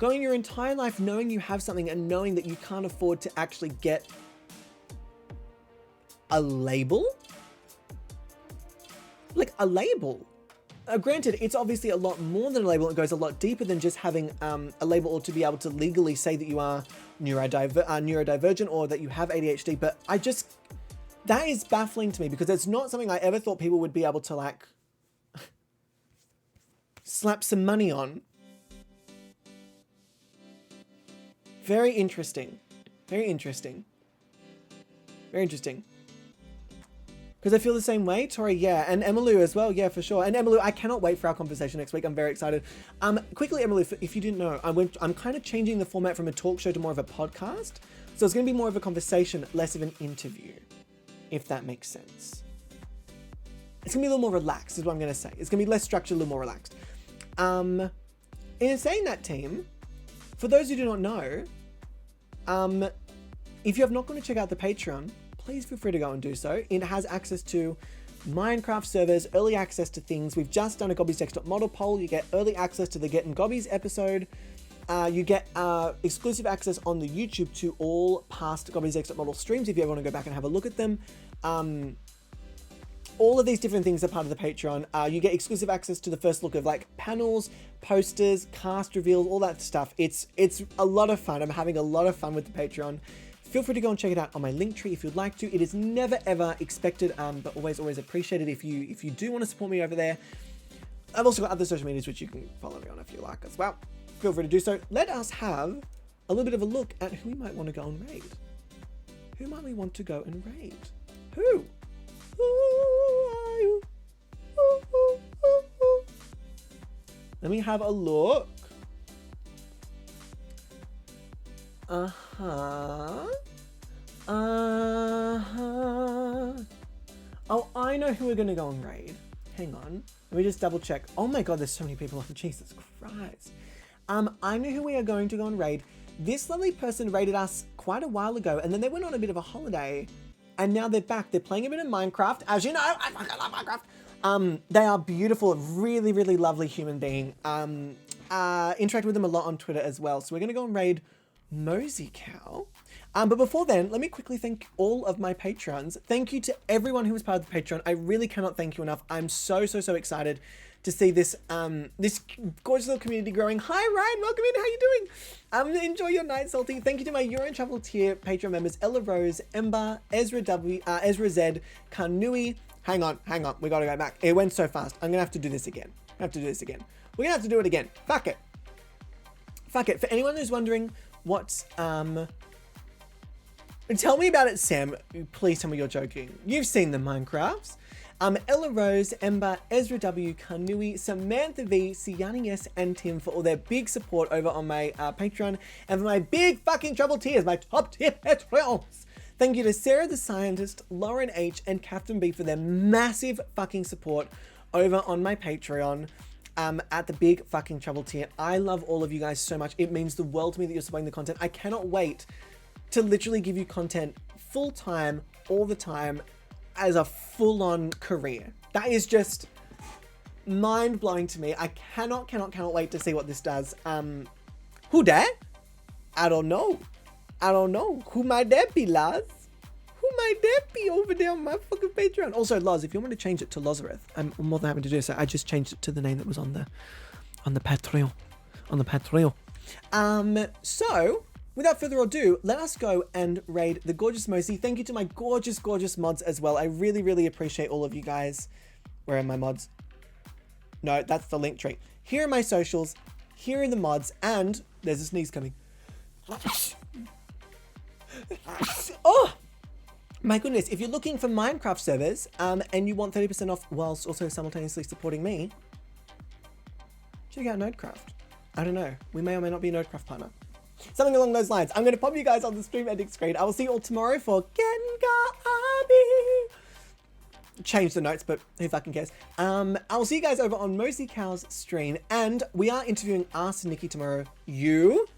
Going your entire life knowing you have something and knowing that you can't afford to actually get a label? Like a label. Granted, it's obviously a lot more than a label. It goes a lot deeper than just having a label or to be able to legally say that you are neurodivergent or that you have ADHD. But that is baffling to me because it's not something I ever thought people would be able to like slap some money on. Very interesting. Very interesting. Very interesting. Because I feel the same way, Tori, yeah. And Emmylou as well, yeah, for sure. And Emmylou, I cannot wait for our conversation next week. I'm very excited. Quickly, Emmylou, if you didn't know, I'm kind of changing the format from a talk show to more of a podcast. So it's going to be more of a conversation, less of an interview, if that makes sense. It's going to be a little more relaxed, is what I'm going to say. It's going to be less structured, a little more relaxed. In saying that, team, for those who do not know, if you have not gone to check out the Patreon, please feel free to go and do so. It has access to Minecraft servers, early access to things. We've just done a Gobby's Desktop model poll. You get early access to the Getting Gobbies episode. You get exclusive access on the YouTube to all past Gobby's Desktop model streams if you ever want to go back and have a look at them. All of these different things are part of the Patreon. You get exclusive access to the first look of like panels, posters, cast reveals, all that stuff. It's a lot of fun. I'm having a lot of fun with the Patreon. Feel free to go and check it out on my link tree if you'd like to. It is never ever expected, but always appreciated if you do want to support me over there. I've also got other social medias which you can follow me on if you like as well. Feel free to do so. Let us have a little bit of a look at who we might want to go and raid. Who might we want to go and raid? Who? Who are you? Let me have a look. Oh, I know who we're gonna go and raid. Hang on. Let me just double check. Oh my god, there's so many people on. Jesus Christ. I know who we are going to go and raid. This lovely person raided us quite a while ago, and then they went on a bit of a holiday, and now they're back. They're playing a bit of Minecraft. As you know, I fucking love Minecraft. They are beautiful, really, really lovely human being. Interact with them a lot on Twitter as well. So we're gonna go and raid Mosey Cow. But before then, let me quickly thank all of my patrons. Thank you to everyone who was part of the Patreon. I really cannot thank you enough. I'm so excited to see this this gorgeous little community growing. Hi Ryan, welcome in. How you doing? Enjoy your night, Salty. Thank you to my Euro and Travel tier Patreon members: Ella Rose, Ember, Ezra W, Ezra Z, Kanui. Hang on, we gotta go back. It went so fast. I'm gonna have to do this again. We're gonna have to do it again. Fuck it. For anyone who's wondering what tell me about it, Sam. Please tell me you're joking. You've seen the Minecrafts. Ella Rose, Ember, Ezra W, Kanui, Samantha V, Siani S, and Tim for all their big support over on my Patreon, and for my big fucking trouble tiers, my top tier Patreons. Thank you to Sarah the Scientist, Lauren H, and Captain B for their massive fucking support over on my Patreon. At the big fucking trouble tier. I love all of you guys so much. It means the world to me that you're supporting the content. I cannot wait to literally give you content full time, all the time, as a full-on career. That is just mind-blowing to me. I cannot wait to see what this does. Who that? I don't know. Who might that be, Laz? Who might that be over there on my fucking Patreon? Also, Laz, if you want me to change it to Lazarus, I'm more than happy to do so. I just changed it to the name that was on the Patreon. So, without further ado, let us go and raid the gorgeous Mosey. Thank you to my gorgeous mods as well. I really appreciate all of you guys. Where are my mods? No, that's the link tree. Here are my socials. Here are the mods. And there's a sneeze coming. Oh! My goodness, if you're looking for Minecraft servers and you want 30% off whilst also simultaneously supporting me, check out Nodecraft. I don't know. We may or may not be a Nodecraft partner. Something along those lines. I'm going to pop you guys on the stream ending screen. I will see you all tomorrow for Gobby. Change the notes, but who fucking cares? I'll see you guys over on Mosey Cow's stream, and we are interviewing Nikki tomorrow. You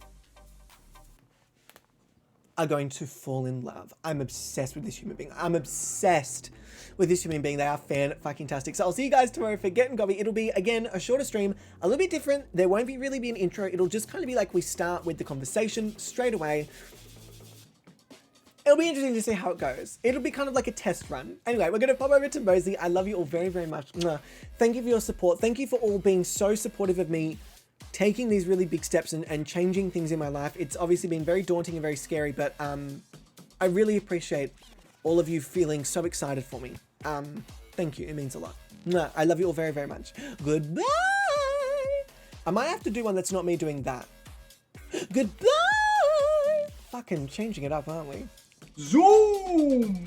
are going to fall in love. I'm obsessed with this human being. I'm obsessed with this human being. They are fan-fucking-tastic. So I'll see you guys tomorrow for Getting Gobby. It'll be, again, a shorter stream, a little bit different. There won't really be an intro. It'll just kind of be like we start with the conversation straight away. It'll be interesting to see how it goes. It'll be kind of like a test run. Anyway, we're going to pop over to Mosley. I love you all very, very much. Mwah. Thank you for your support. Thank you for all being so supportive of me taking these really big steps and changing things in my life. It's obviously been very daunting and very scary, but I really appreciate all of you feeling so excited for me. Thank you. It means a lot. Mwah. I love you all very, very much. Goodbye. I might have to do one that's not me doing that. Goodbye. Fucking changing it up, aren't we? Zoom!